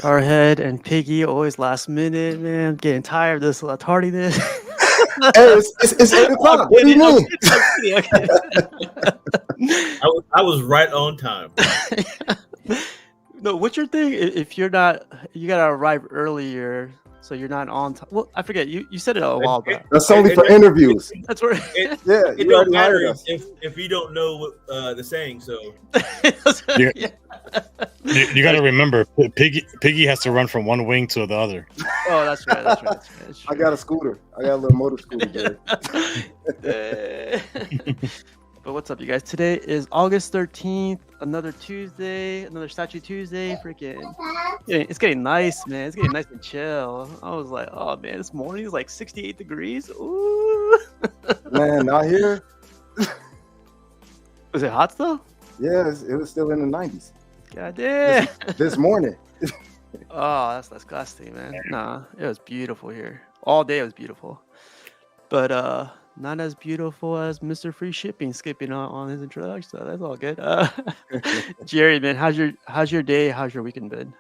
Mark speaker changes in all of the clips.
Speaker 1: Jarhead and Piggy always last minute, man. I'm getting tired of this tardiness.
Speaker 2: Hey, it's 8 o'clock. What do you mean?
Speaker 3: I was right on time.
Speaker 1: No, what's your thing? If you're not, you gotta arrive earlier, so you're not on time. Well, I forget. You said it a while back.
Speaker 2: That's only for interviews.
Speaker 1: That's where.
Speaker 3: It
Speaker 2: You
Speaker 3: don't
Speaker 2: already
Speaker 3: matter
Speaker 2: hired us.
Speaker 3: if you don't know what the saying. So
Speaker 4: You got to remember, Piggy has to run from one wing to the other.
Speaker 1: Oh, that's right. That's right.
Speaker 2: I got a scooter. I got a little motor scooter.
Speaker 1: But what's up, you guys? Today is August 13th, another Tuesday, another Statue Tuesday. Freaking, it's getting nice, man. It's getting nice and chill. I was like, oh man, this morning is like 68 degrees. Ooh.
Speaker 2: Man, not here.
Speaker 1: Was it hot still?
Speaker 2: Yeah, it was still in the 90s.
Speaker 1: God damn.
Speaker 2: This morning.
Speaker 1: Oh, that's disgusting, man. Nah, it was beautiful here. All day it was beautiful. But not as beautiful as Mr. Free Shipping skipping on his introduction. So that's all good. Jerry, man, how's your day? How's your weekend been?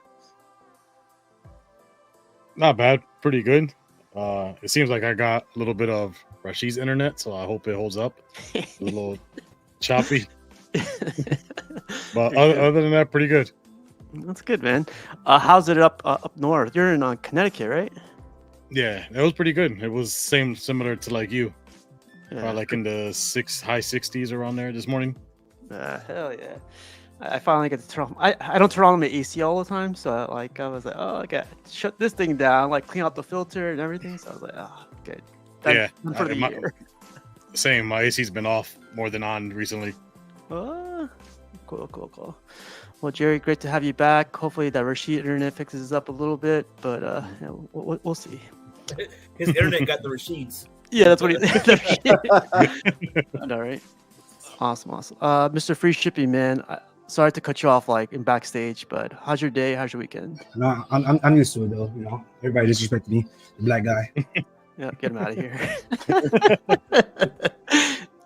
Speaker 4: Not bad, pretty good. It seems like I got a little bit of Rashid's internet, so I hope it holds up. A little choppy, but other than that, pretty good.
Speaker 1: That's good, man. How's it up north? You're in Connecticut, right?
Speaker 4: Yeah, it was pretty good. It was similar to like you.
Speaker 1: Yeah.
Speaker 4: Like in the high 60s around there this morning.
Speaker 1: Hell yeah! I finally get to turn on. I don't turn on my AC all the time, so I was like, oh, okay, shut this thing down, like clean out the filter and everything. So I was like, oh, good. Done for the year.
Speaker 4: Same. My AC's been off more than on recently.
Speaker 1: Oh, cool. Well, Jerry, great to have you back. Hopefully that Rashid internet fixes up a little bit, but yeah, we'll see.
Speaker 3: his internet got the Rashids.
Speaker 1: Yeah, that's what he said. All right. Awesome. Mr. Free Shipping, man. Sorry to cut you off like in backstage, but how's your day? How's your weekend?
Speaker 5: No, I'm used to it though. You know, everybody disrespected me, the black guy.
Speaker 1: Yeah, get him out of here.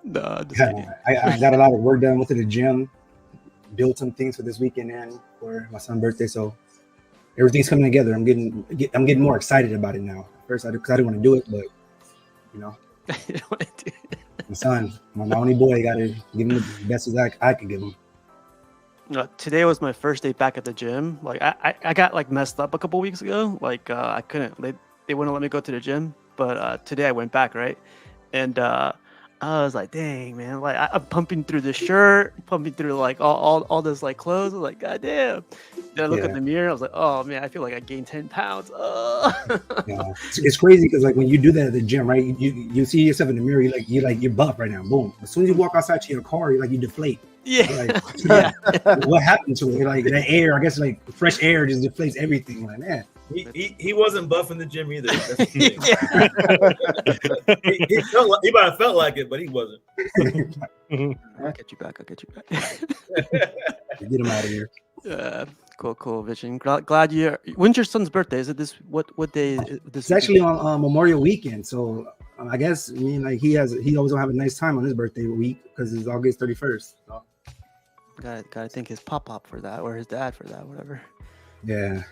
Speaker 1: No,
Speaker 5: I got a lot of work done. Went to the gym, built some things for this weekend and for my son's birthday. So everything's coming together. I'm getting more excited about it now. At first, because I didn't want to do it, but you know, my son, my only boy, got to give him the best as I could give him.
Speaker 1: Today was my first day back at the gym. Like I got like messed up a couple weeks ago. Like I couldn't. They wouldn't let me go to the gym. But today I went back, right? And I was like, dang, man. Like I'm pumping through the shirt, pumping through like all this like clothes. I was like, god damn. Then I look at the mirror. I was like, oh man, I feel like I gained 10 pounds.
Speaker 5: Yeah. It's crazy because like when you do that at the gym, right? You see yourself in the mirror. You're buff right now. Boom. As soon as you walk outside to your car, you deflate.
Speaker 1: Yeah.
Speaker 5: Like, what happened to it? Like that air, I guess like fresh air just deflates everything. Like, man.
Speaker 3: He wasn't buff in the gym either. That's the thing. He might have felt like it, but he wasn't.
Speaker 1: I'll get you back.
Speaker 5: Get him out of here.
Speaker 1: Cool, Vision. Glad you. When's your son's birthday? Is it this? What day? Is this?
Speaker 5: It's actually on Memorial Weekend. So I guess he always gonna have a nice time on his birthday week because it's August 31st. So.
Speaker 1: Gotta thank his pop for that or his dad for that, whatever.
Speaker 5: Yeah.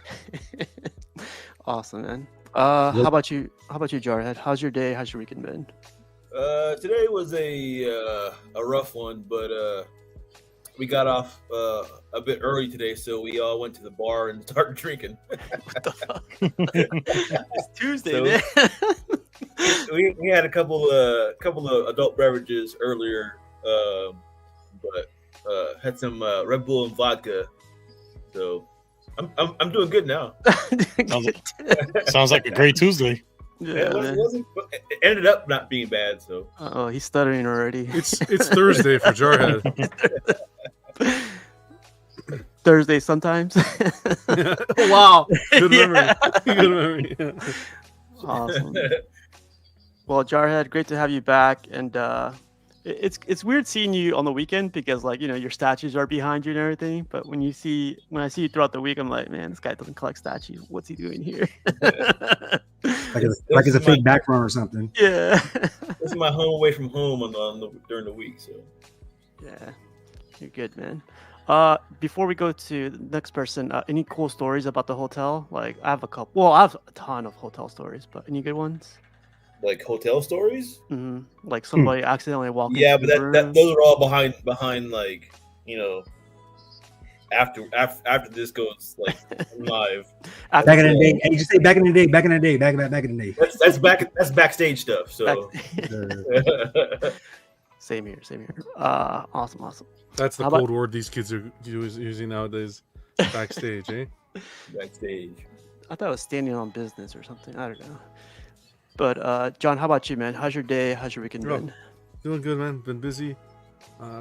Speaker 1: Awesome, man. How about you, Jarhead? How's your day? How's your weekend been?
Speaker 3: Today was a rough one, but we got off a bit early today, so we all went to the bar and started drinking.
Speaker 1: What the fuck? It's Tuesday, man.
Speaker 3: we had a couple of adult beverages earlier, but had some Red Bull and vodka. So I'm doing good now.
Speaker 4: Sounds like a great Tuesday.
Speaker 3: Yeah, it ended up not being bad. So
Speaker 1: he's stuttering already.
Speaker 6: It's Thursday for Jarhead.
Speaker 1: Thursday sometimes.
Speaker 6: Wow, good memory. Good memory. Yeah.
Speaker 1: Awesome. Well, Jarhead, great to have you back, and it's weird seeing you on the weekend because like your statues are behind you and everything. But when I see you throughout the week, I'm like, man, this guy doesn't collect statues. What's he doing here?
Speaker 5: like it's a fake background or something.
Speaker 1: Yeah.
Speaker 3: This is my home away from home during the week. So
Speaker 1: yeah, you're good, man. Before we go to the next person, any cool stories about the hotel? Like, I have a couple. Well, I have a ton of hotel stories, but any good ones?
Speaker 3: Like hotel stories.
Speaker 1: Like somebody accidentally walking.
Speaker 3: Yeah,
Speaker 1: into
Speaker 3: but
Speaker 1: the
Speaker 3: that
Speaker 1: room.
Speaker 3: those are all behind like after this goes like live.
Speaker 5: Back in the day, hey, just say back in the day, back in the day.
Speaker 3: That's backstage stuff. So
Speaker 1: Same here. Awesome.
Speaker 6: That's the
Speaker 1: How
Speaker 6: code
Speaker 1: about-
Speaker 6: word these kids are using nowadays. Backstage, eh?
Speaker 3: backstage.
Speaker 1: I thought it was standing on business or something. I don't know. But John, how about you, man? How's your day? How's your weekend been?
Speaker 6: Doing good, man. Been busy.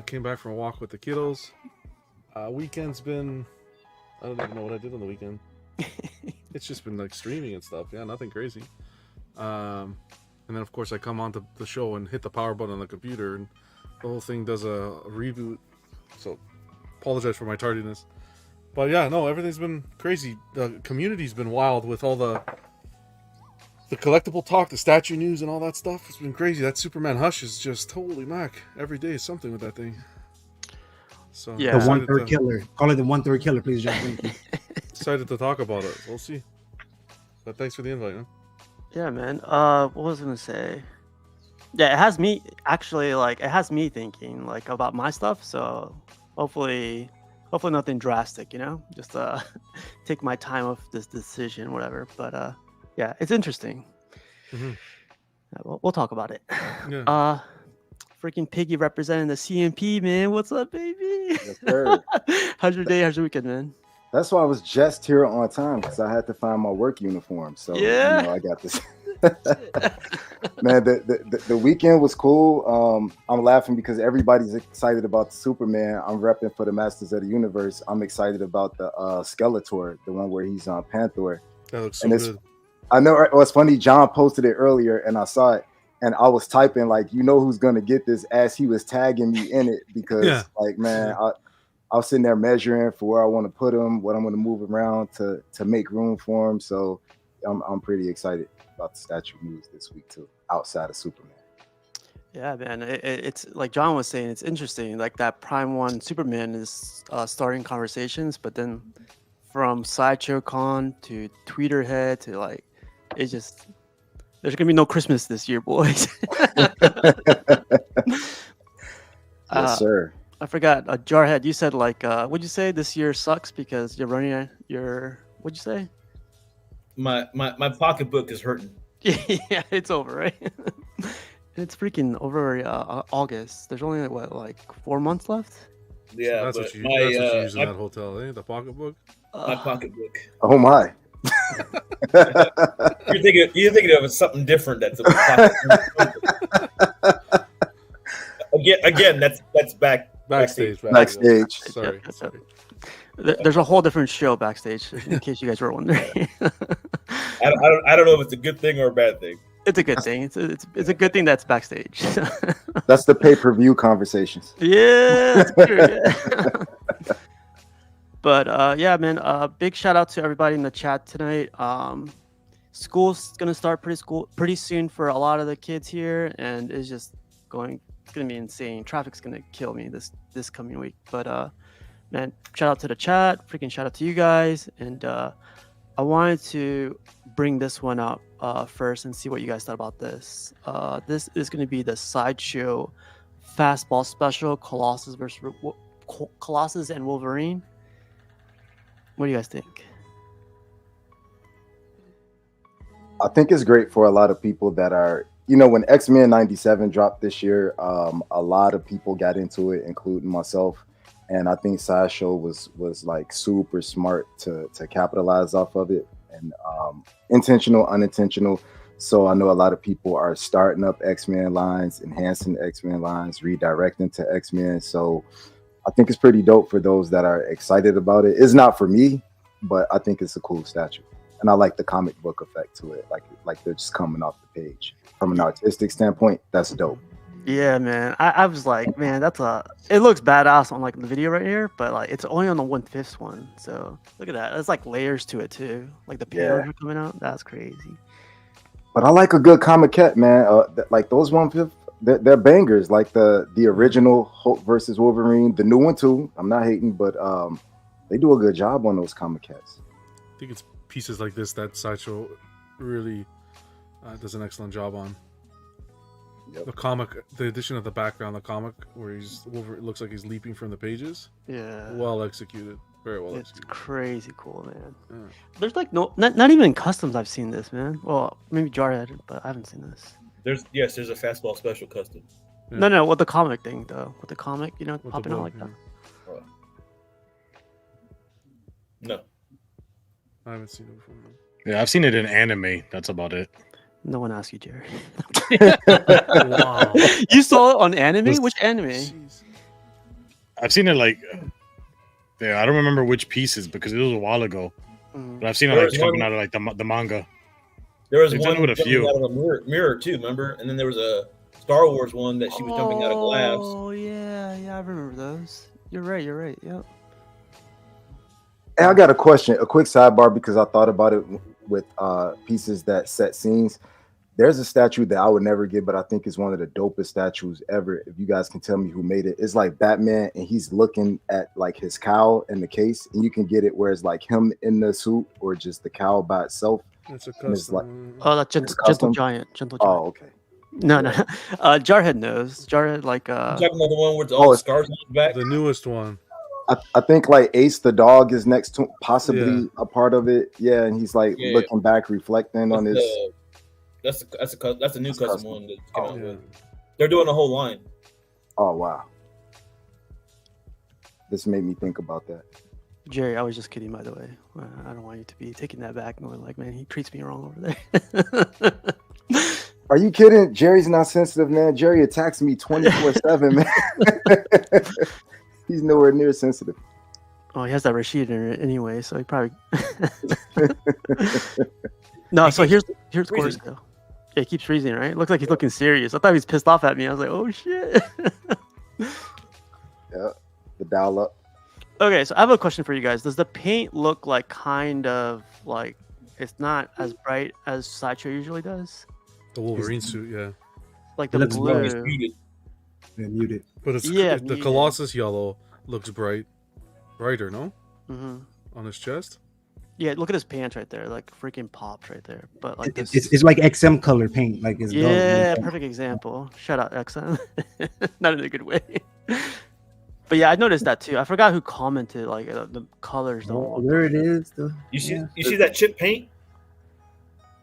Speaker 6: Came back from a walk with the kiddos. Weekend's been, I don't even know what I did on the weekend. It's just been like streaming and stuff. Yeah, nothing crazy. And then of course I come onto the show and hit the power button on the computer, and the whole thing does a reboot. So apologize for my tardiness. But yeah, no, everything's been crazy. The community's been wild with all the collectible talk, the statue news, and all that stuff. It's been crazy. That Superman Hush is just holy mac. Every day is something with that thing. So
Speaker 1: Yeah.
Speaker 5: The
Speaker 6: excited
Speaker 5: 1/3
Speaker 6: to-
Speaker 5: killer. Call it the 1/3 killer, please, John. Thank you.
Speaker 6: Excited to talk about it. We'll see. But thanks for the invite, man.
Speaker 1: Yeah, man. What was I gonna say? Yeah, it has me actually like it has me thinking like about my stuff. So hopefully nothing drastic, Just take my time with this decision, whatever. But yeah, it's interesting.
Speaker 6: Mhm.
Speaker 1: We'll talk about it.
Speaker 6: Yeah.
Speaker 1: Freaking Piggy representing the CMP, man. What's up, baby?
Speaker 2: Yes, sir.
Speaker 1: How's your day? How's your weekend, man?
Speaker 2: That's why I was just here on time because I had to find my work uniform. So
Speaker 1: Yeah.
Speaker 2: I got this. Man, the weekend was cool. I'm laughing because everybody's excited about the Superman. I'm repping for the Masters of the Universe. I'm excited about the Skeletor, the one where he's on Panther.
Speaker 6: That looks so
Speaker 2: And it's
Speaker 6: good.
Speaker 2: I know it was funny. John posted it earlier, and I saw it, and I was typing like, who's gonna get this, as he was tagging me in it because,
Speaker 6: Yeah.
Speaker 2: like, man, I was sitting there measuring for where I want to put him, what I'm going to move around to make room for him. So I'm pretty excited about the statue news this week too, outside of Superman.
Speaker 1: Yeah, man. It's like John was saying. It's interesting. Like that Prime One Superman is starting conversations, but then from Sideshow Con to Tweeterhead to like, it's just there's gonna be no Christmas this year, boys.
Speaker 2: Yes, sir.
Speaker 1: I forgot. Jarhead, you said like, what'd you say? This year sucks because you're running your. What'd you say?
Speaker 3: My pocketbook is hurting.
Speaker 1: Yeah, it's over, right? It's freaking over August. There's only like 4 months left.
Speaker 3: Yeah,
Speaker 6: That's
Speaker 3: but
Speaker 6: what you
Speaker 3: my
Speaker 6: use in that hotel, eh? The pocketbook.
Speaker 3: my pocketbook.
Speaker 2: Oh my.
Speaker 3: You're thinking of something different. That's a again. That's
Speaker 6: Backstage.
Speaker 2: Backstage.
Speaker 6: Sorry.
Speaker 1: Yeah, sorry. There's a whole different show backstage, in case you guys were wondering.
Speaker 3: I don't know if it's a good thing or a bad thing.
Speaker 1: It's a good thing. It's a good thing that's backstage.
Speaker 2: That's the pay-per-view conversations.
Speaker 1: Yeah, that's true. Yeah. But yeah, man. Big shout out to everybody in the chat tonight. School's gonna start pretty soon for a lot of the kids here, and it's just gonna be insane. Traffic's gonna kill me this coming week. But man, shout out to the chat. Freaking shout out to you guys. And I wanted to bring this one up first and see what you guys thought about this. This is gonna be the Sideshow Fastball special, Colossus and Wolverine. What do you guys think?
Speaker 2: I think it's great for a lot of people that are, when X-Men 97 dropped this year, a lot of people got into it, including myself. And I think Sideshow was like super smart to capitalize off of it, and intentional, unintentional. So I know a lot of people are starting up X-Men lines, enhancing X-Men lines, redirecting to X-Men. So I think it's pretty dope for those that are excited about it. It's not for me, but I think it's a cool statue. And I like the comic book effect to it. Like they're just coming off the page. From an artistic standpoint, that's dope.
Speaker 1: Yeah, man. I was like, man, it looks badass on like the video right here, but like it's only on the 1/5 one. So look at that. There's like layers to it too. Like the panels are coming out. That's crazy.
Speaker 2: But I like a good comiquette, man. Like those 1/5 they're bangers. Like the original Hulk versus Wolverine, the new one too. I'm not hating, but they do a good job on those comic cats.
Speaker 6: I think it's pieces like this that Sideshow really does an excellent job on.
Speaker 2: Yep.
Speaker 6: The comic, the addition of the background, the comic where it looks like he's leaping from the pages.
Speaker 1: Yeah.
Speaker 6: Well executed, very well
Speaker 1: It's
Speaker 6: executed.
Speaker 1: crazy cool, man.
Speaker 6: Yeah.
Speaker 1: There's like not even in customs I've seen this, man. Well, maybe Jarhead, but I haven't seen this.
Speaker 3: There's a Fastball special custom.
Speaker 6: Yeah.
Speaker 1: No, with the comic thing though. With the comic,
Speaker 6: With the
Speaker 1: popping out
Speaker 6: book,
Speaker 1: like that.
Speaker 3: No.
Speaker 6: I haven't seen it before. No.
Speaker 4: Yeah, I've seen it in anime. That's about it.
Speaker 1: No one asked you, Jerry.
Speaker 6: Wow.
Speaker 1: You saw it on anime?
Speaker 4: Was-
Speaker 1: Which anime?
Speaker 6: Jeez.
Speaker 4: I've seen it like, yeah, I don't remember which pieces because it was a while ago.
Speaker 1: Mm.
Speaker 4: But I've seen it
Speaker 3: There
Speaker 4: like
Speaker 3: was
Speaker 4: coming
Speaker 3: one-
Speaker 4: out of like the manga.
Speaker 3: There was
Speaker 4: They've done
Speaker 3: one
Speaker 4: it with a
Speaker 3: jumping
Speaker 4: few.
Speaker 3: out of a mirror too, remember? And then there was a Star Wars one that she was jumping out of glass.
Speaker 1: Oh yeah, I remember those. You're right. Yep.
Speaker 2: Hey, I got a question, a quick sidebar because I thought about it with pieces that set scenes. There's a statue that I would never get, but I think is one of the dopest statues ever. If you guys can tell me who made it, it's like Batman, and he's looking at like his cowl in the case, and you can get it where it's like him in the suit or just the cowl by itself.
Speaker 6: It's a
Speaker 2: And it's like-
Speaker 6: custom.
Speaker 1: Oh, that's
Speaker 2: It's
Speaker 1: Gentle
Speaker 2: custom?
Speaker 1: Giant. Gentle
Speaker 2: Oh,
Speaker 1: Giant.
Speaker 2: okay.
Speaker 1: No. Jarhead knows. Jarhead like
Speaker 3: You talking about the one with all
Speaker 2: Oh,
Speaker 3: the scars on his back?
Speaker 6: The newest one.
Speaker 2: I think like Ace the dog is next to possibly
Speaker 6: Yeah.
Speaker 2: a part of it. Yeah, and he's like
Speaker 3: Yeah.
Speaker 2: looking back, reflecting on his.
Speaker 3: That's a new custom one that came out
Speaker 6: Yeah.
Speaker 3: with. They're doing a whole line.
Speaker 2: Oh wow, this made me think about that.
Speaker 1: Jerry, I was just kidding, by the way. I don't want you to be taking that back and going like, man, he treats me wrong over there.
Speaker 2: Are you kidding? Jerry's not sensitive, man. Jerry attacks me 24/7, man. He's nowhere near sensitive.
Speaker 1: Oh, he has that Rashid in it anyway, so he probably. No, so here's Corey's
Speaker 3: freezing.
Speaker 1: though. Yeah, he keeps freezing, right? Looks like he's looking serious. I thought he was pissed off at me. I was like, oh shit.
Speaker 2: Yeah, the dial up.
Speaker 1: Okay, so I have a question for you guys. Does the paint look like kind of like it's not as bright as Sideshow usually does?
Speaker 6: The Wolverine suit, yeah.
Speaker 1: Like
Speaker 5: It
Speaker 1: the
Speaker 5: looks
Speaker 1: blue.
Speaker 3: It's muted.
Speaker 5: Yeah, muted.
Speaker 6: But it's
Speaker 1: Yeah,
Speaker 6: the
Speaker 1: muted.
Speaker 6: Colossus yellow looks brighter, no?
Speaker 1: Hmm.
Speaker 6: On his chest.
Speaker 1: Yeah, look at his pants right there. Like freaking pops right there. But like this.
Speaker 5: It's like XM color paint. Like it's dark.
Speaker 1: Yeah, perfect example. Shout out XM. Not in a good way. But yeah, I noticed that too. I forgot who commented like the colors don't
Speaker 5: Oh,
Speaker 1: look.
Speaker 5: there it is.
Speaker 3: You see,
Speaker 5: Yeah.
Speaker 3: you see that chip paint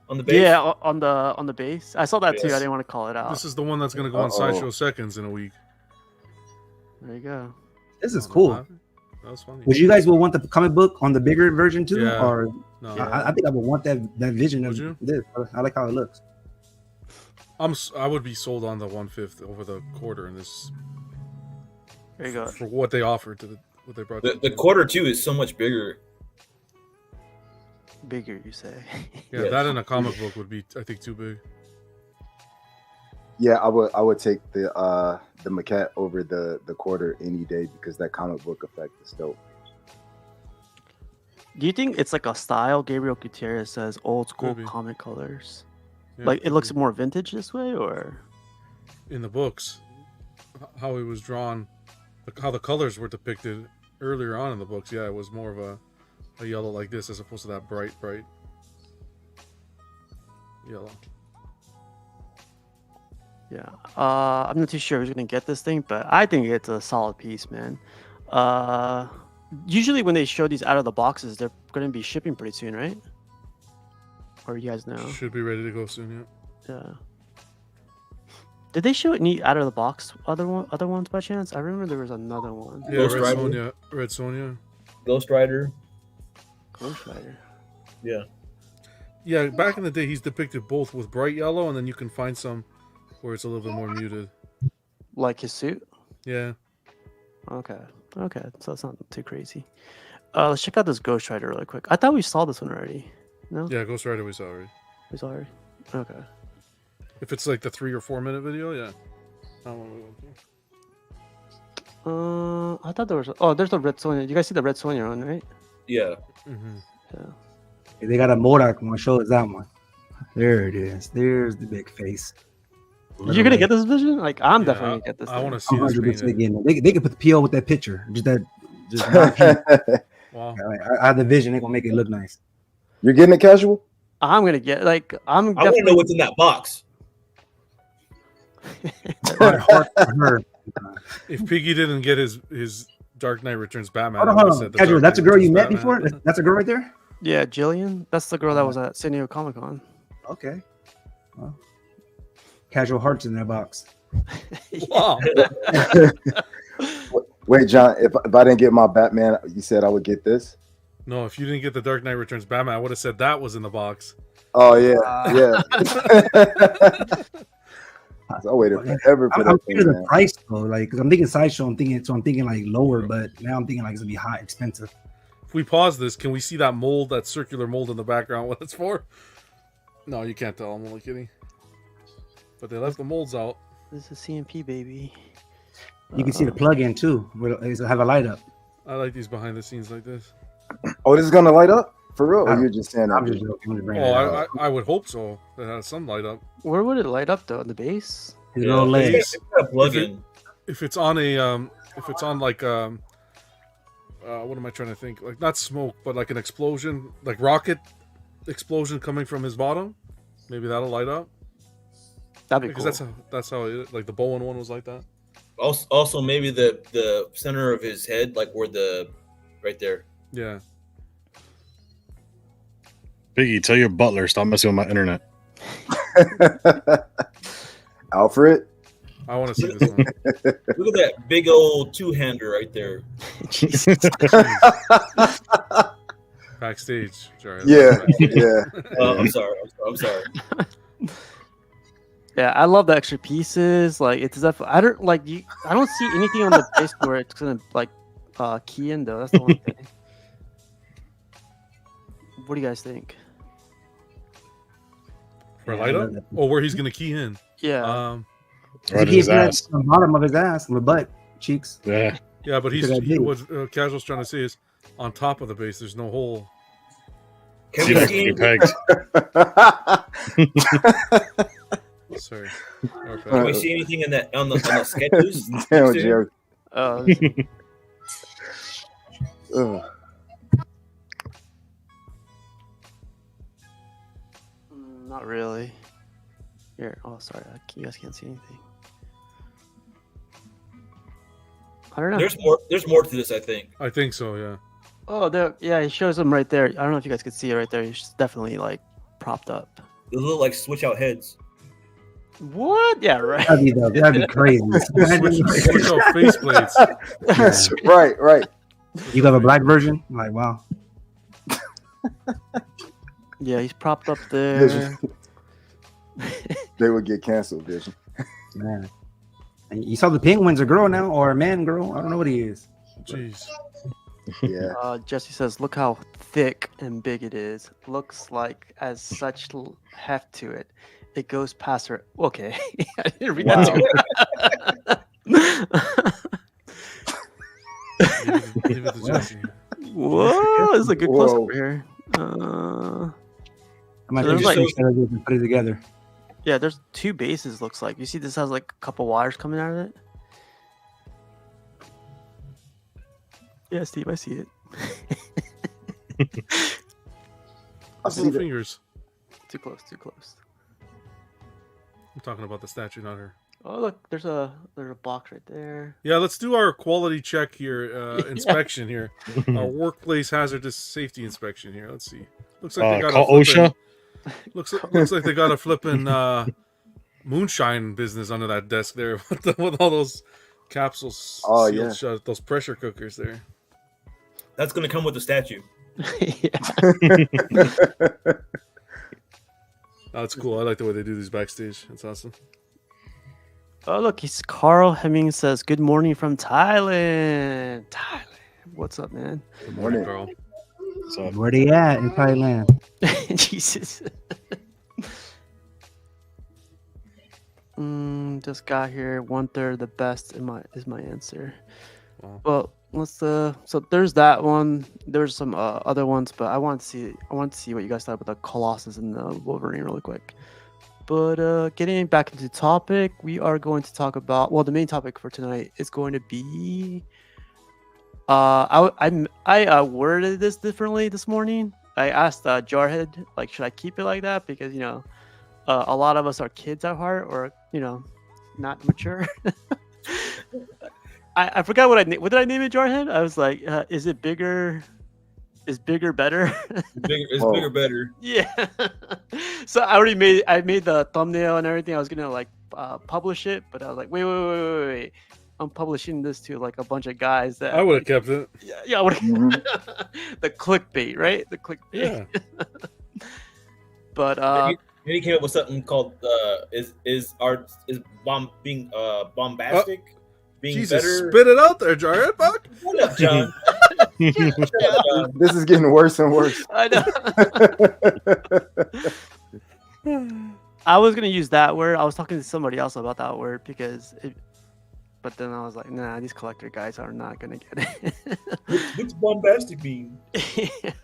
Speaker 3: on the base?
Speaker 1: Yeah, on the base. I saw that too. I
Speaker 3: Yes.
Speaker 1: didn't want to call it out.
Speaker 6: This is the one that's gonna go on
Speaker 2: Uh-oh.
Speaker 6: Sideshow Seconds in a week.
Speaker 1: There you go.
Speaker 5: This is
Speaker 6: Oh, no,
Speaker 5: cool.
Speaker 6: that was funny.
Speaker 5: Would you guys will want the comic book on the bigger version too,
Speaker 6: Yeah.
Speaker 5: or
Speaker 6: No,
Speaker 5: I think I would want that vision
Speaker 6: Would
Speaker 5: of
Speaker 6: you?
Speaker 5: this. I like how it looks.
Speaker 6: I would be sold on the 1/5 over the quarter in this
Speaker 1: There you go.
Speaker 6: for what they offered to what they brought. to
Speaker 3: The quarter two is so much bigger.
Speaker 1: Bigger, you say?
Speaker 6: Yeah,
Speaker 3: Yes.
Speaker 6: that in a comic book would be, I think, too big.
Speaker 2: Yeah, I would take the maquette over the quarter any day because that comic book effect is dope.
Speaker 1: Do you think it's like a style? Gabriel Gutierrez says old school
Speaker 6: Could be.
Speaker 1: comic colors.
Speaker 6: Yeah,
Speaker 1: Like it
Speaker 6: could
Speaker 1: looks
Speaker 6: be.
Speaker 1: more vintage this way, or
Speaker 6: in the books, how it was drawn, how the colors were depicted earlier on in the books. Yeah, it was more of a yellow like this as opposed to that bright yellow.
Speaker 1: yeah. I'm not too sure who's gonna get this thing, but I think it's a solid piece, man. Usually when they show these out of the boxes, they're gonna be shipping pretty soon, right? Or you guys know?
Speaker 6: Should be ready to go soon. Yeah.
Speaker 1: Yeah. Did they show any out of the box other ones by chance? I remember there was another one.
Speaker 6: Yeah,
Speaker 3: Ghost
Speaker 6: Red
Speaker 3: Rider?
Speaker 6: Sonja. Red Sonja.
Speaker 3: Ghost Rider.
Speaker 1: Ghost Rider.
Speaker 3: Yeah.
Speaker 6: Yeah, back in the day, he's depicted both with bright yellow, and then you can find some where it's a little bit more muted.
Speaker 1: Like his suit?
Speaker 6: Yeah.
Speaker 1: Okay. Okay. So it's not too crazy. Let's check out this Ghost Rider really quick. I thought we saw this one already. No?
Speaker 6: Yeah, Ghost Rider we saw already.
Speaker 1: We saw already? Okay.
Speaker 6: If it's like the 3 or 4 minute video, yeah. That one we went to.
Speaker 1: I thought there was. Oh, there's the Red Sonja. You guys see the Red Sonja one, right?
Speaker 3: Yeah.
Speaker 6: Mhm.
Speaker 1: Yeah.
Speaker 5: They got a Morak one. Show us that one. There it is. There's the big face.
Speaker 1: You're gonna get this vision? Like I'm
Speaker 6: Yeah,
Speaker 1: definitely gonna get this.
Speaker 6: I want to
Speaker 1: thing.
Speaker 6: see this
Speaker 5: 100%
Speaker 6: painted.
Speaker 5: getting it. They could put the PO with that picture. Just not paint.
Speaker 6: Wow.
Speaker 5: I have the vision. They're gonna make it look nice.
Speaker 2: You're getting it casual?
Speaker 1: I'm gonna get like I'm
Speaker 3: I want to
Speaker 1: definitely.
Speaker 3: know what's in that box.
Speaker 5: Hard for her.
Speaker 6: If Piggy didn't get his Dark Knight Returns Batman,
Speaker 5: Hold
Speaker 6: I
Speaker 5: on,
Speaker 6: would
Speaker 5: hold
Speaker 6: have
Speaker 5: on.
Speaker 6: said the
Speaker 5: Casual,
Speaker 6: Dark
Speaker 5: that's a
Speaker 6: Knight
Speaker 5: girl you
Speaker 6: Returns
Speaker 5: met before?
Speaker 6: Batman.
Speaker 5: That's a girl right there?
Speaker 1: Yeah, Jillian. That's the girl that was at San Diego Comic Con.
Speaker 5: Okay. Well, casual hearts in that box.
Speaker 6: Wow.
Speaker 2: Wait, John, if I didn't get my Batman, you said I would get this?
Speaker 6: No, if you didn't get the Dark Knight Returns Batman, I would have said that was in the box.
Speaker 2: Oh, yeah. I waited forever for
Speaker 5: I'm
Speaker 2: that
Speaker 5: thinking
Speaker 2: thing,
Speaker 5: the
Speaker 2: man.
Speaker 5: price though, like, because I'm thinking Sideshow. I'm thinking like lower, but now I'm thinking like it's gonna be high, expensive.
Speaker 6: If we pause this, can we see that mold, that circular mold in the background, what it's for? No, you can't tell. I'm only kidding. But they left the molds out.
Speaker 1: This is CMP baby.
Speaker 5: You can see the plug-in too. It'll have a light up.
Speaker 6: I like these behind the scenes like this.
Speaker 2: Oh, this is going to light up? For real?
Speaker 5: I
Speaker 2: Or
Speaker 5: don't-
Speaker 2: you're just saying
Speaker 5: I'm
Speaker 2: that?
Speaker 5: just joking. I'm just bringing
Speaker 6: Oh,
Speaker 5: it up.
Speaker 6: I would hope so. It has some light up.
Speaker 1: Where would it light up though? On the base?
Speaker 5: His little legs.
Speaker 3: It's got a plug-in.
Speaker 6: If it's on a if it's on like what am I trying to think? Like not smoke, but like an explosion, like rocket explosion coming from his bottom. Maybe that'll light up.
Speaker 1: That'd be
Speaker 6: Because
Speaker 1: cool.
Speaker 6: that's how it, like the Bowen one was like that.
Speaker 3: Also, maybe the center of his head, like where the right there.
Speaker 6: Yeah.
Speaker 4: Biggie, tell your butler stop messing with my internet.
Speaker 2: Alfred?
Speaker 6: I want to see this one.
Speaker 3: Look at that big old two-hander right there.
Speaker 1: Jesus.
Speaker 6: Backstage. Sorry,
Speaker 2: Yeah,
Speaker 6: backstage.
Speaker 2: yeah.
Speaker 3: I'm sorry. I'm sorry.
Speaker 1: Yeah, I love the extra pieces. Like it's I don't like you. I don't see anything on the base where it's gonna like key in though. That's the one thing. What do you guys think?
Speaker 6: For
Speaker 5: Yeah,
Speaker 6: light
Speaker 5: I
Speaker 6: up?
Speaker 5: love that.
Speaker 6: Or where he's gonna key in.
Speaker 1: Yeah.
Speaker 4: Right in
Speaker 5: He
Speaker 4: his
Speaker 5: had
Speaker 4: ass.
Speaker 5: on the bottom of his ass, on the butt cheeks.
Speaker 4: Yeah.
Speaker 6: Yeah, but he's
Speaker 5: Look at that
Speaker 6: what Casual's trying to say is on top of the base. There's no hole.
Speaker 3: Can
Speaker 4: See
Speaker 3: we
Speaker 4: that
Speaker 3: see?
Speaker 4: fucking pegs.
Speaker 6: Sorry.
Speaker 3: Can we see anything in that on the sketches?
Speaker 2: Damn, Jerry.
Speaker 1: Uh,
Speaker 2: Ugh.
Speaker 1: not really. Here. Oh, sorry. You guys can't see anything. I don't know.
Speaker 3: There's more to this, I think.
Speaker 6: I think so. Yeah.
Speaker 1: Oh, there. Yeah, he shows them right there. I don't know if you guys could see it right there. He's definitely like propped up.
Speaker 3: They look like switch out heads.
Speaker 1: What? Yeah, right.
Speaker 5: That'd be crazy.
Speaker 6: Switch out face plates.
Speaker 2: Right.
Speaker 5: You have a black version? Like, wow.
Speaker 1: Yeah, he's propped up there.
Speaker 2: They would get canceled, Vision.
Speaker 5: Man. And you saw the penguin's a girl now, or a man girl? I don't know what he is.
Speaker 6: Jeez.
Speaker 2: Yeah.
Speaker 1: Jesse says, "Look how thick and big it is. Looks like as such heft to it. It goes past her." Okay, I didn't read that.
Speaker 6: Leave it to Jesse.
Speaker 1: Whoa, this is a good close
Speaker 2: Whoa.
Speaker 1: over here.
Speaker 5: I might
Speaker 1: So there's
Speaker 5: just
Speaker 1: like-
Speaker 5: put it together.
Speaker 1: Yeah, there's two bases. Looks like you see this has like a couple wires coming out of it. Yeah, Steve, I see it.
Speaker 2: I see
Speaker 6: Little
Speaker 2: that.
Speaker 6: fingers.
Speaker 1: Too close.
Speaker 6: I'm talking about the statue, not her.
Speaker 1: Oh, look, there's a box right there.
Speaker 6: Yeah, let's do our quality check here, inspection here. Our workplace hazardous safety inspection here. Let's see. Looks like they got
Speaker 4: Call
Speaker 6: a flippin',
Speaker 4: OSHA.
Speaker 6: looks like they got a flipping moonshine business under that desk there with all those capsules
Speaker 2: Oh,
Speaker 6: sealed
Speaker 2: yeah.
Speaker 6: shut, those pressure cookers there.
Speaker 3: That's gonna come with the statue.
Speaker 1: Yeah.
Speaker 6: That's cool. I like the way they do these backstage. That's awesome.
Speaker 1: Oh, look, he's Carl Hemming says, "Good morning from Thailand." What's up, man?
Speaker 6: Good
Speaker 2: Morning.
Speaker 6: Carl.
Speaker 4: So
Speaker 5: Where they at in Thailand?
Speaker 1: Jesus. Just got here. 1/3 the best is my answer.
Speaker 6: Wow.
Speaker 1: Well, let's so there's that one. There's some other ones, but I want to see what you guys thought about the Colossus and the Wolverine really quick. But getting back into the topic, we are going to talk about. Well, the main topic for tonight is going to be. I worded this differently this morning. I asked Jarhead, like, should I keep it like that? Because a lot of us are kids at heart, or not mature. I forgot what what did I name it, Jarhead? I was like, is it bigger? Is bigger better?
Speaker 3: It's bigger, better.
Speaker 1: Yeah. So I made the thumbnail and everything. I was gonna like publish it, but I was like, wait. I'm publishing this to like a bunch of guys that
Speaker 6: I would have kept it.
Speaker 1: Yeah, I would.
Speaker 2: Mhm.
Speaker 1: The clickbait, right? The clickbait.
Speaker 6: Yeah.
Speaker 1: But
Speaker 3: And he came up with something called being bombastic, being
Speaker 6: Jesus,
Speaker 3: better.
Speaker 6: spit it out there, Jared. Fuck.
Speaker 3: What up, John? Shut up, John.
Speaker 2: This is getting worse and worse.
Speaker 1: I know. I was gonna use that word. I was talking to somebody else about that word but then I was like, nah, these collector guys are not gonna get it.
Speaker 3: What's bombastic mean?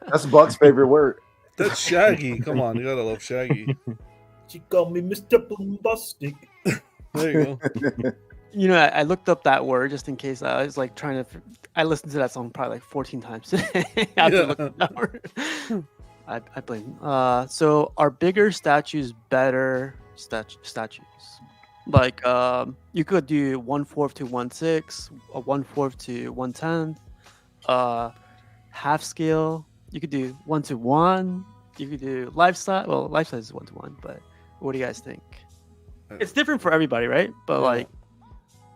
Speaker 2: That's Buck's favorite word.
Speaker 6: That's Shaggy. Come on, you gotta love Shaggy.
Speaker 3: She called me Mr. Bombastic.
Speaker 6: There you go.
Speaker 1: I looked up that word just in case. I was like trying to. I listened to that song probably like 14 times today after looking at that word. I blame. So are bigger statues better statues? Like you could do 1/4 to 1/6, a 1/4 to 1/10, half scale. You could do 1:1. You could do life size. Well, life size is 1:1, but what do you guys think? It's different for everybody, right? But like,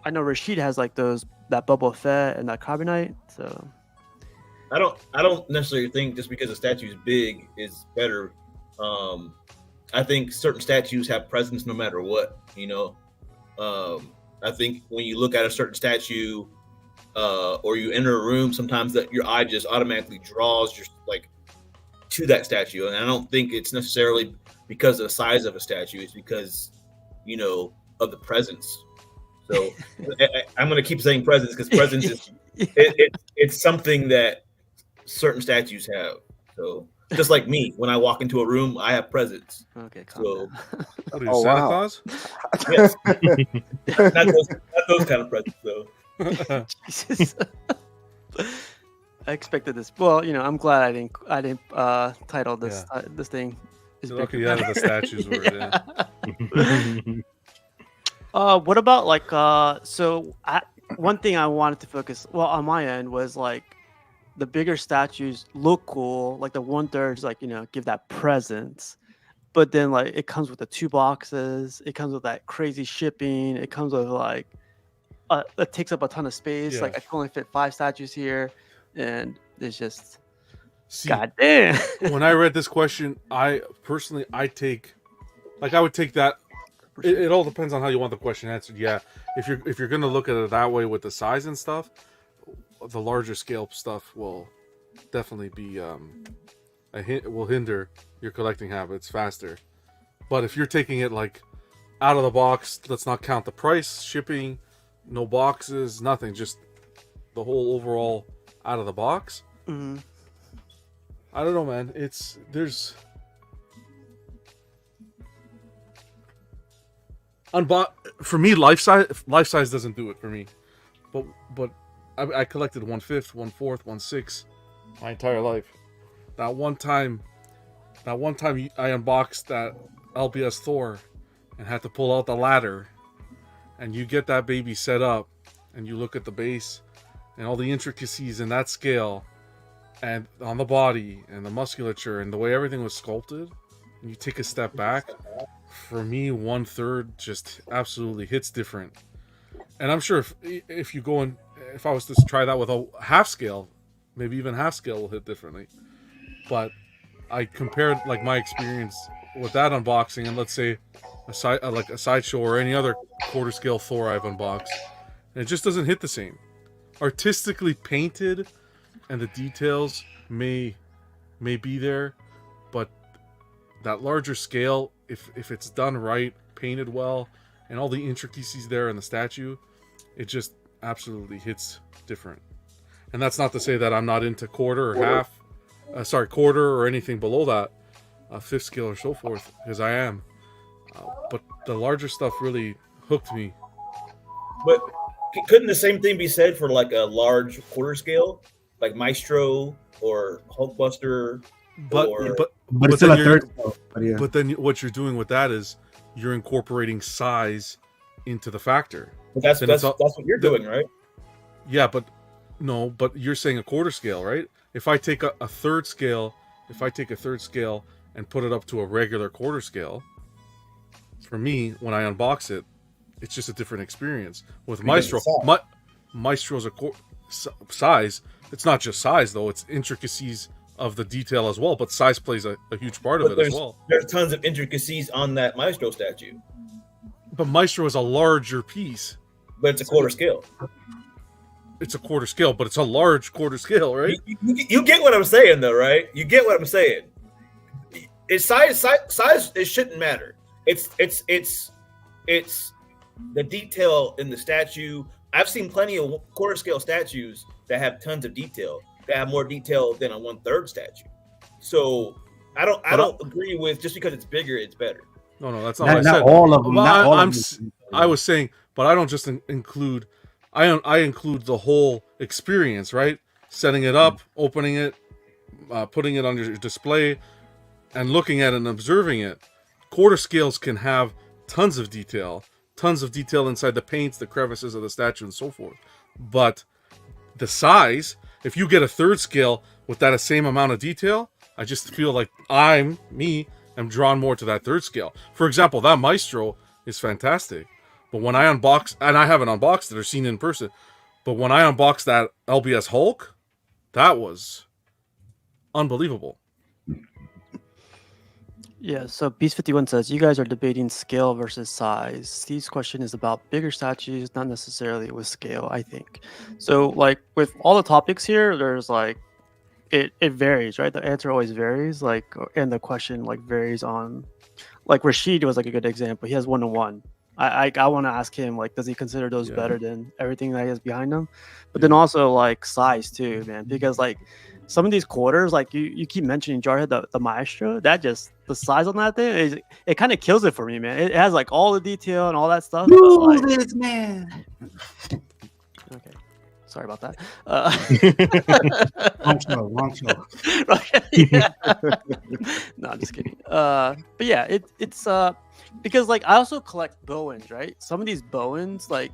Speaker 1: I know Rashid has like that Boba Fett and that Carbonite. So
Speaker 3: I don't necessarily think just because a statue is big is better. I think certain statues have presence no matter what. I think when you look at a certain statue, or you enter a room, sometimes that your eye just automatically draws just like to that statue, and I don't think it's necessarily because of the size of a statue. It's because of the presence. So I'm going to keep saying presence because presence is it's something that certain statues have. So just like me, when I walk into a room, I have presence.
Speaker 1: okay,
Speaker 3: So
Speaker 6: What are you,
Speaker 2: Oh,
Speaker 6: Santa
Speaker 2: wow.
Speaker 6: Claus?
Speaker 3: yes, not those kind of presents though.
Speaker 1: Jesus. I expected this. Well, I'm glad I didn't title this this thing. Is
Speaker 6: You're lucky
Speaker 1: bigger
Speaker 6: out of the
Speaker 1: better.
Speaker 6: statues were
Speaker 1: What about like one thing I wanted to focus on my end was like the bigger statues look cool, like the 1/3 like give that presence, but then like it comes with the 2 boxes, it comes with that crazy shipping, it comes with like it takes up a ton of space.
Speaker 6: Yeah.
Speaker 1: Like I can only fit 5 statues here, and it's just
Speaker 6: See,
Speaker 1: goddamn.
Speaker 6: when I read this question, I would take that. It all depends on how you want the question answered. Yeah, if you're gonna look at it that way with the size and stuff, the larger scale stuff will definitely be will hinder your collecting habits faster. But if you're taking it like out of the box, let's not count the price, shipping, no boxes, nothing, just the whole overall out of the box.
Speaker 1: Mhm.
Speaker 6: I don't know, man. For me, life size doesn't do it for me. But I collected 1/5, 1/4, 1/6 my entire life. That one time I unboxed that LPS Thor and had to pull out the ladder, and you get that baby set up, and you look at the base and all the intricacies in that scale, and on the body and the musculature and the way everything was sculpted, and you take a step back. For me, 1/3 just absolutely hits different. And I'm sure if you go and if I was to try that with a half scale, maybe even half scale will hit differently. But I compared like my experience with that unboxing and let's say a Sideshow or any other quarter scale Thor I've unboxed, and it just doesn't hit the same. Artistically painted, and the details may be there, but that larger scale, if it's done right, painted well, and all the intricacies there in the statue, it just absolutely hits different. And that's not to say that I'm not into quarter or half, quarter or anything below that, 5th scale or so forth, because I am. But the larger stuff really hooked me.
Speaker 3: But couldn't the same thing be said for like a large quarter scale, like Maestro or Hulkbuster?
Speaker 6: But
Speaker 3: Or-
Speaker 5: But it's still a third. But yeah.
Speaker 6: But then what you're doing with that is you're incorporating size into the factor.
Speaker 3: But that's
Speaker 6: Then it's
Speaker 3: that's what you're doing, right?
Speaker 6: Yeah, but no, but you're saying a quarter scale, right? If I take a third scale, and put it up to a regular quarter scale, for me, when I unbox it, it's just a different experience. With Maestro, Maestro's size. It's not just size though; it's intricacies of the detail as well. But size plays a huge part of it as well.
Speaker 3: There's tons of intricacies on that Maestro statue,
Speaker 6: But Maestro is a larger piece.
Speaker 3: but it's a quarter scale.
Speaker 6: It's a quarter scale, but it's a large quarter scale, right?
Speaker 3: You get what I'm saying, though, right? You get what I'm saying. It's size. It shouldn't matter. It's the detail in the statue. I've seen plenty of quarter scale statues that have tons of detail, that have more detail than a 1/3 statue. So I don't agree with just because it's bigger, it's better.
Speaker 6: No, that's not what I said.
Speaker 5: Not all of them.
Speaker 6: Well,
Speaker 5: Not all of them.
Speaker 6: I was saying, but I don't just include. I include the whole experience, right? Setting it up, opening it, putting it on your display, and looking at it and observing it. Quarter scales can have tons of detail inside the paints, the crevices of the statue, and so forth. But the size, if you get a third scale with that same amount of detail, I just feel like I'm drawn more to that third scale. For example, that Maestro is fantastic. But when I unbox, and I haven't unboxed it or seen it in person, but when I unboxed that LBS Hulk, that was unbelievable.
Speaker 1: Yeah, so Beast 51 says, you guys are debating scale versus size. Steve's question is about bigger statues, not necessarily with scale, I think. So, like, with all the topics here, there's, like, it varies, right? The answer always varies, like, and the question, like, varies on, like, Rashid was, like, a good example. He has 1-1. I want to ask him, like, does he consider those better than everything that he has behind him? But then also, like, size, too, man, because, like, some of these quarters, like you keep mentioning Jarhead, the Maestro, that just the size on that thing, it kind of kills it for me, man. It has like all the detail and all that stuff.
Speaker 5: This man.
Speaker 1: Okay, sorry about that.
Speaker 5: Wrong show.
Speaker 1: Yeah. No, I'm just kidding. But yeah, it's because like I also collect Bowens, right? Some of these Bowens, like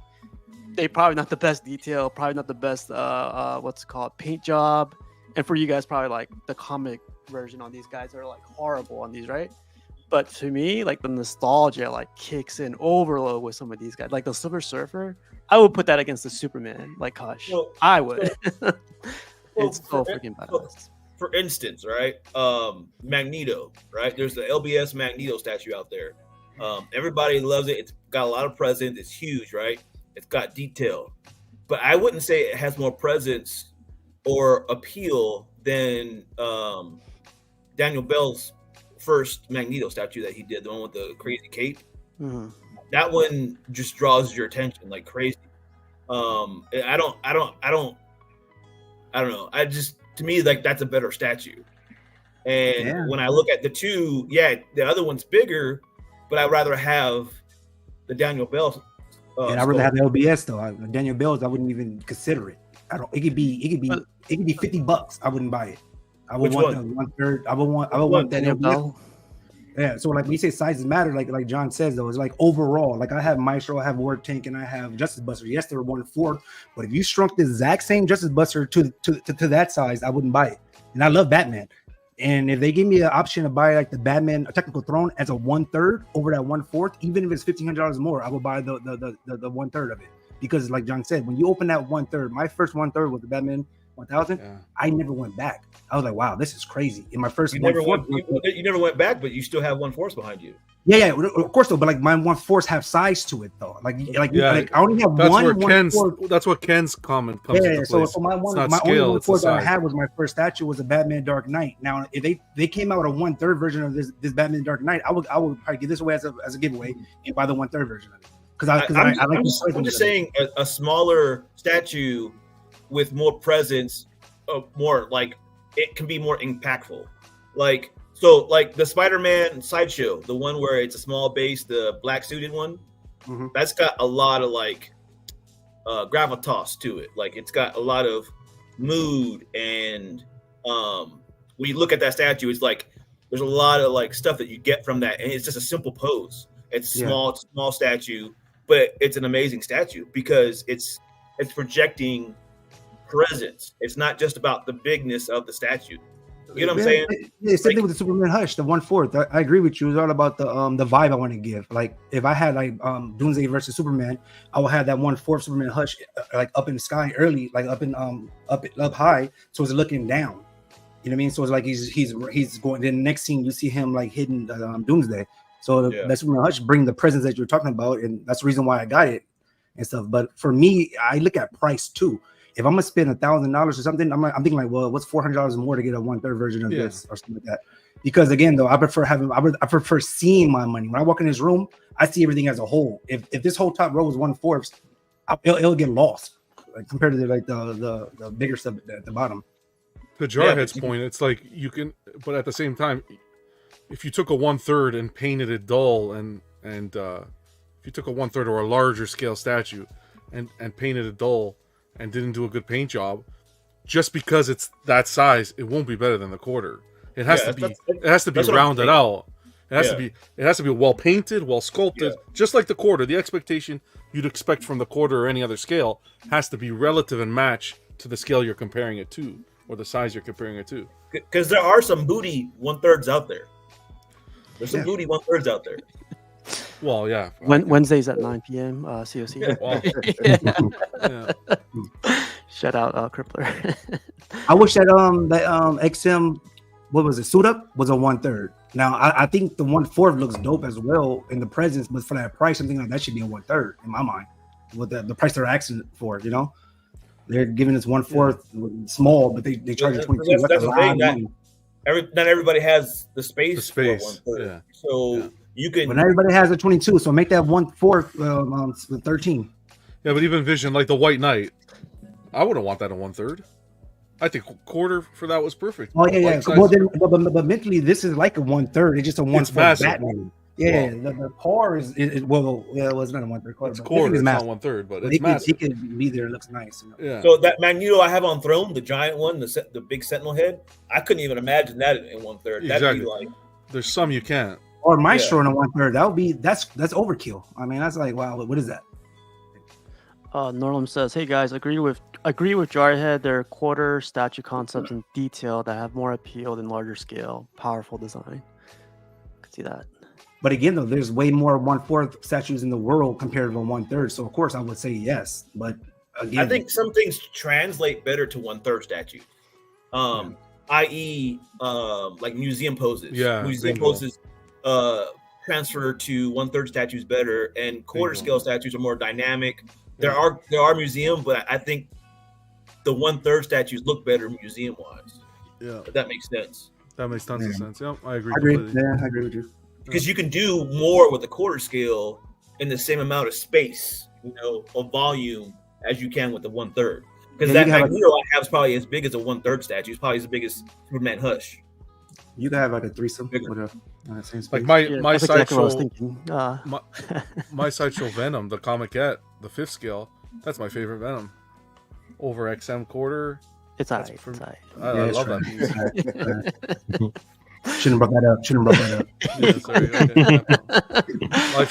Speaker 1: they probably not the best detail, probably not the best what's it called, paint job. And for you guys, probably like the comic version on these guys are like horrible on these, right? But to me, like the nostalgia like kicks in overload with some of these guys. Like the Silver Surfer, I would put that against the Superman. Like Hush, I would. It's so freaking badass.
Speaker 3: For instance, right? Magneto, right? There's the LBS Magneto statue out there. Everybody loves it. It's got a lot of presence. It's huge, right? It's got detail. But I wouldn't say it has more presence or appeal than Daniel Bell's first Magneto statue that he did, the one with the crazy cape.
Speaker 1: Mm-hmm.
Speaker 3: That one just draws your attention like crazy. I don't know. I just, to me, like that's a better statue. And when I look at the two, the other one's bigger, but I'd rather have the Daniel Bell.
Speaker 5: And I'd rather have the LBS though. Daniel Bell's, I wouldn't even consider it. I don't. It could be $50. I wouldn't buy it. I would want the 1/3. I would want that LBS. Yeah. So like when you say sizes matter, like John says though, it's like overall. Like I have Maestro, I have Word Tank, and I have Justice Buster. Yes, they're 1/4, but if you shrunk the exact same Justice Buster to that size, I wouldn't buy it. And I love Batman. And if they give me an option to buy like the Batman Technical Throne as a 1/3 over that 1/4, even if it's $1,500 more, I will buy the 1/3 of it. Because like John said, when you open that 1/3, my first 1/3 was the Batman 1000. Yeah. I never went back. I was like, wow, this is crazy. In my first
Speaker 3: you never went back, but you still have 1/4 behind you.
Speaker 5: Yeah, of course though. But like my 1/4 have size to it though. Like I only have
Speaker 6: that's
Speaker 5: one.
Speaker 6: Where Ken's, that's what Ken's comment comes into place.
Speaker 5: So my only 1/4 that I had was my first statue was a Batman Dark Knight. Now if they came out with a 1/3 version of this Batman Dark Knight, I would probably give this away as a giveaway and buy the 1/3 version of it.
Speaker 3: I'm just saying a smaller statue with more presence, more like it can be more impactful. Like So like the Spider-Man Sideshow, the one where it's a small base, the black suited one, that's got a lot of like gravitas to it. Like it's got a lot of mood, and when you look at that statue, it's like there's a lot of like stuff that you get from that, and it's just a simple pose. It's small statue, but it's an amazing statue because it's projecting presence. It's not just about the bigness of the statue. You know what I'm saying?
Speaker 5: Yeah, same thing with the Superman Hush, the 1/4. I agree with you. It's all about the vibe I want to give. Like if I had like Doomsday versus Superman, I would have that 1/4 Superman Hush like up in the sky early, like up high, so it's looking down. You know what I mean? So it's like he's going. Then the next scene you see him like hidden Doomsday. So that Superman Hush bring the presence that you're talking about, and that's the reason why I got it and stuff. But for me, I look at price too. If I'm gonna spend $1,000 or something, I'm thinking like, well, what's $400 more to get a 1/3 version of this or something like that? Because again, though, I prefer seeing my money. When I walk in this room, I see everything as a whole. If this whole top row is 1/4, it'll get lost like, compared to like the bigger stuff at the bottom.
Speaker 6: To Jarhead's point, it's like you can, but at the same time, if you took a 1/3 and painted it dull, and if you took a 1/3 or a larger scale statue and painted it dull, and didn't do a good paint job, just because it's that size, it won't be better than the quarter. It has to be. It has to be rounded out. It has to be. It has to be well painted, well sculpted, just like the quarter. The expectation you'd expect from the quarter or any other scale has to be relative and match to the scale you're comparing it to, or the size you're comparing it to.
Speaker 3: Because there are some booty 1/3s out there. There's some booty 1/3s out there.
Speaker 6: Well, yeah.
Speaker 1: Wednesdays at 9 p.m. COC.
Speaker 6: Wow.
Speaker 1: Shout out Crippler.
Speaker 5: I wish that XM, what was it, suit up was a 1/3. Now I think the 1/4 looks dope as well in the presence, but for that price, something like that should be a 1/3 in my mind. With the price they're asking for, you know, they're giving us 1/4 small, but they charge you 22.
Speaker 3: That's the thing. Not everybody has the space for 1/3.
Speaker 6: Yeah.
Speaker 3: So you can.
Speaker 5: But everybody has a 22, so make that 1/4 13.
Speaker 6: Yeah, but even Vision, like the White Knight, I wouldn't want that in 1/3. I think quarter for that was perfect.
Speaker 5: Oh yeah. Well, then, but mentally, this is like a 1/3. It's just a 1/4 Batman. Yeah, the car is it's not a 1/3 car.
Speaker 6: It's quarter. It's not 1/3, but it's massive.
Speaker 5: He could be there. It looks nice. You know?
Speaker 6: Yeah.
Speaker 3: So that Magneto I have on Throne, the giant one, the big Sentinel head, I couldn't even imagine that in 1/3. That'd be like.
Speaker 6: There's some you can't.
Speaker 5: Or Maestro in a 1/3. That's overkill. I mean, that's like, wow, what is that?
Speaker 1: Norlam says, "Hey guys, agree with Jarhead. There are quarter statue concepts and detail that have more appeal than larger scale, powerful design. Could see that.
Speaker 5: But again, though, there's way more 1/4 statues in the world compared to a 1/3. So of course, I would say yes. But again,
Speaker 3: I think some things translate better to 1/3 statues, i.e., like museum poses.
Speaker 6: Yeah,
Speaker 3: museum poses transfer to 1/3 statues better, and quarter scale statues are more dynamic. There are museum, but I think the 1/3 statues look better museum wise.
Speaker 6: Yeah,
Speaker 3: if that makes sense.
Speaker 6: That makes tons of sense. Yeah, I agree.
Speaker 5: Yeah, I agree with you.
Speaker 3: Because you can do more with the quarter scale in the same amount of space, of volume as you can with the 1/3. Because that Magneto I have is probably as big as a 1/3 statue. It's probably as big as Superman Hush.
Speaker 5: You can have like a threesome with same space.
Speaker 6: Like my sideshow, my sideshow Venom, the Comic-Ette, the 5th scale. That's my favorite Venom. Over XM quarter.
Speaker 1: It's alright.
Speaker 6: I love that piece.
Speaker 5: Shouldn't have brought that up.
Speaker 6: Yeah, sorry. Okay. Life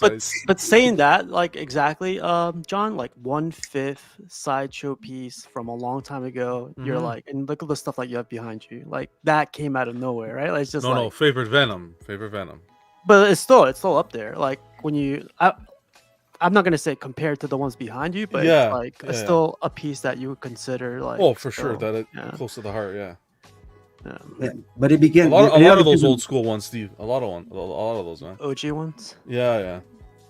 Speaker 6: size.
Speaker 1: But saying that, like exactly, John, like 1/5 sideshow piece from a long time ago. Mm-hmm. You're like, and look at the stuff that you have behind you. Like that came out of nowhere, right? Like, it's just
Speaker 6: favorite Venom.
Speaker 1: But it's still up there. Like when I'm not gonna say compared to the ones behind you, but it's still a piece that you would consider like.
Speaker 6: For sure, that close to the heart. Yeah.
Speaker 5: Yeah, but it began
Speaker 6: a lot of those old school ones, Steve. A lot of those, man.
Speaker 1: OG ones.
Speaker 6: Yeah.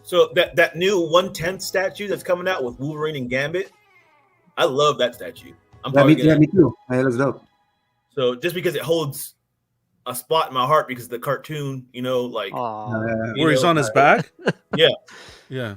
Speaker 3: So that new 1/10 statue that's coming out with Wolverine and Gambit, I love that statue.
Speaker 5: Me too. Hey, let's go.
Speaker 3: So just because it holds a spot in my heart because of the cartoon,
Speaker 6: where he's on his back.
Speaker 3: Yeah.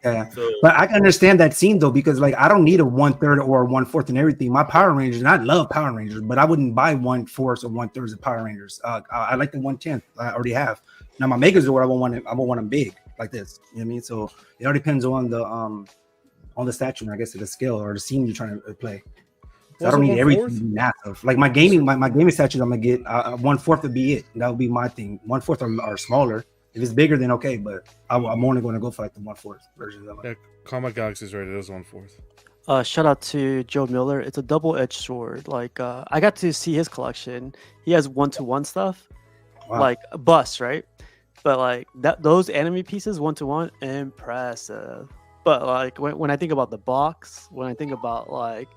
Speaker 5: Yeah,
Speaker 3: So
Speaker 5: but I can understand that scene though, because like I don't need a 1/3 or 1/4 and everything. My Power Rangers, and I love Power Rangers, but I wouldn't buy 1/4 or 1/3 of Power Rangers. I like the 1/10. I already have. Now my Megazord, I won't want them big like this. You know what I mean? So it all depends on the statue, I guess, of the scale or the scene you're trying to play. So I don't need everything to be massive. Like my gaming statues, I'm gonna get 1/4 would be it. That would be my thing. 1/4 or smaller. If it's bigger, then okay. But I'm only going to go for like the 1/4 version of it.
Speaker 6: Yeah, Comic Galaxy is rated as 1/4.
Speaker 1: Shout out to Joe Miller. It's a double-edged sword. Like I got to see his collection. He has 1-to-1 stuff,
Speaker 5: Wow.
Speaker 1: like a bust, right? But like those anime pieces 1-to-1, impressive. But like when I think about the box, when I think about like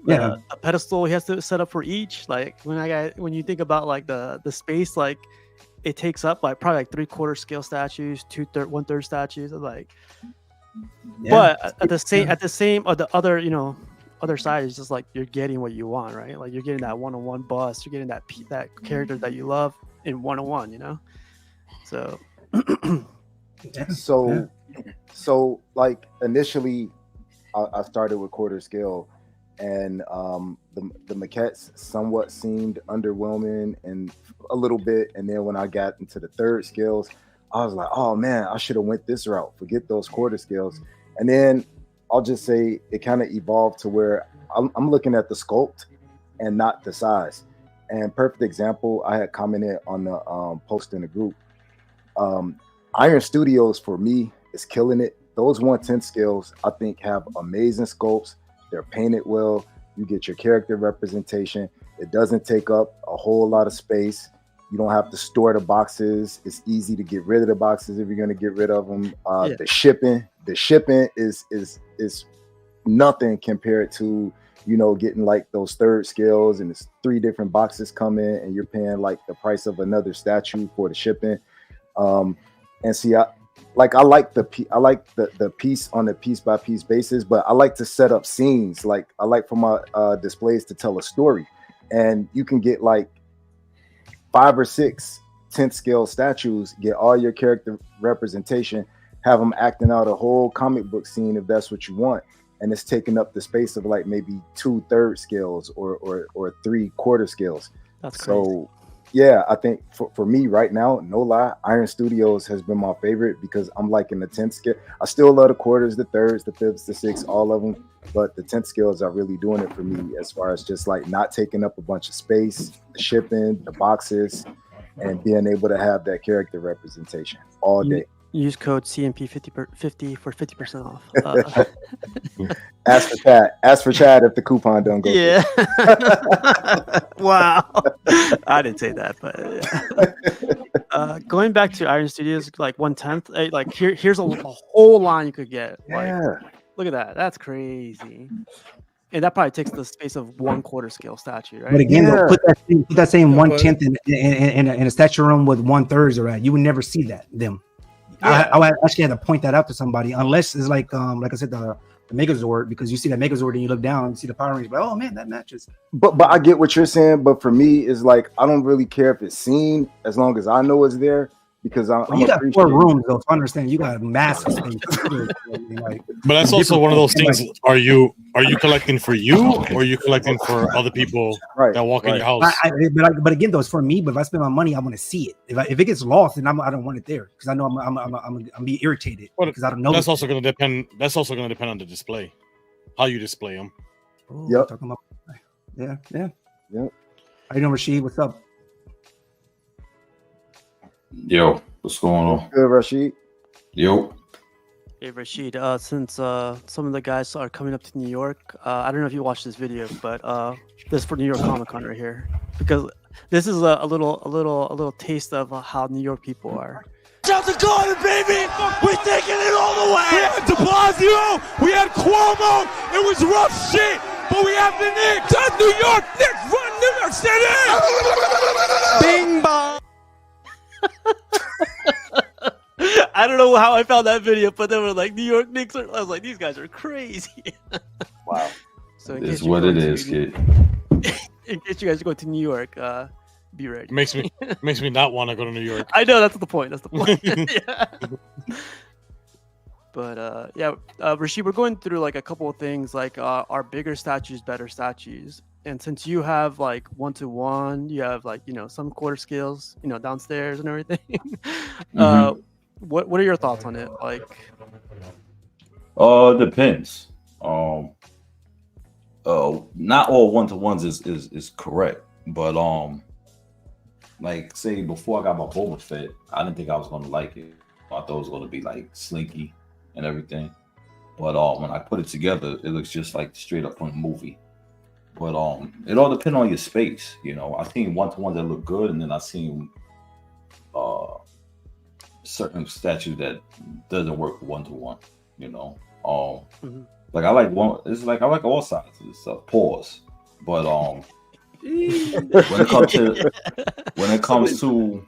Speaker 1: a pedestal he has to set up for each, like when you think about like the space, like it takes up like probably like 3/4 scale statues, 1/3 statues, like. Yeah. But at the same the other side is just like you're getting what you want, right? Like you're getting that 1-on-1 bust, you're getting that character that you love in 1-on-1, you know. So,
Speaker 2: so like initially, I started with quarter scale, and the maquettes somewhat seemed underwhelming and a little bit, and then when I got into the third scales, I was like, oh man, I should have went this route. Forget those quarter scales. And then I'll just say it kind of evolved to where I'm looking at the sculpt and not the size. And perfect example, I had commented on the post in the group. Iron Studios for me is killing it. Those 1/10 scales, I think, have amazing sculpts. They're painted well. You get your character representation. It doesn't take up a whole lot of space. You don't have to store the boxes. It's easy to get rid of the boxes if you're going to get rid of them. The shipping is nothing compared to, getting like those third scales, and it's 3 different boxes come in and you're paying like the price of another statue for the shipping. And see, I like the piece on a piece by piece basis, but I like to set up scenes. Like I like for my displays to tell a story, and you can get like 5 or 6 10th scale statues, get all your character representation, have them acting out a whole comic book scene if that's what you want, and it's taking up the space of like maybe 2/3 scales or 3/4 scales.
Speaker 1: That's crazy.
Speaker 2: So yeah, I think for me right now, no lie, Iron Studios has been my favorite because I'm like in the 10th scale. I still love the quarters, the thirds, the fifths, the sixths, all of them. But the 10th scales are really doing it for me as far as just like not taking up a bunch of space, the shipping, the boxes, and being able to have that character representation all day.
Speaker 1: Use code CMP 50 for 50% off.
Speaker 2: Ask for Chad if the coupon don't go.
Speaker 1: Yeah. Wow. I didn't say that, but yeah. Going back to Iron Studios, like 1/10, like here's a whole line you could get. Like,
Speaker 2: Yeah.
Speaker 1: Look at that. That's crazy. And that probably takes the space of 1/4 scale statue, right?
Speaker 5: But again, though, put that same
Speaker 6: Yeah,
Speaker 5: 1/10 in a statue room with 1/3 or that. You would never see them.
Speaker 1: Yeah.
Speaker 5: I actually had to point that out to somebody, unless it's like I said, the Megazord, because you see that Megazord and you look down and see the Power Rangers, but oh man, that matches.
Speaker 2: But I get what you're saying. But for me, it's like I don't really care if it's seen as long as I know it's there, because
Speaker 5: you got 4 rooms though, so I understand you got massive space.
Speaker 4: But that's also one of those things. Are you collecting for you, or are you collecting for other people that walk in your house?
Speaker 5: But again, though, it's for me. But if I spend my money, I want to see it. If it gets lost, then I don't want it there, because I know I'm be irritated because I don't know.
Speaker 4: That's also going to depend. That's also going to depend on the display, how you display them.
Speaker 5: Oh,
Speaker 2: Yep.
Speaker 5: Talking about, yeah. How you doing, Rashid? What's up?
Speaker 7: Yo, what's going on?
Speaker 2: Good, Rashid.
Speaker 7: Yo.
Speaker 1: Hey Rashid, since some of the guys are coming up to New York, I don't know if you watched this video, but this is for New York Comic Con right here, because this is a little taste of how New York people are.
Speaker 8: Out the garden, baby! We're taking it all the way! We had De Blasio, we had Cuomo, it was rough shit, but we have the Knicks! That's New York! Knicks run New York City! Bing bong!
Speaker 1: I don't know how I found that video, but they were like New York Knicks. I was like, these guys are crazy.
Speaker 2: Wow.
Speaker 1: So
Speaker 7: It's what it is, kid.
Speaker 1: In case you guys go to New York, be ready.
Speaker 4: Makes me not want to go to New York.
Speaker 1: I know, that's the point. That's the point. Yeah. But yeah, Rashid, we're going through like a couple of things, like are bigger statues better statues? And since you have like 1-to-1, you have like some quarter scales, downstairs and everything.
Speaker 7: Mhm.
Speaker 1: What are your thoughts on it? Like,
Speaker 7: Depends. Not all 1-to-1s is correct, but like say before I got my Boba Fett, I didn't think I was gonna like it. I thought it was gonna be like slinky and everything. But when I put it together, it looks just like straight up from the movie. But it all depends on your space. I've seen 1-to-1s that look good, and then I've seen certain statues that doesn't work 1-to-1. Like I like one. It's like I like all sizes. Pause. But when it comes to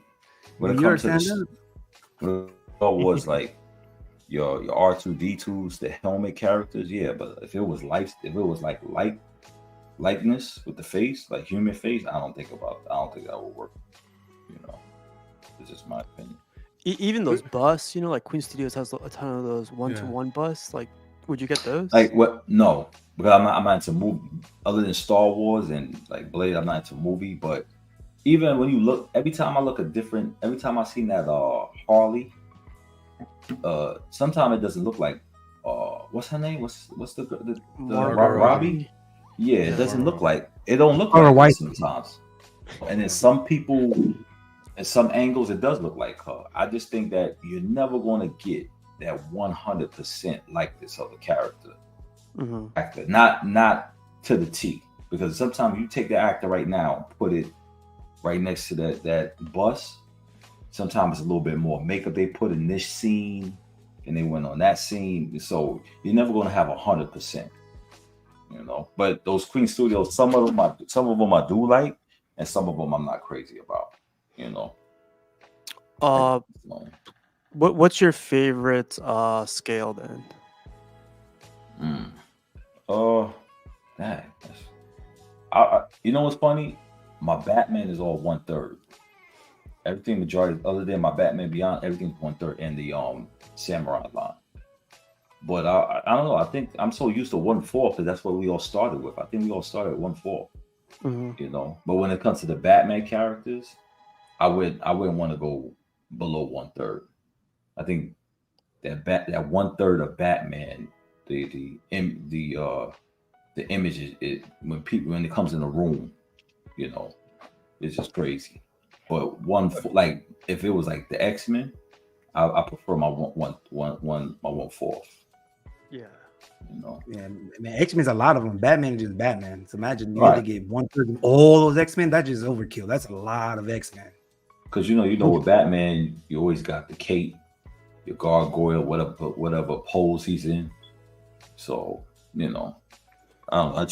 Speaker 7: was like your R2D2s, the helmet characters, yeah. But if it was like likeness with the face, like human face, I don't think that would work. It's just my opinion.
Speaker 1: even those busts, like Queen Studios has a ton of those 1-to-1 busts. Like, would you get those?
Speaker 7: Like what? No, because I'm not into movie. Other than Star Wars and like Blade, I'm not into movie. But even when you look, every time I seen that Harley, sometimes it doesn't look like what's her name? What's the Robbie? Yeah, it doesn't look like it. Don't look like her sometimes. And then some people, in some angles, it does look like her. I just think that you're never going to get that 100% likeness of the character. Actor, not to the T, because sometimes you take the actor right now, put it right next to that bus. Sometimes it's a little bit more makeup they put in this scene, and they went on that scene. So you're never going to have 100%. But those Queen Studios, some of them I do like, and some of them I'm not crazy about.
Speaker 1: What's your favorite scale then?
Speaker 7: You know what's funny? My Batman is all 1/3. Everything majority, other than my Batman Beyond, everything's 1/3 in the Samurai line. But I don't know. I think I'm so used to 1/4 because that's what we all started with. I think we all started at 1/4. But when it comes to the Batman characters, I wouldn't want to go below 1/3. I think that 1/3 of Batman, the image is when it comes in the room, it's just crazy. But like if it was like the X-Men, I prefer my 1/4.
Speaker 1: Yeah.
Speaker 5: Yeah, man, X-Men's a lot of them. Batman is just Batman. So imagine you had to get 1/3 of all those X-Men. That's just overkill. That's a lot of X-Men.
Speaker 7: Because with Batman, you always got the cape, your gargoyle, whatever pose he's in. So I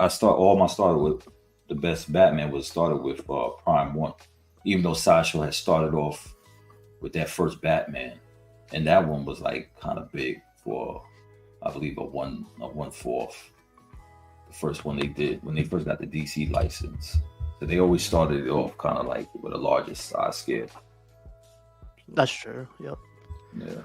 Speaker 7: started with the best Batman was started with Prime 1, even though Sideshow had started off with that first Batman, and that one was like kind of big for, I believe, a 1/4. The first one they did when they first got the DC license. So they always started it off kind of like with a larger size scale.
Speaker 1: That's true. Yep.
Speaker 7: Yeah.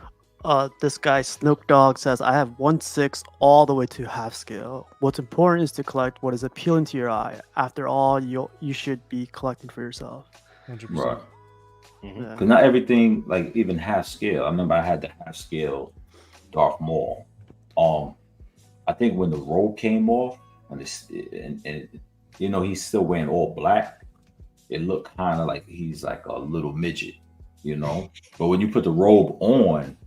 Speaker 1: This guy Snook Dogg says, I have 1/6 all the way to half scale. What's important is to collect what is appealing to your eye. After all, you should be collecting for yourself.
Speaker 6: 100%.
Speaker 7: Right.
Speaker 1: Yeah.
Speaker 7: Because not everything, like even half scale. I remember I had the half scale Darth Maul. I think when the robe came off, and he's still wearing all black, it looked kind of like he's like a little midget, But when you put the robe on,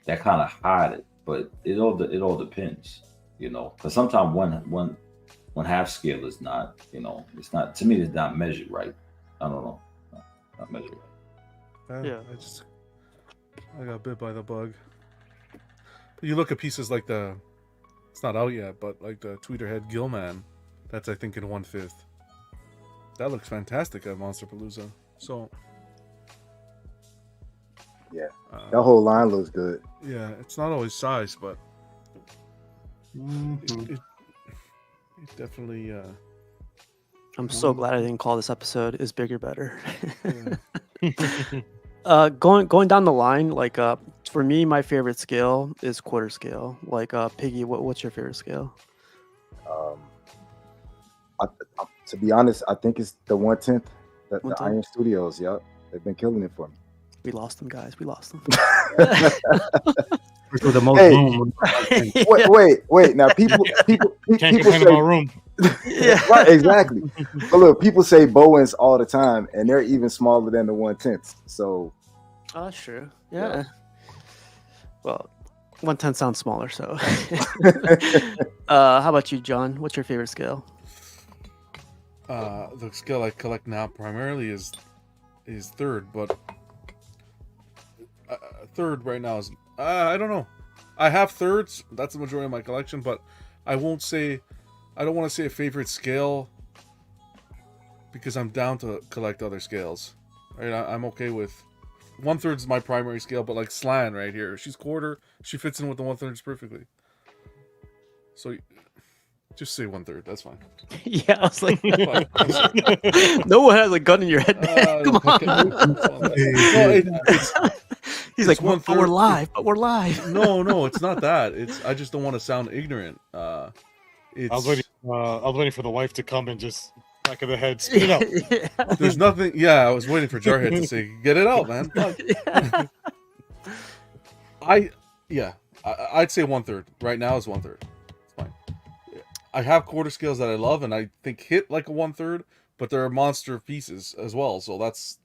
Speaker 7: that kind of hide it. But it all depends, Because sometimes one half scale is not, it's not, to me, it's not measured right. I don't know, not measured right.
Speaker 1: Yeah.
Speaker 6: I got bit by the bug. But you look at pieces like it's not out yet, but like the Tweeterhead Gillman, that's I think in 1/5. That looks fantastic at Monsterpalooza. So
Speaker 2: yeah, that whole line looks good.
Speaker 6: Yeah, it's not always size, but it definitely.
Speaker 1: I'm so glad I didn't call this episode "Is Bigger Better." Going down the line, like for me, my favorite scale is quarter scale. Like Piggy, what's your favorite scale?
Speaker 2: Um, to be honest, I think it's the 1/10. The
Speaker 1: 1/10?
Speaker 2: Iron Studios. Yep, they've been killing it for me.
Speaker 1: We lost them, guys. We lost them.
Speaker 5: For the most
Speaker 2: Hey.
Speaker 5: room.
Speaker 2: Wait. Now people
Speaker 4: Can't
Speaker 2: people
Speaker 4: complain
Speaker 2: say
Speaker 4: about room.
Speaker 1: Yeah.
Speaker 2: right, exactly. But look, people say Bowens all the time, and they're even smaller than the 1/10. So
Speaker 1: Oh, that's true. Yeah. Well, 1/10 sounds smaller, so. How about you, John? What's your favorite scale?
Speaker 6: The scale I collect now primarily is third, but third right now is I don't know. I have thirds. That's the majority of my collection, but I don't want to say a favorite scale because I'm down to collect other scales. Right? I'm okay with 1/3 is my primary scale, but like Slan right here, she's quarter. She fits in with the 1/3 perfectly. So just say 1/3. That's fine.
Speaker 1: Yeah, I was like, no one has a gun in your head, man. Come on. He's like, but we're live, but we're live.
Speaker 6: No, it's not that. I just don't want to sound ignorant.
Speaker 4: I was waiting for the wife to come and just back of the head spit it out.
Speaker 1: Yeah.
Speaker 6: There's nothing. Yeah, I was waiting for Jarhead to say, "Get it out, man." I'd say 1/3. Right now is 1/3. It's fine. I have quarter scales that I love, and I think hit like a 1/3, but they're monster pieces as well. So that's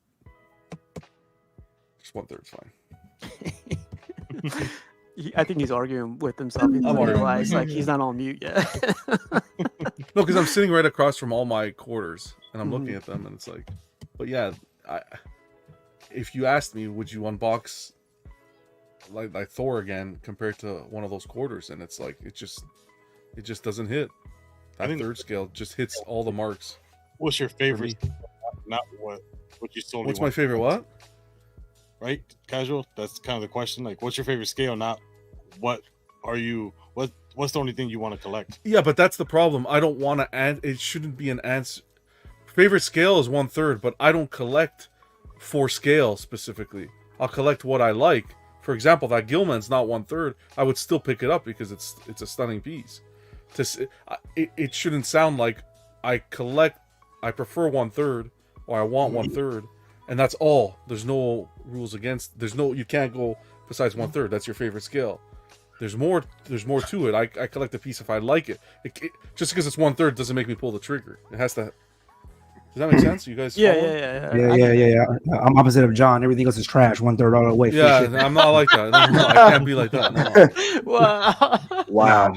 Speaker 6: just 1/3 is fine.
Speaker 1: I think he's arguing with himself. He doesn't realize like he's not on mute yet.
Speaker 6: No, because I'm sitting right across from all my quarters, and I'm looking at them, and it's like, but yeah, if you asked me, would you unbox like Thor again compared to one of those quarters, and it's like it just doesn't hit. That third scale just hits all the marks.
Speaker 4: What's your favorite? Not what you sold.
Speaker 6: What's my favorite? What?
Speaker 4: Right, casual. That's kind of the question. Like, what's your favorite scale? Not what are you? What's the only thing you want to collect?
Speaker 6: Yeah, but that's the problem. I don't want to add. It shouldn't be an answer. Favorite scale is 1/3, but I don't collect for scale specifically. I'll collect what I like. For example, that Gilman's not 1/3. I would still pick it up because it's a stunning piece. It shouldn't sound like I prefer 1/3 or I want 1/3, and that's all. There's no rules against. You can't go besides 1/3. That's your favorite scale. There's more to it. I collect a piece if I like it. Just because it's 1/3 doesn't make me pull the trigger. It has to. Does that make sense? You guys?
Speaker 5: Yeah. I'm opposite of John. Everything else is trash. 1/3 all the way.
Speaker 6: Yeah, I'm not like that. No, I can't be like that. No.
Speaker 1: Wow.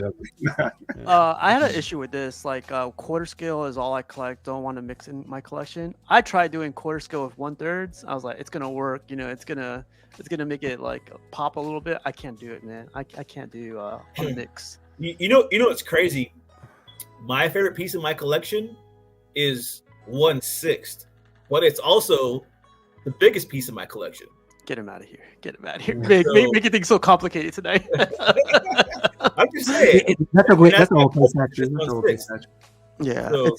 Speaker 1: I had an issue with this. Like quarter scale is all I collect. Don't want to mix in my collection. I tried doing quarter scale with 1/3. I was like, it's gonna work. You know, it's gonna make it like pop a little bit. I can't do it, man. I can't do a mix.
Speaker 3: You know what's crazy? My favorite piece of my collection is 1/6, but it's also the biggest piece of my collection.
Speaker 1: Get him out of here. Get him out of here. Making things so complicated tonight.
Speaker 3: I'm just saying.
Speaker 5: That's a okay section.
Speaker 1: Yeah,
Speaker 3: So,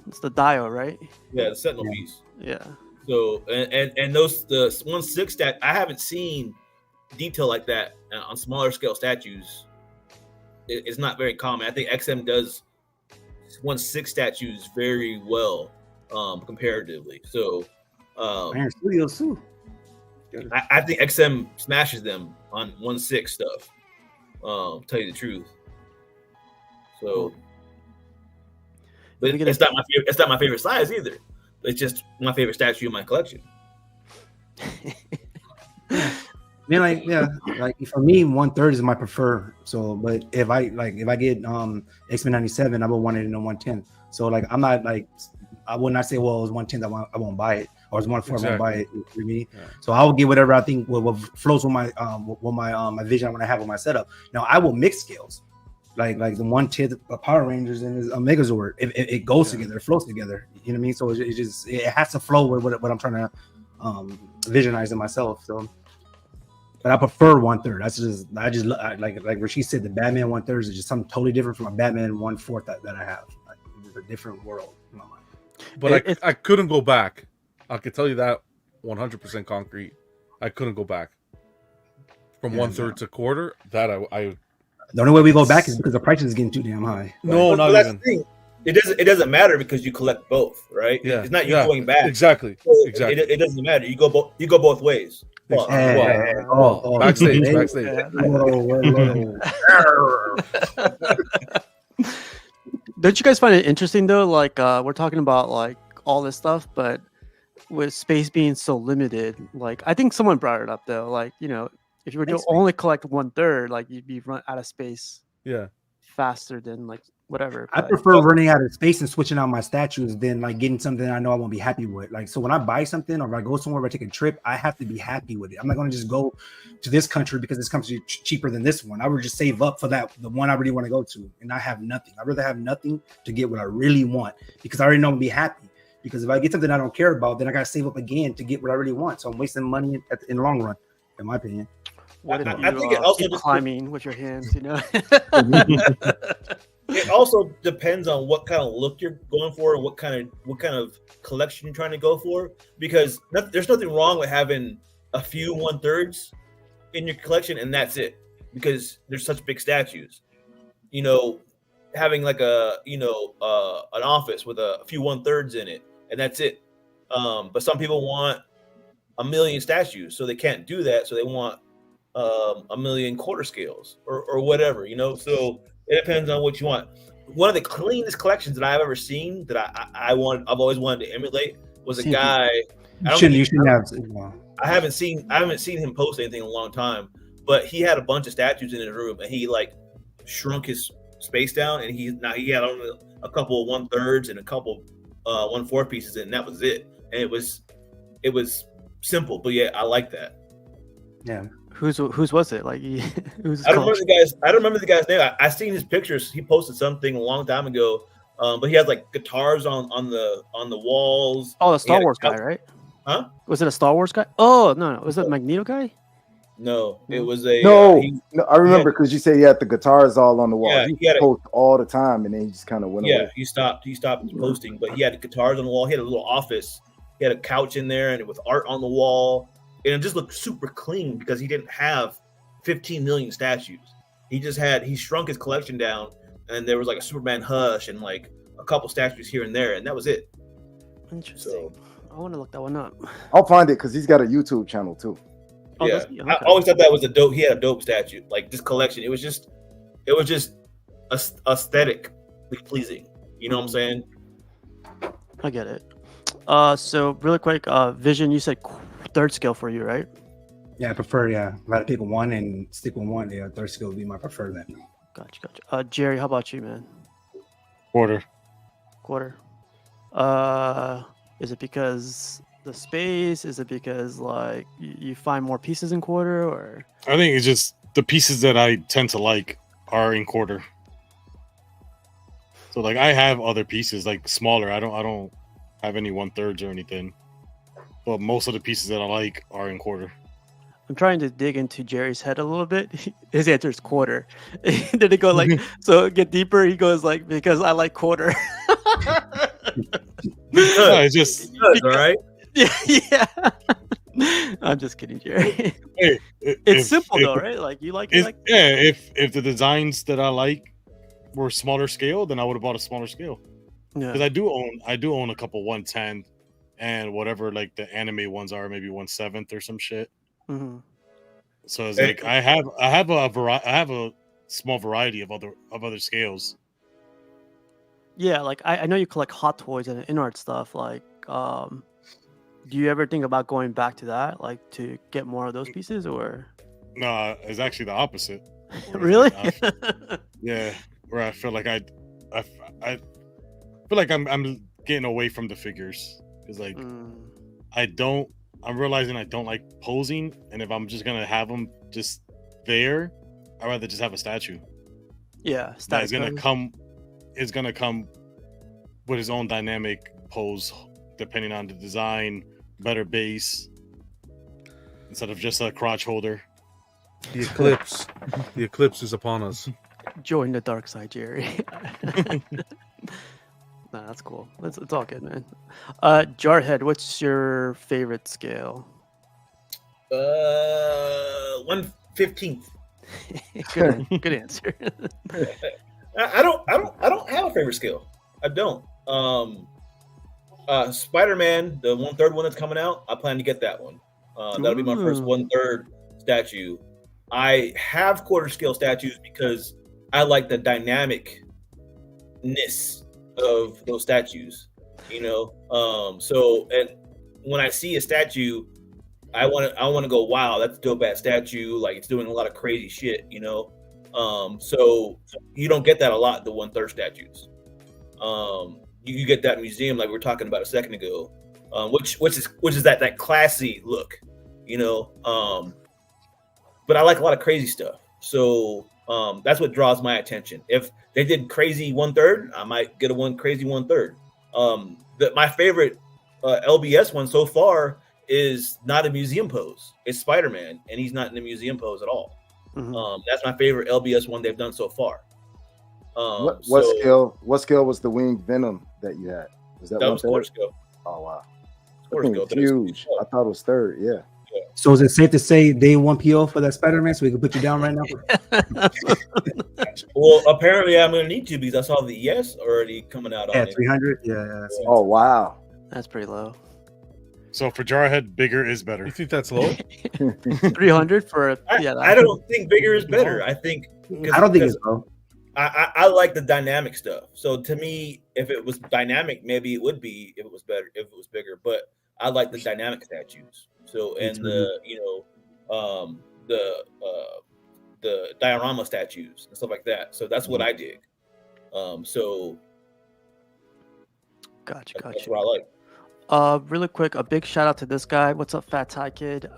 Speaker 1: it's the dial, right?
Speaker 3: Yeah, the Sentinel piece.
Speaker 1: Yeah.
Speaker 3: So and those the 1/6 that I haven't seen detail like that on smaller scale statues. It's not very common. I think XM does 1/6 statues very well comparatively. So
Speaker 5: Iron Studios too.
Speaker 3: I think XM smashes them on 1/6 stuff. Tell you the truth. So, but it's not my favorite. It's not my favorite size either. It's just my favorite statue in my collection.
Speaker 5: Man, like for me, 1/3 is my preferred. So, but if I get X-Men 97, I would want it in a 1/10. So like I'm not like I would not say, well, it was 1/10, I won't buy it, or it's 1/4, I won't buy it. For me, so I will get whatever I think what flows with my my vision I want to have with my setup. Now I will mix scales, like the 1/10 Power Rangers and Megazord. It goes together, it flows together. You know what I mean? So it has to flow with what I'm trying to visionize in myself. So. But I prefer 1/3. I just like Rashid said, the Batman 1/3 is just something totally different from a Batman 1/4 that I have. Like, it's a different world in my mind.
Speaker 6: But I couldn't go back. I could tell you that 100% concrete. I couldn't go back. from 1/3 to quarter. That I
Speaker 5: The only way we go back is because the prices is getting too damn high.
Speaker 6: no, not
Speaker 3: that's
Speaker 6: even.
Speaker 3: the thing. It doesn't matter because you collect both, right?
Speaker 6: Yeah,
Speaker 3: It's not you going back.
Speaker 6: Exactly.
Speaker 3: So
Speaker 6: Exactly.
Speaker 3: It doesn't matter. You go both ways. Well,
Speaker 6: Backstage.
Speaker 1: Yeah.
Speaker 5: Whoa.
Speaker 1: Don't you guys find it interesting though? Like we're talking about like all this stuff, but with space being so limited, like I think someone brought it up though. Like if you were to only collect 1/3, like you'd be run out of space.
Speaker 6: Yeah.
Speaker 1: Faster than like whatever.
Speaker 5: I prefer running out of space and switching out my statues than like getting something I know I won't be happy with. Like, so when I buy something or if I go somewhere or I take a trip, I have to be happy with it. I'm not going to just go to this country because this country is cheaper than this one. I would just save up for the one I really want to go to, and I have nothing. I'd rather have nothing to get what I really want because I already know I'm going to be happy. Because if I get something I don't care about, then I got to save up again to get what I really want. So I'm wasting money in the long run, in my opinion.
Speaker 1: What if
Speaker 3: I think it also
Speaker 1: keep climbing with your hands,
Speaker 3: It also depends on what kind of look you're going for and what kind of collection you're trying to go for. Because there's nothing wrong with having a few 1/3 in your collection and that's it. Because there's such big statues. Having like an office with a few 1/3 in it and that's it. But some people want a million statues, so they can't do that. So they want a million quarter scales or whatever, so it depends on what you want. One of the cleanest collections that I've ever seen that I've always wanted to emulate was a guy. I haven't seen him post anything in a long time, but he had a bunch of statues in his room and he like shrunk his space down and he had only a couple of 1/3 and a couple 1/4 pieces and that was it. And it was simple, but yeah, I like that.
Speaker 5: Yeah.
Speaker 1: Whose was it? Like, who's?
Speaker 3: I don't remember the guy's name. I seen his pictures. He posted something a long time ago, but he has like guitars on the walls.
Speaker 1: Oh, the Star Wars guy, right?
Speaker 3: Huh?
Speaker 1: Was it a Star Wars guy? Oh no, was it Magneto guy?
Speaker 3: No, it was a
Speaker 2: no. I remember because you said he had the guitars all on the wall.
Speaker 3: Yeah,
Speaker 2: he post all the time, and then he just kind of went away.
Speaker 3: Yeah, he stopped posting, but he had the guitars on the wall. He had a little office. He had a couch in there, and with art on the wall. And it just looked super clean because he didn't have 15 million statues. He shrunk his collection down and there was like a Superman hush and like a couple statues here and there. And that was it.
Speaker 1: Interesting. I want to look that one up.
Speaker 2: I'll find it because he's got a YouTube channel too.
Speaker 3: Oh, yeah. Okay. I always thought that was he had a dope statue. Like this collection. It was just aesthetically pleasing. You know what I'm saying?
Speaker 1: I get it. So really quick, Vision, you said 3rd scale for you, right?
Speaker 5: Yeah, I prefer. Yeah, if I had to pick one and stick with one, yeah, 3rd scale would be my preferred. Then.
Speaker 1: Gotcha. Jerry, how about you, man?
Speaker 4: Quarter.
Speaker 1: Is it because the space? Is it because like you find more pieces in quarter, or?
Speaker 4: I think it's just the pieces that I tend to like are in quarter. So like I have other pieces like smaller. I don't have any 1/3 or anything. But most of the pieces that I like are in quarter.
Speaker 1: I'm trying to dig into Jerry's head a little bit. His answer is quarter. Did it go like, so get deeper? He goes like, because I like quarter.
Speaker 4: No, it's just
Speaker 3: all right.
Speaker 1: Yeah. I'm just kidding, Jerry.
Speaker 4: Hey,
Speaker 1: it's simple though, right? Like you like it.
Speaker 4: Yeah, if the designs that I like were smaller scale, then I would have bought a smaller scale. Yeah. Because I do own a couple 1/10. And whatever like the anime ones are, maybe 1/7 or some shit.
Speaker 1: Mm-hmm.
Speaker 4: So it's like I have a small variety of other scales.
Speaker 1: Yeah, like I know you collect Hot Toys and in-art stuff. Like, do you ever think about going back to that, like to get more of those pieces, or?
Speaker 4: No, it's actually the opposite.
Speaker 1: Really?
Speaker 4: Yeah, where I feel like I feel like I'm getting away from the figures. Because like I'm realizing I don't like posing, and if I'm just gonna have them just there, I'd rather just have a statue.
Speaker 1: Yeah,
Speaker 4: it's gonna come with his own dynamic pose, depending on the design, better base, instead of just a crotch holder.
Speaker 6: The eclipse is upon us.
Speaker 1: Join the dark side, Jerry. Nah, that's cool. It's all good, man. Jarhead, what's your favorite scale?
Speaker 3: 15th.
Speaker 1: Good answer.
Speaker 3: I don't have a favorite scale. I don't. Spider-Man, the 1/3 one that's coming out, I plan to get that one. That'll be my first 1/3 statue. I have quarter scale statues because I like the dynamicness of those statues. So and when I see a statue, I want to go, wow, that's a dope ass statue. Like it's doing a lot of crazy shit. So you don't get that a lot. The 1/3 statues. You get that in museum, like we were talking about a second ago, which is that classy look, But I like a lot of crazy stuff, so that's what draws my attention. If they did crazy 1/3, I might get a crazy 1/3. My favorite LBS one so far is not a museum pose. It's Spider-Man, and he's not in the museum pose at all. Mm-hmm. That's my favorite LBS one they've done so far.
Speaker 2: What scale was the winged Venom that you had?
Speaker 3: That was quarter scale.
Speaker 2: Oh wow,
Speaker 3: quarter scale.
Speaker 2: Huge. I thought it was third. Yeah.
Speaker 5: So is it safe to say day one PO for that Spider-Man so we can put you down right now?
Speaker 3: Well, apparently I'm going to need to because I saw the yes already coming out on
Speaker 5: 300. Yeah.
Speaker 2: Oh wow,
Speaker 1: that's pretty low.
Speaker 4: So for Jarhead, bigger is better.
Speaker 6: You think that's low?
Speaker 1: 300 for
Speaker 3: I don't think bigger is better. I think
Speaker 5: I don't think it's low.
Speaker 3: I like the dynamic stuff. So to me, if it was dynamic, maybe it would be if it was better, if it was bigger. But I like the dynamic statues. So and the diorama statues and stuff like that. So that's what I dig. So
Speaker 1: gotcha.
Speaker 3: That's what I like.
Speaker 1: Really quick, a big shout out to this guy. What's up, Fat Thai Kid?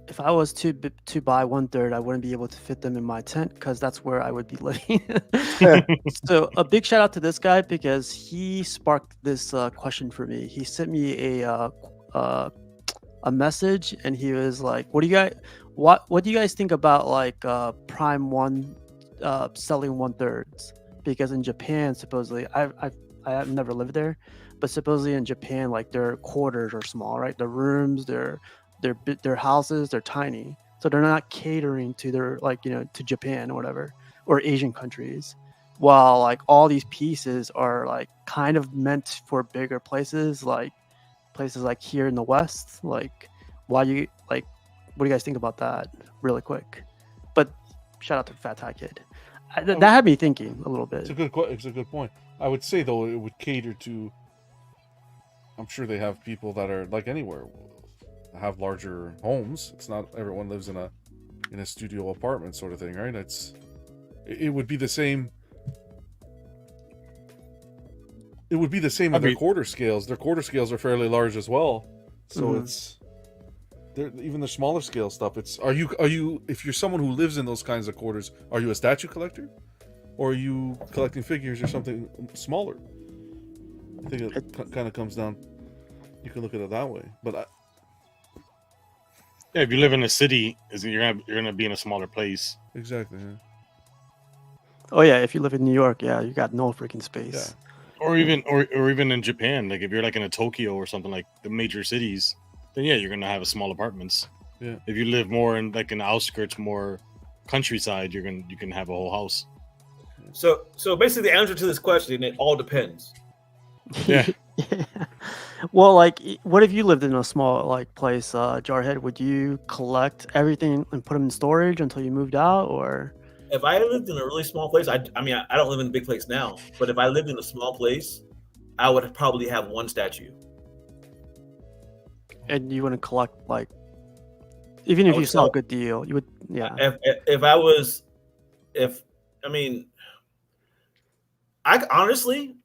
Speaker 1: If I was to buy 1/3, I wouldn't be able to fit them in my tent because that's where I would be living. So a big shout out to this guy because he sparked this question for me. He sent me a message and he was like, "What do you guys think about like Prime One selling 1/3s? Because in Japan, supposedly, I have never lived there, but supposedly in Japan, like their quarters are small, right? The rooms, their houses, they're tiny, so they're not catering to their to Japan or whatever, or Asian countries, while like all these pieces are like kind of meant for bigger places like here in the West. Like what do you guys think about that really quick? But shout out to Fat Thai Kid. That had me thinking a little bit.
Speaker 6: It's a good point. I would say though it would cater to, I'm sure they have people that are like anywhere have larger homes. It's not everyone lives in a studio apartment sort of thing, right? It would be the same. It would be the same with their quarter scales. Their quarter scales are fairly large as well, so it's even the smaller scale stuff. Are you if you're someone who lives in those kinds of quarters, are you a statue collector, or are you collecting figures or something smaller? I think it kind of comes down. You can look at it that way, but
Speaker 4: if you live in a city, you're gonna be in a smaller place.
Speaker 6: Exactly. Yeah.
Speaker 1: Oh yeah, if you live in New York, yeah, you got no freaking space.
Speaker 4: Yeah. Or even in Japan, like if you're like in a Tokyo or something like the major cities, then yeah, you're gonna have small apartments.
Speaker 6: Yeah.
Speaker 4: If you live more in like in the outskirts, more countryside, you can have a whole house.
Speaker 3: So basically, the answer to this question, it all depends.
Speaker 4: Yeah.
Speaker 1: Well, like, what if you lived in a small like place, Jarhead? Would you collect everything and put them in storage until you moved out, or?
Speaker 3: If I lived in a really small place, I don't live in a big place now, but if I lived in a small place, I would probably have one statue.
Speaker 1: And you wouldn't collect like, even if you saw a good deal, you would, yeah.
Speaker 3: I honestly,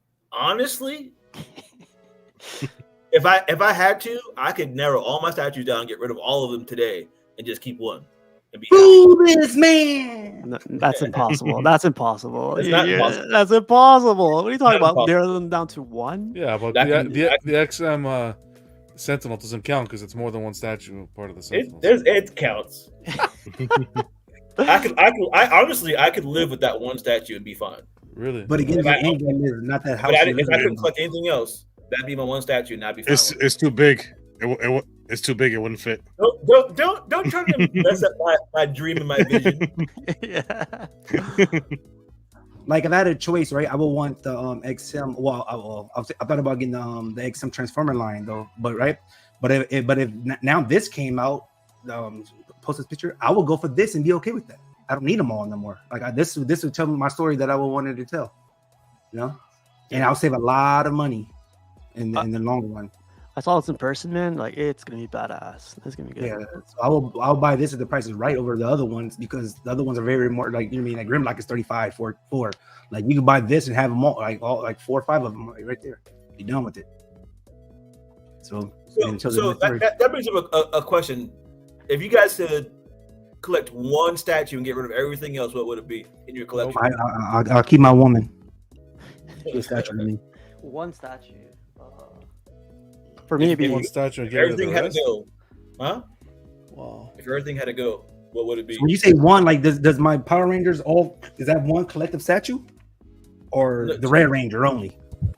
Speaker 3: if I had to, I could narrow all my statues down, get rid of all of them today, and just keep one.
Speaker 5: This man.
Speaker 1: No, that's impossible. That's impossible.
Speaker 3: It's not impossible.
Speaker 1: That's impossible. What are you talking about? Narrow them down to one?
Speaker 6: Yeah, but the XM Sentinel doesn't count because it's more than one statue part of the Sentinel.
Speaker 3: It counts. I could live with that one statue and be fine.
Speaker 6: Really?
Speaker 5: But again, the end game is not that house.
Speaker 3: If I couldn't collect anything else, that'd be my one statue, and I'd be fine.
Speaker 4: It's too big. It's too big. It wouldn't fit.
Speaker 3: Don't try to mess up my dream and my vision.
Speaker 1: Yeah.
Speaker 5: Like if I had a choice, right, I would want the XM. Well, I thought about getting the XM Transformer line though, but if now this came out, post this picture, I will go for this and be okay with that. I don't need them all no more. Like this would tell me my story that I would wanted to tell, you know, and I'll save a lot of money in the long run.
Speaker 1: I saw this in person, man. Like it's gonna be badass. It's gonna be good.
Speaker 5: Yeah, so I'll buy this if the price is right over the other ones because the other ones are very more like, you know what I mean, like Grimlock is 35 for 4. Like you can buy this and have them all like 4 or 5 of them right there. Be done with it. So
Speaker 3: that brings up a question. If you guys could collect one statue and get rid of everything else, what would it be in your collection?
Speaker 5: I'll keep my woman. Statue to me.
Speaker 1: One statue. For me, it'd be
Speaker 6: one statue. And
Speaker 3: everything had to go. Huh?
Speaker 6: Wow.
Speaker 3: If everything had to go, what would it be?
Speaker 5: So when you say one, like does my Power Rangers is that one collective statue, or the Red Ranger only?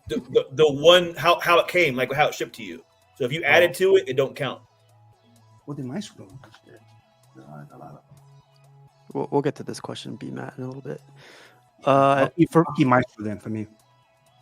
Speaker 3: The one how it came, like how it shipped to you. So if you added to it, it don't count.
Speaker 5: What did my scroll?
Speaker 1: We'll get to this question, B Matt, in a little bit.
Speaker 5: I'll keep my scroll then for me.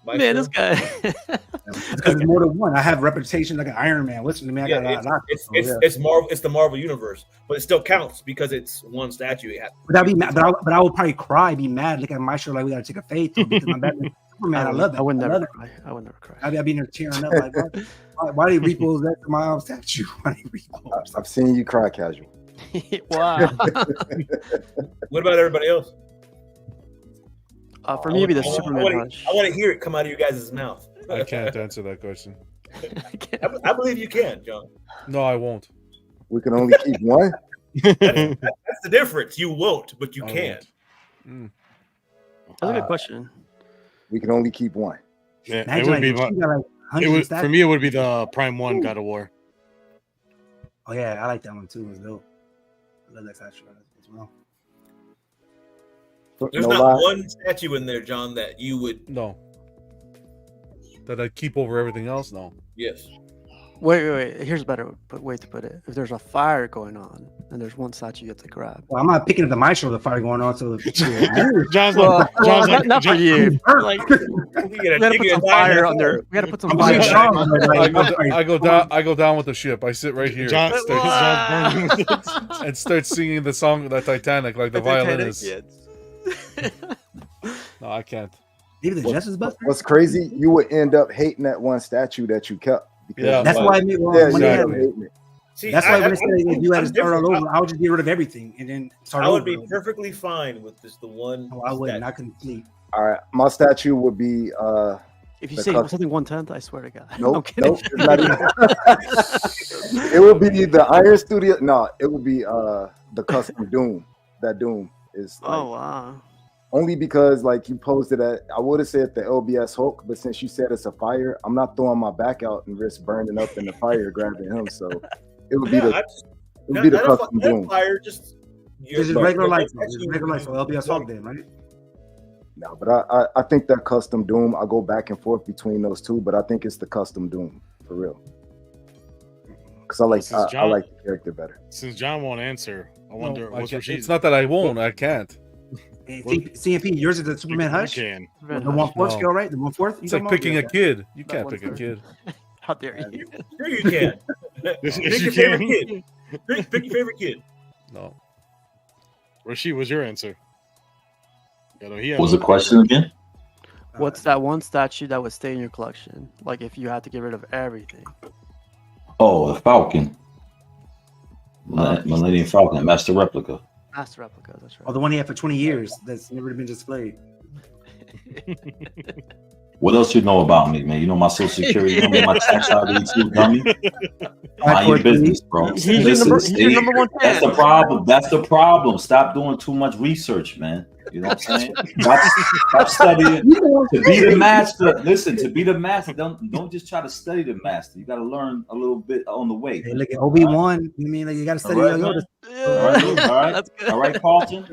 Speaker 1: Man, this guy.
Speaker 5: Because it's more than one. I have reputation like an Iron Man. Listen to me, I got a lot.
Speaker 3: It's Marvel. It's the Marvel universe, but it still counts because it's one statue.
Speaker 5: But I'd be mad. But I would probably cry, be mad, look at my shirt like we gotta take a fade because my Batman, Superman. I love that.
Speaker 1: I would never cry. I would never cry.
Speaker 5: I'd be in there cheering up like, why do you repose that to my statue?
Speaker 2: I've seen you cry, Casual.
Speaker 1: Wow.
Speaker 3: What about everybody else?
Speaker 1: For me, it'd be the Superman punch.
Speaker 3: I want to hear it come out of you guys' mouth.
Speaker 6: I can't answer that question.
Speaker 3: I believe you can, John.
Speaker 6: No, I won't.
Speaker 2: We can only keep one.
Speaker 3: That's the difference. You won't, but you can.
Speaker 1: That's a good question.
Speaker 2: We can only keep one.
Speaker 4: Yeah, it would be. For me, it would be the Prime 1 God of War.
Speaker 5: Oh yeah, I like that one too. It's dope. I love that statue as well.
Speaker 3: There's not one statue in there, John, that you would
Speaker 6: that I'd keep over everything else. No.
Speaker 3: Yes.
Speaker 1: Wait. Here's a better way to put it. If there's a fire going on and there's one statue you have to grab.
Speaker 5: Well, I'm not picking up the maestro of the fire going on. So
Speaker 4: John's like,
Speaker 1: not for you. Like, we gotta put some fire on there. We gotta put some fire.
Speaker 6: I go down with the ship. I sit right here and start singing the song, the Titanic, like the violinist. No, I can't.
Speaker 5: Maybe the Justice Buster.
Speaker 2: What's crazy? You would end up hating that one statue that you kept.
Speaker 5: That's why I made that's why when I said you had to start all over, I would just get rid of everything and then start over.
Speaker 3: I would be perfectly fine with just the one.
Speaker 5: No, I wouldn't. I couldn't sleep.
Speaker 2: All right, my statue would be.
Speaker 1: If you say something 1/10, I swear to God.
Speaker 2: Nope. It would be the Iron Studio. No, it would be the custom Doom. That Doom is. Like,
Speaker 1: oh wow.
Speaker 2: Only because like you posted that, I would have said the LBS Hulk, but since you said it's a fire, I'm not throwing my back out and risk burning up in the fire grabbing him. So it would be the custom Doom.
Speaker 3: Fire,
Speaker 5: just regular lights. Regular lights. So LBS Hulk then, right?
Speaker 2: No, but I think that custom Doom, I go back and forth between those two, but I think it's the custom Doom for real. Because I like the character better.
Speaker 4: Since John won't answer, I wonder
Speaker 6: it's not that I won't, I can't.
Speaker 5: CMP, yours is the Superman Hush?
Speaker 4: Can.
Speaker 5: The 1/4 scale, right? The 1/4?
Speaker 6: It's like picking a kid. You can't pick a kid.
Speaker 1: How dare you?
Speaker 3: Sure you can. Pick your favorite kid. Pick your favorite kid.
Speaker 6: No.
Speaker 4: Rashid, what's your answer?
Speaker 7: What was the question again?
Speaker 1: What's that one statue that would stay in your collection? Like if you had to get rid of everything.
Speaker 7: Oh, the Falcon. Millennium Falcon, Master Replica.
Speaker 1: Master Replica, that's right.
Speaker 5: Oh, the one he had for 20 years that's never been displayed.
Speaker 7: What else you know about me, man? You know my social security number, my tax ID too, dummy. Mind your business, bro.
Speaker 1: He's your number one fan.
Speaker 7: That's the problem. That's the problem. Stop doing too much research, man. You know what I'm saying? Stop studying to be the master. Listen, to be the master, don't just try to study the master. You got to learn a little bit on the way.
Speaker 5: Hey, look at Obi-Wan. You mean like you got to study Yoda?
Speaker 7: All right, Carlton.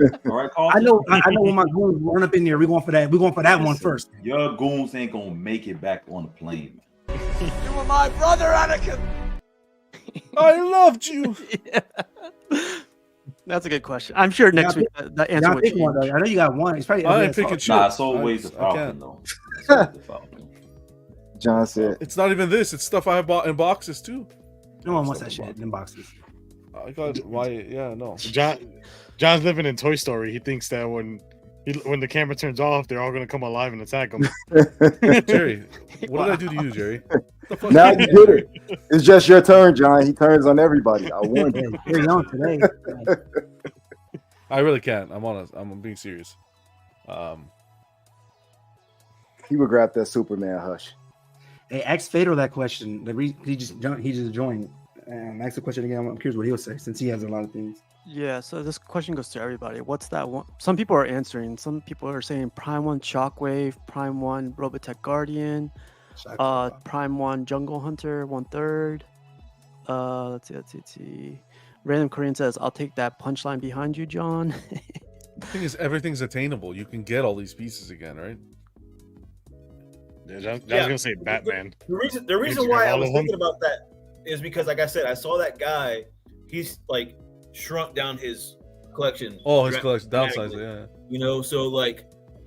Speaker 5: I know when my goons run up in there, we're going for that. We're going for that one first.
Speaker 7: Your goons ain't gonna make it back on the plane, man.
Speaker 8: You were my brother, Anakin.
Speaker 6: I loved you.
Speaker 1: Yeah. That's a good question. I'm sure next week the answer would change.
Speaker 5: One, I know you got one. It's probably
Speaker 6: I ain't picking shit.
Speaker 7: Nah, it's always the Falcon
Speaker 6: can't.
Speaker 7: though. It's always the Falcon.
Speaker 2: John said,
Speaker 6: It's not even this. It's stuff I bought in boxes too.
Speaker 5: No one wants that shit in boxes.
Speaker 6: I got why? Yeah, no.
Speaker 4: John's living in Toy Story. He thinks that when the camera turns off, they're all gonna come alive and attack him.
Speaker 6: Jerry, what did I do to you, Jerry?
Speaker 2: now you get it. It's just your turn, John. He turns on everybody. I warned you.
Speaker 5: You're young today.
Speaker 6: I really can't. I'm honest. I'm being serious.
Speaker 2: He would grab that Superman hush.
Speaker 5: Hey, ask Fatal that question. He just joined. Ask the question again. I'm curious what he'll say since he has a lot of things.
Speaker 1: Yeah, so this question goes to everybody. What's that one? Some people are answering. Some people are saying Prime 1 Shockwave, Prime 1 Robotech Guardian, Prime 1 Jungle Hunter, 1/3. Let's see. Random Korean says, I'll take that punchline behind you, John.
Speaker 6: The thing is, everything's attainable. You can get all these pieces again, right?
Speaker 4: I was gonna say Batman.
Speaker 3: The reason why I was thinking about that is because, like I said, I saw that guy. He's like shrunk down his collection.
Speaker 6: Oh, his collection, downsizing, yeah.
Speaker 3: You know, so like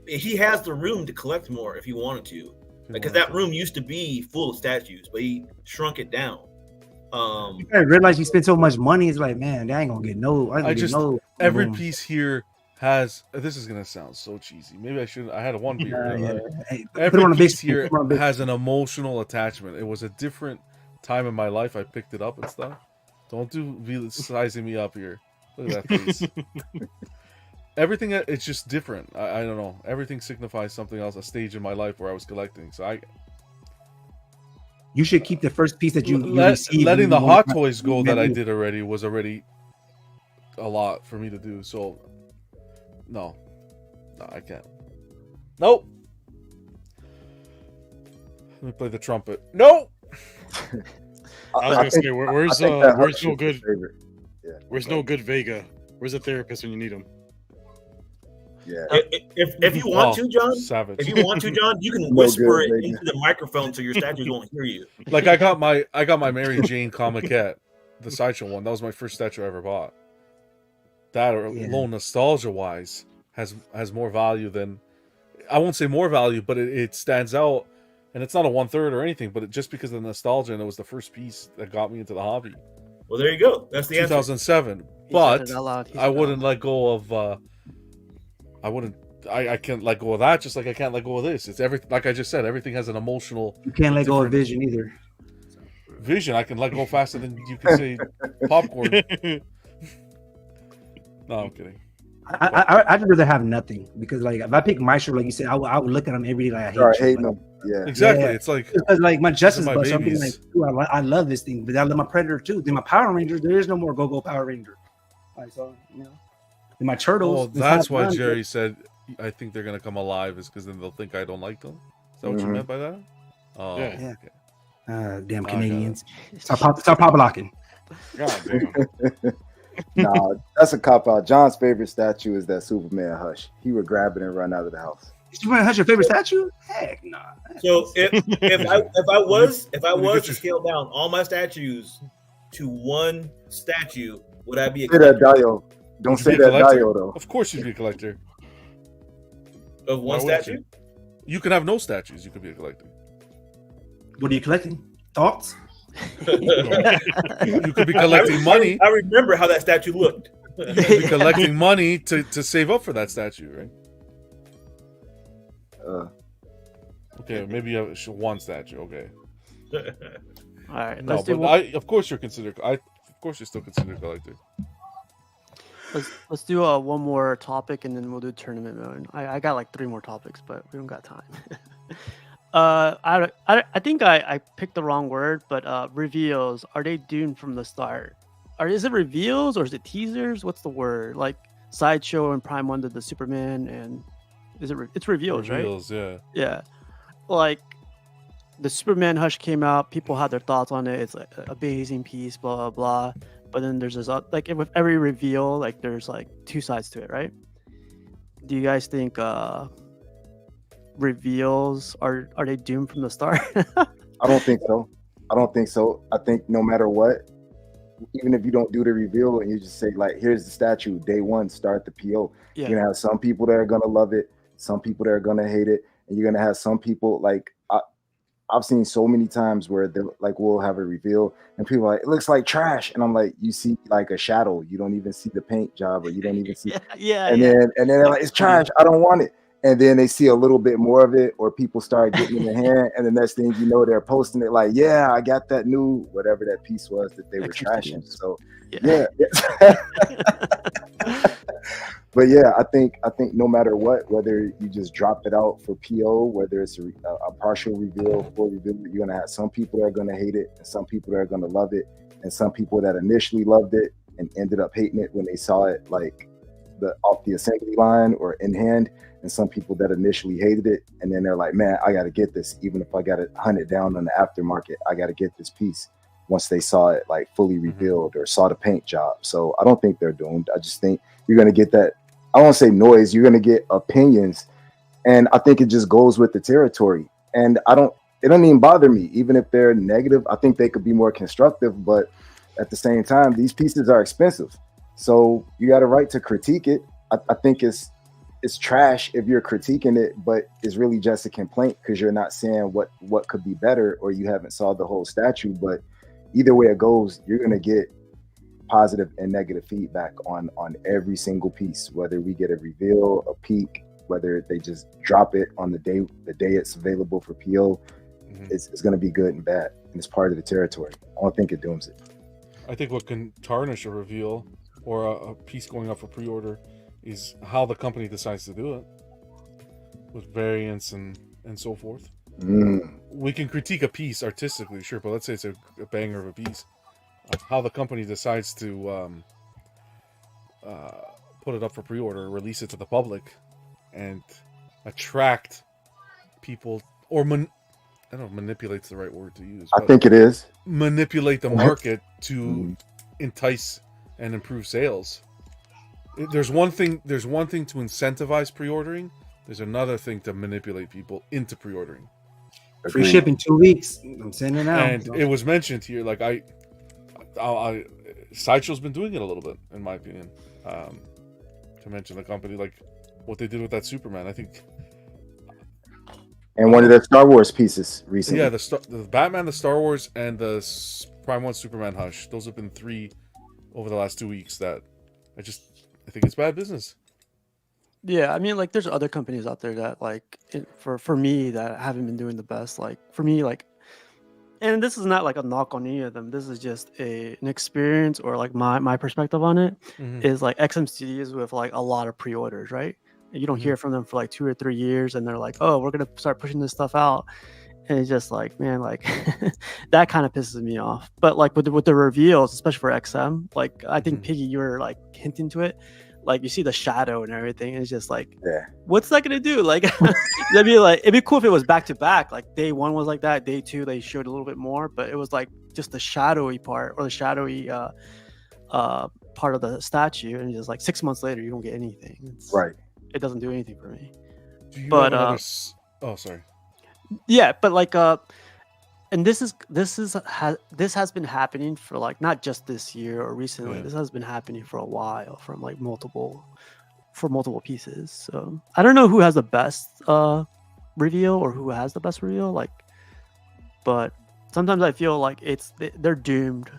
Speaker 3: he has the room to collect more if he wanted to, because that room used to be full of statues, but he shrunk it down.
Speaker 5: You gotta realize you spend so much money. It's like, man, I ain't gonna get no.
Speaker 6: Every piece here has. This is gonna sound so cheesy. Maybe I shouldn't. I had one beer.
Speaker 5: Hey,
Speaker 6: every piece here has an emotional attachment. It was a different time in my life. I picked it up and stuff. Don't be sizing me up here. Look at that face. Everything, it's just different. I don't know. Everything signifies something else. A stage in my life where I was collecting. So
Speaker 5: you should keep the first piece that you received.
Speaker 6: Letting the Hot Toys go that I did already was already a lot for me to do. So no, I can't. Nope. Let me play the trumpet. Nope.
Speaker 4: I was gonna say, where's no good? Yeah, where's no good Vega? Where's a therapist when you need him?
Speaker 2: Yeah.
Speaker 3: If you want to, John,
Speaker 6: savage.
Speaker 3: If you want to, John, you can whisper it into the microphone so your statues won't hear you.
Speaker 6: Like I got my Mary Jane Comiquette, the Sideshow one. That was my first statue I ever bought. That alone, nostalgia wise, has more value than, I won't say more value, but it stands out. And it's not a 1/3 or anything, but just because of the nostalgia, and it was the first piece that got me into the hobby.
Speaker 3: Well, there you go. That's the
Speaker 6: 2007.
Speaker 3: Answer.
Speaker 6: But I wouldn't let go of. I can't let go of that. Just like I can't let go of this. It's everything. Like I just said, everything has an emotional.
Speaker 5: You can't let go of Vision either.
Speaker 6: Vision, I can let go faster than you can say popcorn. No, I'm kidding.
Speaker 5: I'd rather have nothing, because like if I pick Maestro, like you said, I would look at him every day like I hate
Speaker 2: him. Yeah,
Speaker 6: exactly. Yeah. It's like
Speaker 5: because like my Justice Bus, I'm thinking like, I love this thing, but I love my Predator too. Then my Power Rangers, there is no more Go Power Ranger. Like so, you know. And my Turtles.
Speaker 6: Oh, that's why Jerry said I think they're gonna come alive, is because then they'll think I don't like them. Is that what you meant by that? Oh,
Speaker 5: yeah. Okay. Damn Canadians! Stop pop locking.
Speaker 4: God damn.
Speaker 2: No, that's a cop out. John's favorite statue is that Superman hush. He would grab it and run out of the house.
Speaker 5: Superman hush your favorite statue? Heck nah.
Speaker 3: So if I was to scale down all my statues to one statue, would I be a collector?
Speaker 2: Say that Dio. Don't say that Dio though.
Speaker 6: Of course you'd be a collector.
Speaker 3: Of one statue?
Speaker 6: You can have no statues. You could be a collector.
Speaker 5: What are you collecting? Thoughts?
Speaker 6: You could be collecting money.
Speaker 3: I remember how that statue looked.
Speaker 6: You could be collecting money to save up for that statue, right? Okay, maybe you have one statue. Okay.
Speaker 1: All right.
Speaker 6: Of course you're considered. Of course you're still considered a collector.
Speaker 1: Let's do one more topic and then we'll do tournament mode. I got like 3 more topics, but we don't got time. I think I picked the wrong word, but reveals, are they doomed from the start? Is it reveals or is it teasers? What's the word? Like Sideshow and Prime 1 did the Superman, and it's reveals, right?
Speaker 6: Reveals, yeah.
Speaker 1: Yeah. Like the Superman hush came out, people had their thoughts on it. It's like an amazing piece, blah blah blah. But then there's this like with every reveal, like there's like 2 sides to it, right? Do you guys think reveals are they doomed from the start?
Speaker 2: I don't think so. I think no matter what, even if you don't do the reveal and you just say like, here's the statue, day one, start the PO.
Speaker 1: Yeah.
Speaker 2: You're gonna have some people that are gonna love it, some people that are gonna hate it, and you're gonna have some people like I've seen so many times where they like we'll have a reveal and people are like, it looks like trash, and I'm like, you see like a shadow, you don't even see the paint job, or you don't even see and then they're like, it's trash, I don't want it. And then they see a little bit more of it, or people start getting in the hand, and the next thing you know, they're posting it like, yeah, I got that new whatever that piece was that they were trashing. So yeah. But yeah, I think no matter what, whether you just drop it out for PO, whether it's a partial reveal, full reveal, you're gonna have some people that are gonna hate it, and some people that are gonna love it, and some people that initially loved it and ended up hating it when they saw it like off the assembly line or in hand, and some people that initially hated it, and then they're like, man, I got to get this, even if I got to hunt it down on the aftermarket, I got to get this piece once they saw it like fully revealed or saw the paint job. So I don't think they're doomed. I just think you're gonna get that. I won't say noise, you're going to get opinions. And I think it just goes with the territory. And it doesn't even bother me, even if they're negative. I think they could be more constructive, but at the same time, these pieces are expensive. So you got a right to critique it. I think it's trash if you're critiquing it, but it's really just a complaint because you're not saying what could be better, or you haven't saw the whole statue. But either way it goes, you're going to get positive and negative feedback on every single piece, whether we get a reveal, a peek, whether they just drop it on the day it's available for PO. It's going to be good and bad, and it's part of the territory. I don't think it dooms it.
Speaker 6: I think what can tarnish a reveal or a piece going up for pre-order is how the company decides to do it, with variants and so forth. We can critique a piece artistically, sure, but let's say it's a banger of a piece. How the company decides to put it up for pre-order, release it to the public, and attract people, or I don't know if manipulate's the right word to use.
Speaker 2: I think it is.
Speaker 6: Manipulate the market to entice and improve sales. There's one thing to incentivize pre-ordering. There's another thing to manipulate people into pre-ordering.
Speaker 5: Free shipping 2 weeks. I'm sending it out.
Speaker 6: And it was mentioned here, like Sideshow's been doing it a little bit, in my opinion. To mention the company, like what they did with that Superman, I think.
Speaker 2: And one of the Star Wars pieces recently.
Speaker 6: Yeah, the Batman, the Star Wars, and the Prime 1 Superman Hush. Those have been 3 over the last 2 weeks that I think it's bad business.
Speaker 1: Yeah, I mean, like, there's other companies out there that, like, for me, that haven't been doing the best. Like, for me, like, and this is not like a knock on any of them. This is just an experience, or like my perspective on it is like XM Studios with like a lot of pre-orders, right? And you don't hear from them for like 2 or 3 years, and they're like, oh, we're gonna start pushing this stuff out, and it's just like, man, like that kind of pisses me off. But like with the reveals, especially for XM, like I think Piggy, you were like hinting to it. Like you see the shadow and everything, and it's just like, what's that gonna do? Like, it'd be cool if it was back to back. Like day 1 was like that, day 2 they showed a little bit more, but it was like just the shadowy part, or the shadowy part of the statue, and just like 6 months later you don't get anything. It doesn't do anything for me.
Speaker 6: Sorry.
Speaker 1: Yeah, but like and this has been happening for like not just this year or recently. This has been happening for a while, from like multiple pieces. So I don't know who has the best reveal or who has the best reveal. Like, but sometimes I feel like they're doomed.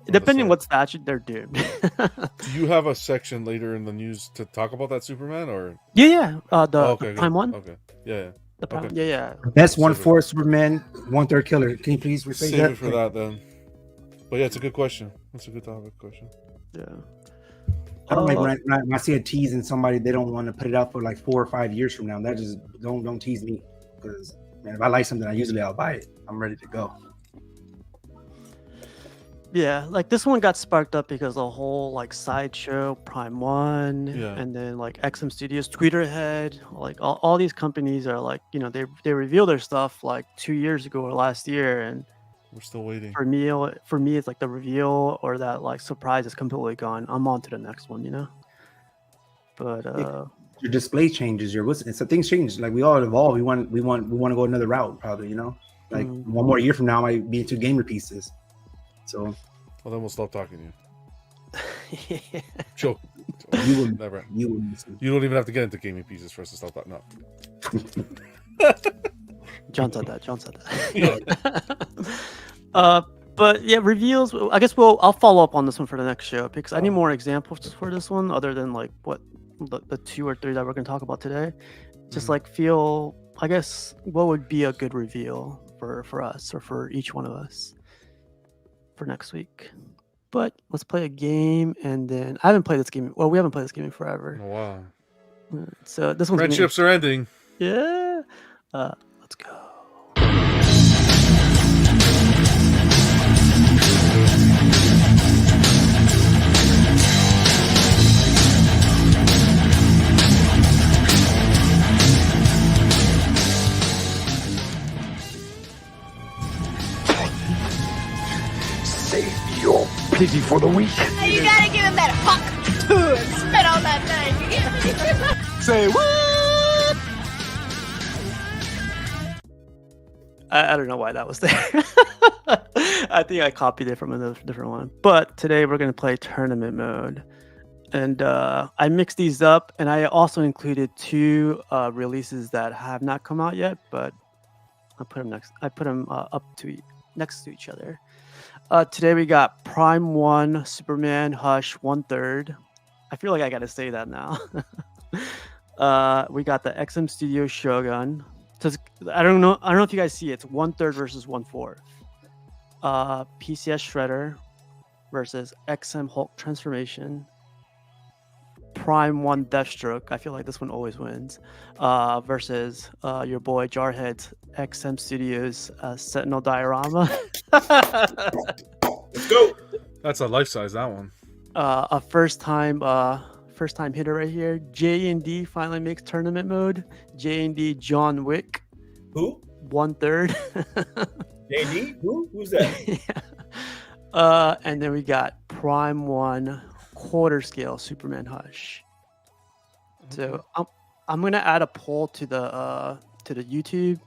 Speaker 1: Depending on what statue, they're doomed.
Speaker 6: Do you have a section later in the news to talk about that Superman, or?
Speaker 1: The Prime 1.
Speaker 6: Okay. Yeah.
Speaker 1: The Prime, yeah.
Speaker 5: Best 1/4 Superman, 1/3 killer. Can you please rephrase that?
Speaker 6: Save it for that then. But yeah, it's a good question. That's a good topic question.
Speaker 1: Yeah.
Speaker 5: I don't like when I see a tease in somebody, they don't want to put it out for like 4 or 5 years from now. That just don't tease me, because man, if I like something, I'll buy it. I'm ready to go.
Speaker 1: Yeah, like this one got sparked up because the whole like Sideshow, Prime 1, and then like XM Studios, Tweeterhead, like all these companies are like, they reveal their stuff like 2 years ago or last year, and
Speaker 6: we're still waiting. For
Speaker 1: me, it's like the reveal or that like surprise is completely gone. I'm on to the next one, But
Speaker 5: your display changes, so things change. Like we all evolve. We want to go another route, probably. Like 1 more year from now, I might be into gamer pieces. So
Speaker 6: Well, then we'll stop talking to you.
Speaker 1: Yeah.
Speaker 6: Joke.
Speaker 5: You would
Speaker 6: Never.
Speaker 5: You would.
Speaker 6: You don't even have to get into gaming pieces for us to stop talking. No.
Speaker 1: John said that. But yeah, reveals. I guess I'll follow up on this one for the next show because I need more examples for this one other than like what the 2 or 3 that we're going to talk about today. Just like feel, I guess, what would be a good reveal for us or for each one of us for next week. But let's play a game, and then I haven't played this game. Well, we haven't played this game in forever.
Speaker 6: Oh, wow.
Speaker 1: So this one's
Speaker 6: Friendships are ending.
Speaker 1: Yeah. Let's go.
Speaker 8: Save your pity for the weak.
Speaker 9: Now you gotta give him that hawk. Spit on that thing.
Speaker 8: Say what?
Speaker 1: I don't know why that was there. I think I copied it from a different one. But today we're going to play tournament mode. And I mixed these up, and I also included 2 releases that have not come out yet, but I put them next to each other. Today we got Prime 1 Superman Hush 1/3. I feel like I gotta say that now. We got the XM Studio Shogun. I don't know if you guys see it. It's 1/3 versus 1/4. PCS Shredder versus XM Hulk Transformation. Prime 1 Deathstroke. I feel like this one always wins. Versus your boy Jarhead's XM Studios Sentinel Diorama.
Speaker 3: Let's go.
Speaker 6: That's a life size, that one.
Speaker 1: A first time hitter right here. J&D finally makes tournament mode. J&D John Wick.
Speaker 3: Who?
Speaker 1: 1/3.
Speaker 3: J&D? Who's that?
Speaker 1: Yeah. And then we got Prime 1 quarter scale Superman Hush. So I'm gonna add a poll to the YouTube.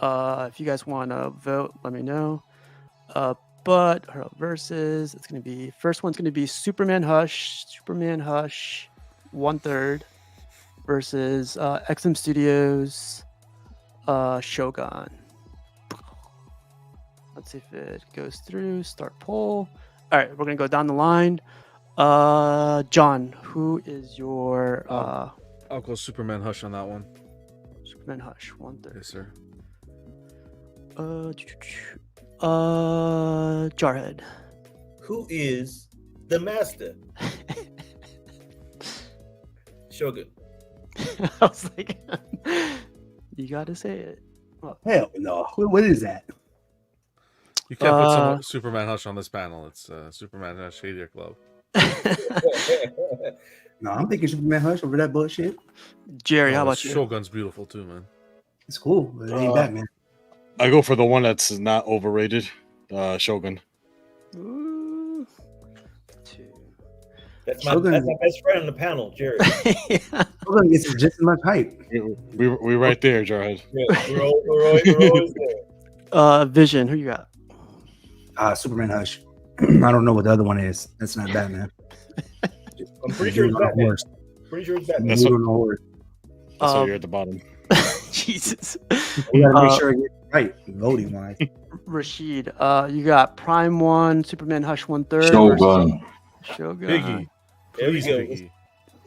Speaker 1: If you guys want to vote, let me know. But versus, it's gonna be first one's gonna be Superman Hush 1/3 versus XM Studios Shogun. Let's see if it goes through. Start poll. All right, we're gonna go down the line. John, who is your
Speaker 6: I'll go Superman Hush on that one.
Speaker 1: Superman Hush 1/3?
Speaker 6: Yes, sir.
Speaker 1: Jarhead.
Speaker 3: Who is the master? Shogun.
Speaker 1: I was like, you gotta say it.
Speaker 5: Oh, hell no. What is that?
Speaker 6: You can't put some Superman Hush on this panel. It's Superman Hush Hater Club.
Speaker 5: No, I'm thinking Superman Hush over that bullshit.
Speaker 1: Jerry, how about you?
Speaker 6: Shogun's beautiful too, man.
Speaker 5: It's cool, but it ain't Batman.
Speaker 4: I go for the one that's not overrated, Shogun.
Speaker 1: Ooh.
Speaker 3: That's my best friend on the panel, Jerry.
Speaker 1: Yeah.
Speaker 5: Shogun gets just as much hype.
Speaker 4: We right there, Jarhead.
Speaker 3: Yeah, we're always there.
Speaker 1: Vision, who you got?
Speaker 5: Superman Hush. I don't know what the other one is. That's not Batman.
Speaker 3: I'm pretty sure it's Batman.
Speaker 4: That's why you're at the bottom.
Speaker 1: Jesus.
Speaker 5: We gotta make sure it gets right, voting wise.
Speaker 1: Rashid, you got Prime 1, Superman Hush 1/3. Shogun.
Speaker 6: Piggy.
Speaker 3: There we go.
Speaker 6: Piggy.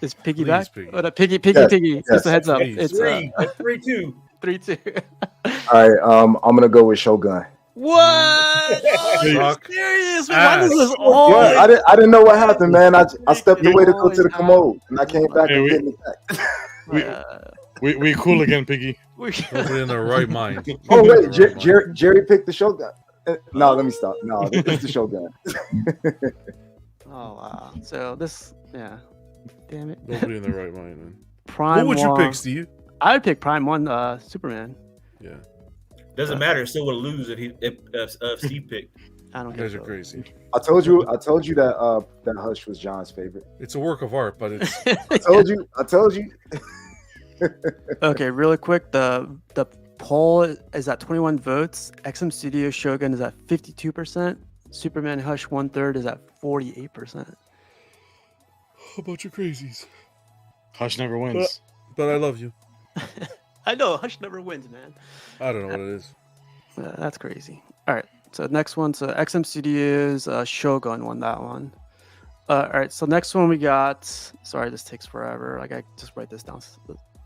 Speaker 1: Is Piggy
Speaker 6: Please,
Speaker 1: back?
Speaker 6: Piggy.
Speaker 1: Oh, no, Piggy.
Speaker 2: Yes,
Speaker 1: Just a heads up.
Speaker 6: please.
Speaker 1: It's
Speaker 3: 3-2.
Speaker 1: 3-2.
Speaker 2: All right, I'm gonna go with Shogun.
Speaker 1: What? Are you
Speaker 6: Suck
Speaker 1: serious?
Speaker 6: ass.
Speaker 1: Why does this
Speaker 2: What?
Speaker 1: always?
Speaker 2: I didn't know what happened, man. I stepped away to go to the commode, and I came back
Speaker 4: Hey,
Speaker 2: and
Speaker 4: we-
Speaker 2: didn't attack.
Speaker 4: We cool again, Piggy.
Speaker 6: Nobody in their right mind.
Speaker 2: Oh wait, Jerry picked the Shogun. No, let me stop. No, it's the Shogun.
Speaker 1: Oh wow. So this, yeah. Damn it.
Speaker 6: Nobody in their right mind, man.
Speaker 1: Prime
Speaker 6: What would you
Speaker 1: 1.
Speaker 6: pick, Steve?
Speaker 1: I would pick Prime 1, Superman.
Speaker 6: Yeah,
Speaker 3: Doesn't matter. Still would lose if Steve picked.
Speaker 1: I don't
Speaker 6: you
Speaker 1: get
Speaker 6: guys are
Speaker 1: vote.
Speaker 6: crazy.
Speaker 2: I told you that that Hush was John's favorite.
Speaker 6: It's a work of art, but it's
Speaker 2: I told you.
Speaker 1: Okay, really quick. The poll is at 21 votes. XM Studio Shogun is at 52%. Superman Hush 1/3 is at 48%.
Speaker 6: A bunch of crazies.
Speaker 4: Hush never wins.
Speaker 6: But I love you.
Speaker 1: I know Hush never wins, man.
Speaker 6: I don't know what it is.
Speaker 1: That's crazy. All right, so next one, so XM Studios Shogun won that one. All right, so next one we got. Sorry, this takes forever. Like I just write this down.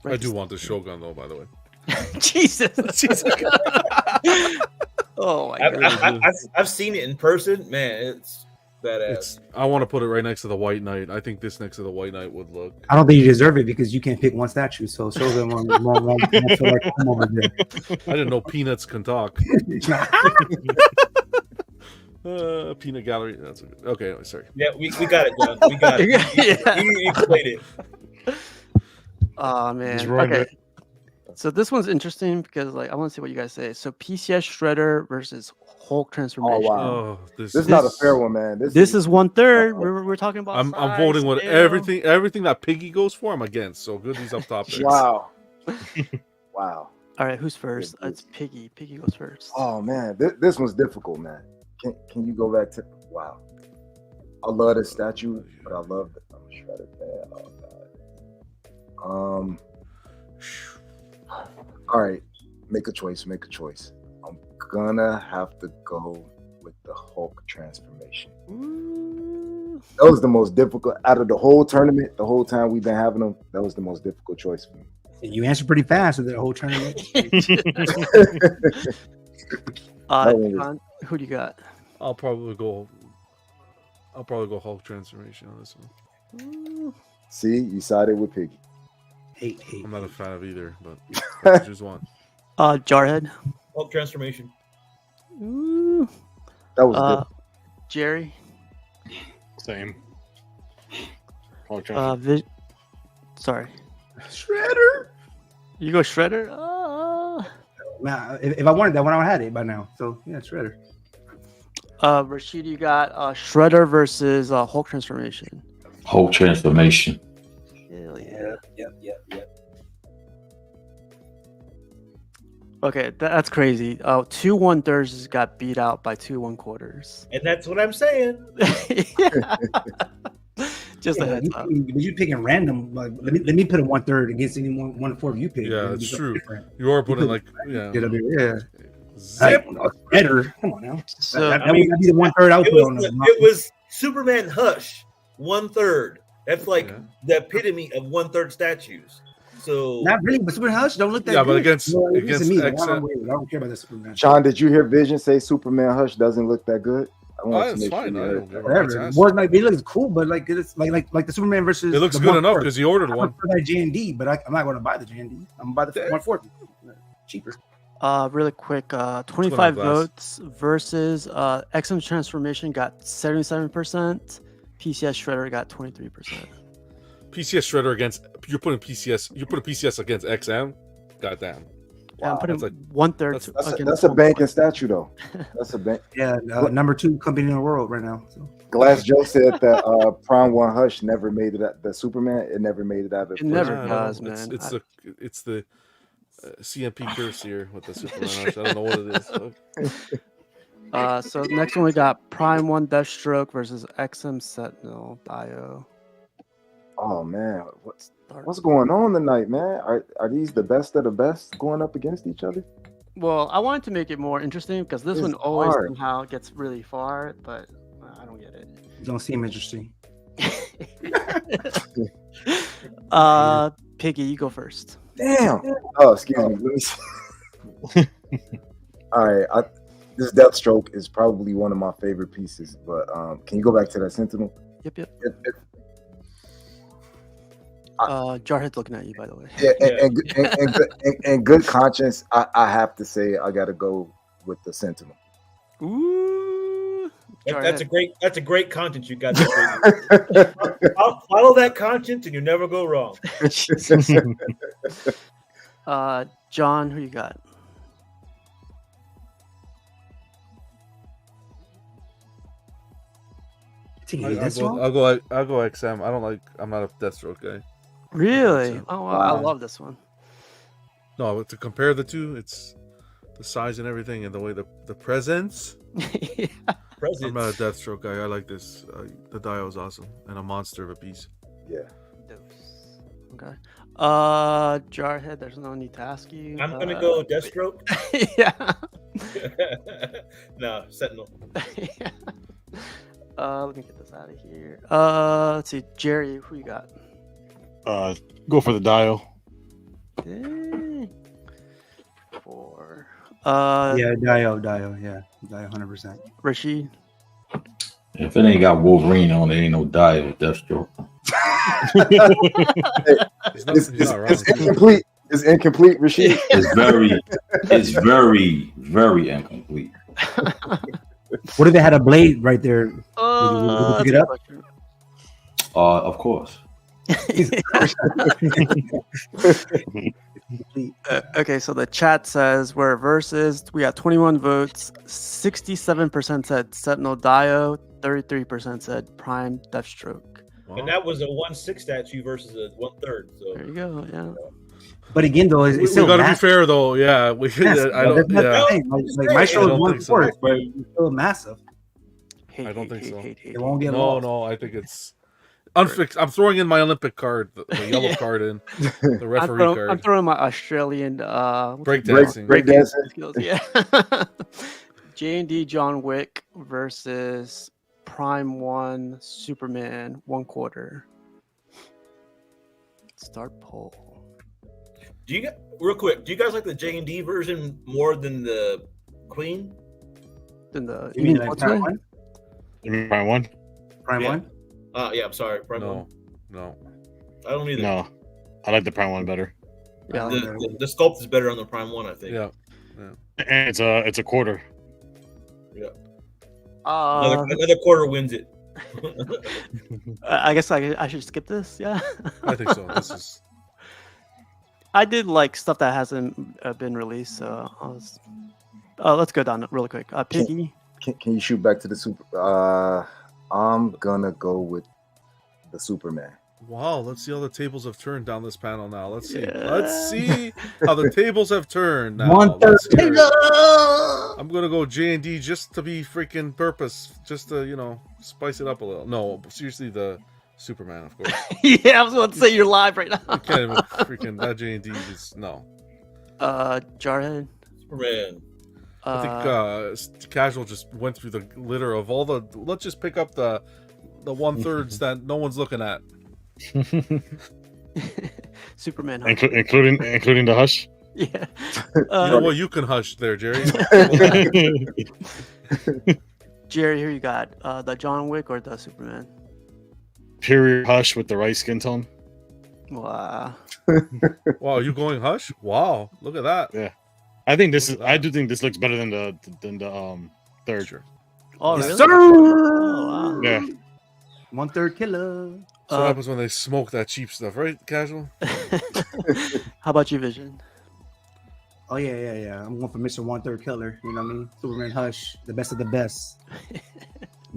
Speaker 6: I do want the Shogun though, by the way.
Speaker 1: Jesus. Oh my god.
Speaker 3: I've seen it in person. Man, it's badass.
Speaker 6: I want to put it right next to the White Knight. I think this next to the White Knight would look.
Speaker 5: I don't think you deserve it because you can't pick one statue. So Shogun won't feel like I'm over there.
Speaker 6: I didn't know peanuts can talk. Peanut gallery. That's okay. Anyway, sorry.
Speaker 3: Yeah, we got it done. We got it. You explained it.
Speaker 1: Oh man. Okay. So this one's interesting because like I want to see what you guys say. So PCS Shredder versus Hulk transformation.
Speaker 2: Oh wow. This is not a fair one, man.
Speaker 1: This is 1/3. We're talking about.
Speaker 6: I'm voting with everything that Piggy goes for. I'm against. So good. These up top.
Speaker 2: Wow. Wow.
Speaker 1: All right, who's first? It's Piggy. Piggy goes first.
Speaker 2: Oh man, this one's difficult, man. Can you go back to? Wow. I love this statue, but I love the Shredder. Oh god. All right, make a choice. I'm gonna have to go with the Hulk transformation. That was the most difficult out of the whole tournament. The whole time we've been having them, that was the most difficult choice for me.
Speaker 5: You answered pretty fast with the whole tournament.
Speaker 1: John, who do you got?
Speaker 6: I'll probably go Hulk transformation on this one.
Speaker 2: See, you sided with Piggy.
Speaker 5: Hate.
Speaker 6: I'm not a fan of either, but just one.
Speaker 1: Jarhead.
Speaker 3: Hulk transformation.
Speaker 1: Ooh.
Speaker 2: That was good.
Speaker 1: Jerry.
Speaker 4: Same. Hulk
Speaker 1: Sorry.
Speaker 5: Shredder.
Speaker 1: You go Shredder?
Speaker 5: Nah, if I wanted that one, I would have had it by now. So yeah, Shredder.
Speaker 1: Rashid, you got Shredder versus Hulk transformation.
Speaker 7: Hulk transformation.
Speaker 1: Hell yeah.
Speaker 5: Yep.
Speaker 1: Okay, that's crazy. 2 1/3 got beat out by 2 1/4.
Speaker 3: And that's what I'm saying.
Speaker 1: Just a heads up.
Speaker 5: You picking random. Like, let me put a 1/3 against any 1/4 you pick.
Speaker 6: Yeah, that's true. You are putting like
Speaker 5: Zip. Better. Come on now.
Speaker 1: So
Speaker 5: that would be the 1/3 I would put on the
Speaker 3: It was Superman Hush 1/3. That's like the epitome of 1/3 statues. So
Speaker 5: not really, but Superman Hush don't look that good.
Speaker 6: but against
Speaker 5: me, I
Speaker 6: XM.
Speaker 5: don't care about this Superman.
Speaker 2: Sean, did you hear Vision say Superman Hush doesn't look that good?
Speaker 6: That's fine.
Speaker 5: Whatever. More like it looks cool, but like it's like the Superman versus.
Speaker 6: It looks good enough because he ordered one.
Speaker 5: For that J&D, but I'm not going to buy the J&D. I'm going to buy the 140. Cheaper.
Speaker 1: Really quick, 25 votes versus XM transformation got 77%. PCS Shredder got 23%.
Speaker 6: PCS Shredder against you're putting PCS against XM. Goddamn.
Speaker 1: Yeah, I'm putting 1/3.
Speaker 2: That's a banking statue though. That's a bank.
Speaker 5: Yeah, number 2 company in the world right now. So.
Speaker 2: Glass Joe said that Prime 1 Hush never made it out. The Superman, it never made it out of.
Speaker 1: It never does, man.
Speaker 6: It's the CMP curse here with the Superman Hush. I don't know what it is.
Speaker 1: So next one we got Prime 1 Deathstroke versus XM Sentinel Dio.
Speaker 2: Oh man, what's going on tonight, man? Are these the best of the best going up against each other?
Speaker 1: Well, I wanted to make it more interesting because this one always somehow gets really far, but I don't get it.
Speaker 5: Don't seem interesting.
Speaker 1: Piggy, you go first.
Speaker 2: Damn. Oh, excuse me. Let me see. All right. This Deathstroke is probably one of my favorite pieces, but can you go back to that Sentinel?
Speaker 1: Yep. Jarhead's looking at you, by the way.
Speaker 2: Yeah, and good conscience, I have to say I got to go with the Sentinel.
Speaker 1: Ooh,
Speaker 3: that's a great conscience you got. I'll follow that conscience, and you never go wrong.
Speaker 1: John, who you got?
Speaker 6: I'll go XM. I'm not a Deathstroke guy.
Speaker 1: Really? Oh, wow. I love this one.
Speaker 6: No, but to compare the two, it's the size and everything, and the way the presence.
Speaker 1: Yeah.
Speaker 3: presents.
Speaker 6: I'm not a Deathstroke guy. I like this. The Dio is awesome and a monster of a piece.
Speaker 2: Yeah.
Speaker 1: Okay. Jarhead, there's no need to ask you.
Speaker 3: I'm gonna go Deathstroke.
Speaker 1: Yeah.
Speaker 3: No, Sentinel.
Speaker 1: Yeah. Let me get this out of here. Let's see, Jerry, who you got?
Speaker 4: Go for the Dio.
Speaker 1: Dang. 4.
Speaker 5: Yeah, Dio, yeah, Dio, 100%.
Speaker 1: Rashid.
Speaker 7: If it ain't got Wolverine on, it ain't no Dio. Deathstroke.
Speaker 2: It's incomplete. It's incomplete, Rashid.
Speaker 7: It's very incomplete.
Speaker 5: What if they had a blade right there? Would you pick it up?
Speaker 7: Of course.
Speaker 1: Okay, so the chat says we're versus. We got 21 votes. 67% said Sentinel Dio. 33% said Prime Deathstroke.
Speaker 6: Wow.
Speaker 3: And that was a 1/6 statue versus a 1/3. So
Speaker 1: There you go. Yeah.
Speaker 5: But again, though, it's
Speaker 6: We
Speaker 5: still
Speaker 6: gotta
Speaker 5: massive.
Speaker 6: be fair, though. Yeah, we should.
Speaker 5: Massive,
Speaker 6: I don't.
Speaker 5: that's
Speaker 6: Yeah.
Speaker 5: the thing. Like my show
Speaker 6: I
Speaker 5: is
Speaker 6: don't
Speaker 5: one
Speaker 6: think so.
Speaker 5: fourth, but it's still massive.
Speaker 6: I don't think so.
Speaker 5: It won't get
Speaker 6: No,
Speaker 5: lost.
Speaker 6: no. I think it's unfixed. I'm throwing in my Olympic card, the yellow
Speaker 1: Yeah.
Speaker 6: card in the referee
Speaker 1: I'm
Speaker 6: card.
Speaker 1: throwing my Australian
Speaker 6: Breakdancing.
Speaker 2: Breakdancing.
Speaker 1: skills. Yeah. J&D John Wick versus Prime 1 Superman 1/4. Start poll.
Speaker 3: do you real quick? Do you guys like the J&D version more than the Queen?
Speaker 1: Then the
Speaker 5: You mean like
Speaker 1: what's
Speaker 5: Prime
Speaker 1: it?
Speaker 5: 1?
Speaker 4: You mean Prime 1?
Speaker 5: Prime
Speaker 3: Yeah.
Speaker 5: 1?
Speaker 3: Yeah, I'm sorry. Prime
Speaker 6: No,
Speaker 3: one.
Speaker 6: no.
Speaker 3: I don't either.
Speaker 4: No. I like the Prime 1 better.
Speaker 1: Yeah.
Speaker 3: The sculpt is better on the Prime 1, I think.
Speaker 6: Yeah.
Speaker 4: And it's a quarter.
Speaker 3: Another quarter wins it.
Speaker 1: I guess I should skip this. Yeah.
Speaker 6: I think so. This is.
Speaker 1: I did like stuff that hasn't been released, so I was. Let's go down really quick. Piggy.
Speaker 2: Can you shoot back to the super? I'm gonna go with the Superman.
Speaker 6: Wow, let's see how the tables have turned down this panel now. Let's see.
Speaker 1: Yeah.
Speaker 6: Let's see how the tables have turned now.
Speaker 5: 1/3.
Speaker 6: Let's hear it. I'm gonna go J&D just to be freaking purpose, just to spice it up a little. No, seriously, the Superman, of course.
Speaker 1: Yeah, I was about to say you're live right now.
Speaker 6: I can't even freaking that J&D is no.
Speaker 1: Jarhead.
Speaker 3: Superman.
Speaker 6: I think Casual just went through the litter of all the. Let's just pick up the 1/3 that no one's looking at.
Speaker 1: Superman.
Speaker 4: including the Hush.
Speaker 1: Yeah.
Speaker 6: You know what? You can hush there, Jerry.
Speaker 1: Jerry, who you got? The John Wick or the Superman?
Speaker 4: Period Hush with the right skin tone.
Speaker 1: Wow.
Speaker 6: Wow, you going hush? Wow, look at that.
Speaker 4: Yeah. I do think this looks better than the third.
Speaker 6: Sure.
Speaker 1: Oh,
Speaker 5: Yes,
Speaker 1: really?
Speaker 5: sir.
Speaker 1: Oh, wow.
Speaker 4: Yeah.
Speaker 5: 1/3 killer.
Speaker 6: So what happens when they smoke that cheap stuff, right? Casual.
Speaker 1: How about you, Vision?
Speaker 5: Oh yeah. I'm going for Mr. 1/3 killer. You know what I mean? Superman Hush, the best of the best.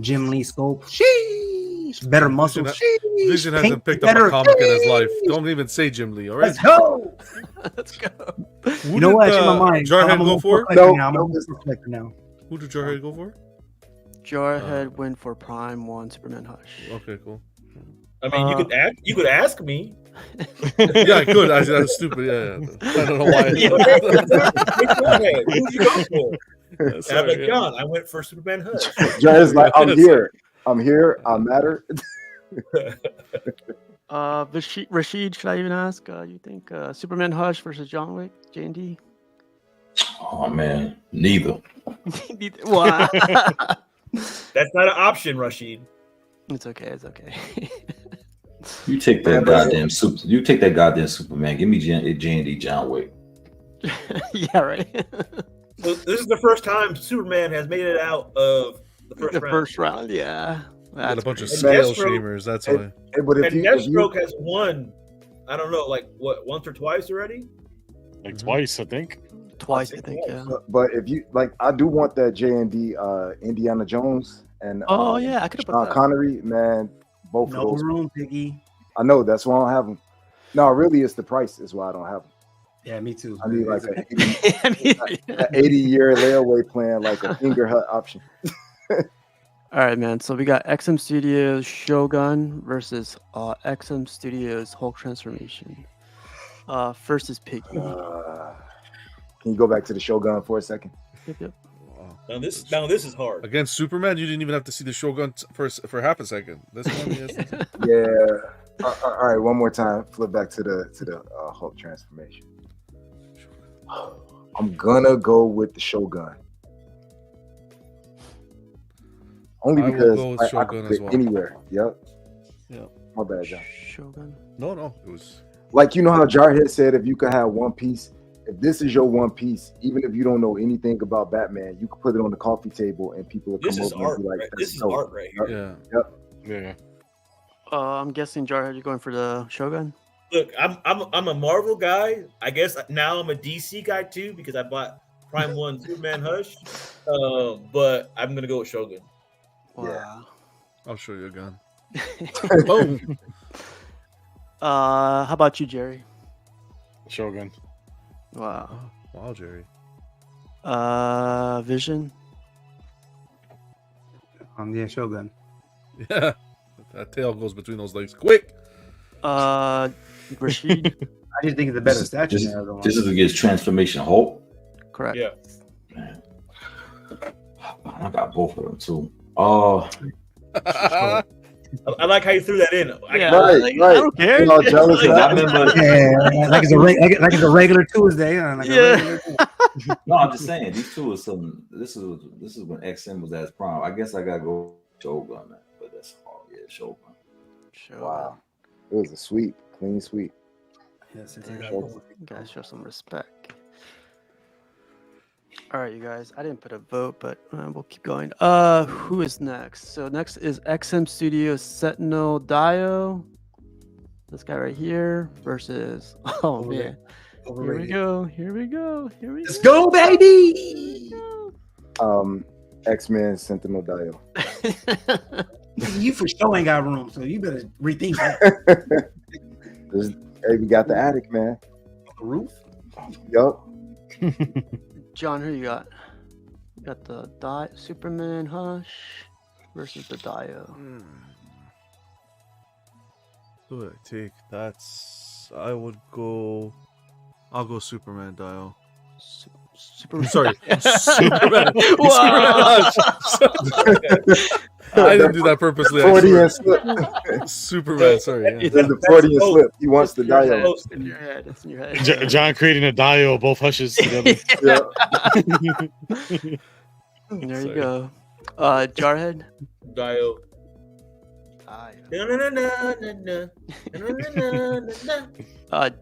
Speaker 5: Jim Lee scope. Sheesh. Better muscle. Sheesh.
Speaker 6: Vision hasn't
Speaker 5: Paint
Speaker 6: picked up
Speaker 5: better.
Speaker 6: a comic in his
Speaker 5: Sheesh.
Speaker 6: life. Don't even say Jim Lee, all right?
Speaker 5: Let's go.
Speaker 1: Let's go.
Speaker 6: Who
Speaker 5: You know
Speaker 6: did,
Speaker 5: what? I changed my mind.
Speaker 6: Jarhead
Speaker 5: I'm a
Speaker 6: go for?
Speaker 5: collector now. I'm a collector now.
Speaker 6: Who did Jarhead go for?
Speaker 1: Jarhead went for Prime 1 Superman Hush.
Speaker 6: Okay, cool.
Speaker 3: I mean, you could ask me.
Speaker 6: Yeah, I could. That was stupid. Yeah. I don't know why.
Speaker 3: Who you go for? And I'm like, John, I went for Superman Hush.
Speaker 2: Jarhead's like, I'm here. I matter.
Speaker 1: Rashid, should I even ask? You think Superman Hush versus John Wick, J&D?
Speaker 7: Oh man, neither.
Speaker 1: Wow.
Speaker 3: That's not an option, Rashid.
Speaker 1: It's okay.
Speaker 7: You take that goddamn Superman. Give me J&D John Wick.
Speaker 1: Yeah, right.
Speaker 3: So this is the first time Superman has made it out of the first round.
Speaker 1: Yeah.
Speaker 6: Got a bunch of
Speaker 3: And
Speaker 6: scale
Speaker 3: Deathstroke-
Speaker 6: shamers. That's why.
Speaker 2: But
Speaker 3: And Deathstroke has won, I don't know, like what, once or twice already?
Speaker 4: Like twice, I think.
Speaker 1: Twice, I think, yeah.
Speaker 2: But if you like, I do want that J&D Indiana Jones and
Speaker 1: Oh, yeah, I could have put
Speaker 2: Sean
Speaker 1: that.
Speaker 2: Connery, man. Both of
Speaker 5: No
Speaker 2: those.
Speaker 5: room, Piggy.
Speaker 2: I know that's why I don't have them. No, really, it's the price is why I don't have them.
Speaker 5: Yeah, me too.
Speaker 2: I need like an
Speaker 1: I mean,
Speaker 2: 80-year layaway plan, like a finger hut option.
Speaker 1: All right, man. So we got XM Studios Shogun versus XM Studios Hulk Transformation. First is Piggy.
Speaker 2: Can you go back to the Shogun for a second?
Speaker 1: Yep.
Speaker 3: Now this is hard.
Speaker 6: Against Superman, you didn't even have to see the Shogun for half a second. This one, yes.
Speaker 2: Yeah. All right, one more time. Flip back to the Hulk transformation. I'm gonna go with the Shogun. Only because I could fit anywhere. Yep. My bad, John.
Speaker 1: Shogun.
Speaker 6: No. It was
Speaker 2: like, you know how Jarhead said, if you could have one piece, if this is your one piece, even if you don't know anything about Batman, you could put it on the coffee table and people will come over and be like,
Speaker 3: right? This is art right here.
Speaker 6: yeah.
Speaker 1: I'm guessing Jarhead, you're going for the Shogun.
Speaker 3: Look, I'm a Marvel guy. I guess now I'm a DC guy too because I bought Prime 1 Superman Hush. But I'm gonna go with Shogun.
Speaker 1: Wow.
Speaker 2: Yeah.
Speaker 6: I'll show you a gun.
Speaker 1: Boom. How about you, Jerry?
Speaker 4: Shogun.
Speaker 1: Wow.
Speaker 6: Wow, Jerry.
Speaker 1: Vision.
Speaker 5: Yeah, Shogun.
Speaker 6: Yeah. That tail goes between those legs. Quick.
Speaker 1: Rashid.
Speaker 5: I just think it's a better statue.
Speaker 7: This is against Transformation Hulk.
Speaker 1: Correct.
Speaker 3: Yeah.
Speaker 7: Man. I got both of them too. Oh.
Speaker 3: I like how you threw that in.
Speaker 1: Yeah,
Speaker 2: right.
Speaker 1: I don't care.
Speaker 2: You know, jealous of
Speaker 7: I
Speaker 2: that.
Speaker 7: remember.
Speaker 5: Like it's a regular Tuesday.
Speaker 7: No, I'm just saying these two are some. This is when XM was at its prime. I guess I gotta go Shogun, man. But that's hard. Yeah, Shogun.
Speaker 2: Wow. It was a sweep, clean sweep.
Speaker 5: Yes,
Speaker 1: You guys show some respect. All right, you guys. I didn't put a vote, but we'll keep going. Who is next? So next is XM Studios Sentinel Dio. This guy right here versus. Oh man. Here we go.
Speaker 5: Let's go, baby.
Speaker 2: X-Men Sentinel Dio.
Speaker 5: You for sure ain't got room, so you better rethink that.
Speaker 2: Hey, we got the attic, man.
Speaker 5: The roof.
Speaker 2: Yup.
Speaker 1: John, who you got? You got the Superman Hush versus the Dio.
Speaker 6: Who would I take? I'll go Superman Dio.
Speaker 1: Superman.
Speaker 6: Sorry, Superman. I didn't do that purposely.
Speaker 2: Freudian slip.
Speaker 6: Superman. Sorry. Yeah.
Speaker 2: It's the Freudian slip. He wants the Dio.
Speaker 1: It's in your head. It's in your head.
Speaker 4: John creating a Dio, both Hushes together.
Speaker 1: There you go. Jarhead.
Speaker 3: Dio.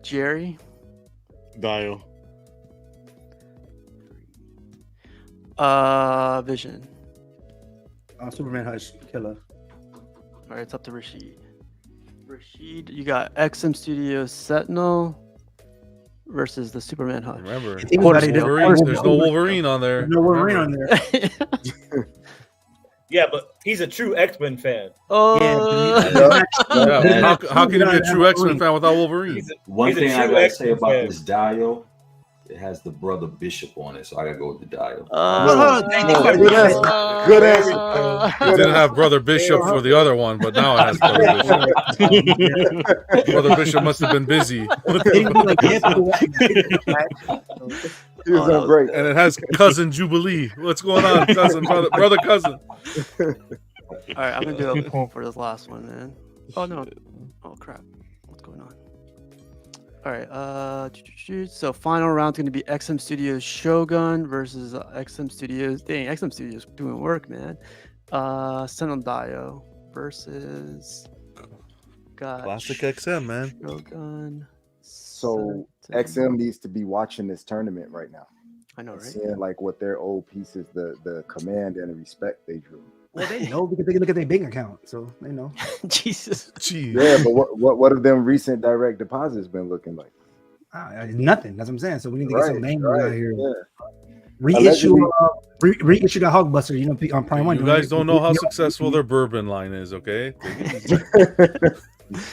Speaker 1: Jerry.
Speaker 4: Dio.
Speaker 1: Vision.
Speaker 5: Superman Hush Killer.
Speaker 1: All right, it's up to Rashid. Rashid, you got XM Studios Sentinel versus the Superman Hush.
Speaker 6: Remember,
Speaker 5: Wolverine.
Speaker 6: There's no Wolverine on there.
Speaker 5: No Wolverine on there.
Speaker 3: Yeah, but he's a true X-Men fan.
Speaker 6: Yeah, how can you be a true X-Men fan without Wolverine?
Speaker 7: One thing I gotta say about this Dio, it has the brother Bishop on it, so I gotta go with the Dio.
Speaker 2: Good answer.
Speaker 6: It didn't have brother Bishop for the other one, but now it has brother Bishop. Brother Bishop must have been busy.
Speaker 2: He was on break.
Speaker 6: And it has cousin Jubilee. What's going on, cousin, brother cousin?
Speaker 1: All right, I'm gonna do a poll for this last one, man. Oh no! Oh crap! What's going on? All right. So final round's gonna be XM Studios Shogun versus XM Studios. Dang, XM Studios doing work, man. Sentinel Dio versus.
Speaker 6: Classic XM, man.
Speaker 1: Shogun.
Speaker 2: So XM needs to be watching this tournament right now.
Speaker 1: I know, right?
Speaker 2: Seeing like what their old pieces, the command and the respect they drew.
Speaker 5: Well, they know because they can look at their bank account, so they know.
Speaker 1: Jesus.
Speaker 6: Jeez.
Speaker 2: Yeah, but what have them recent direct deposits been looking like?
Speaker 5: Nothing. That's what I'm saying. So we need to get some names out here.
Speaker 2: Yeah.
Speaker 5: Reissue the Hulkbuster. You know, on Prime 1.
Speaker 6: You guys don't know how successful their bourbon line is, okay?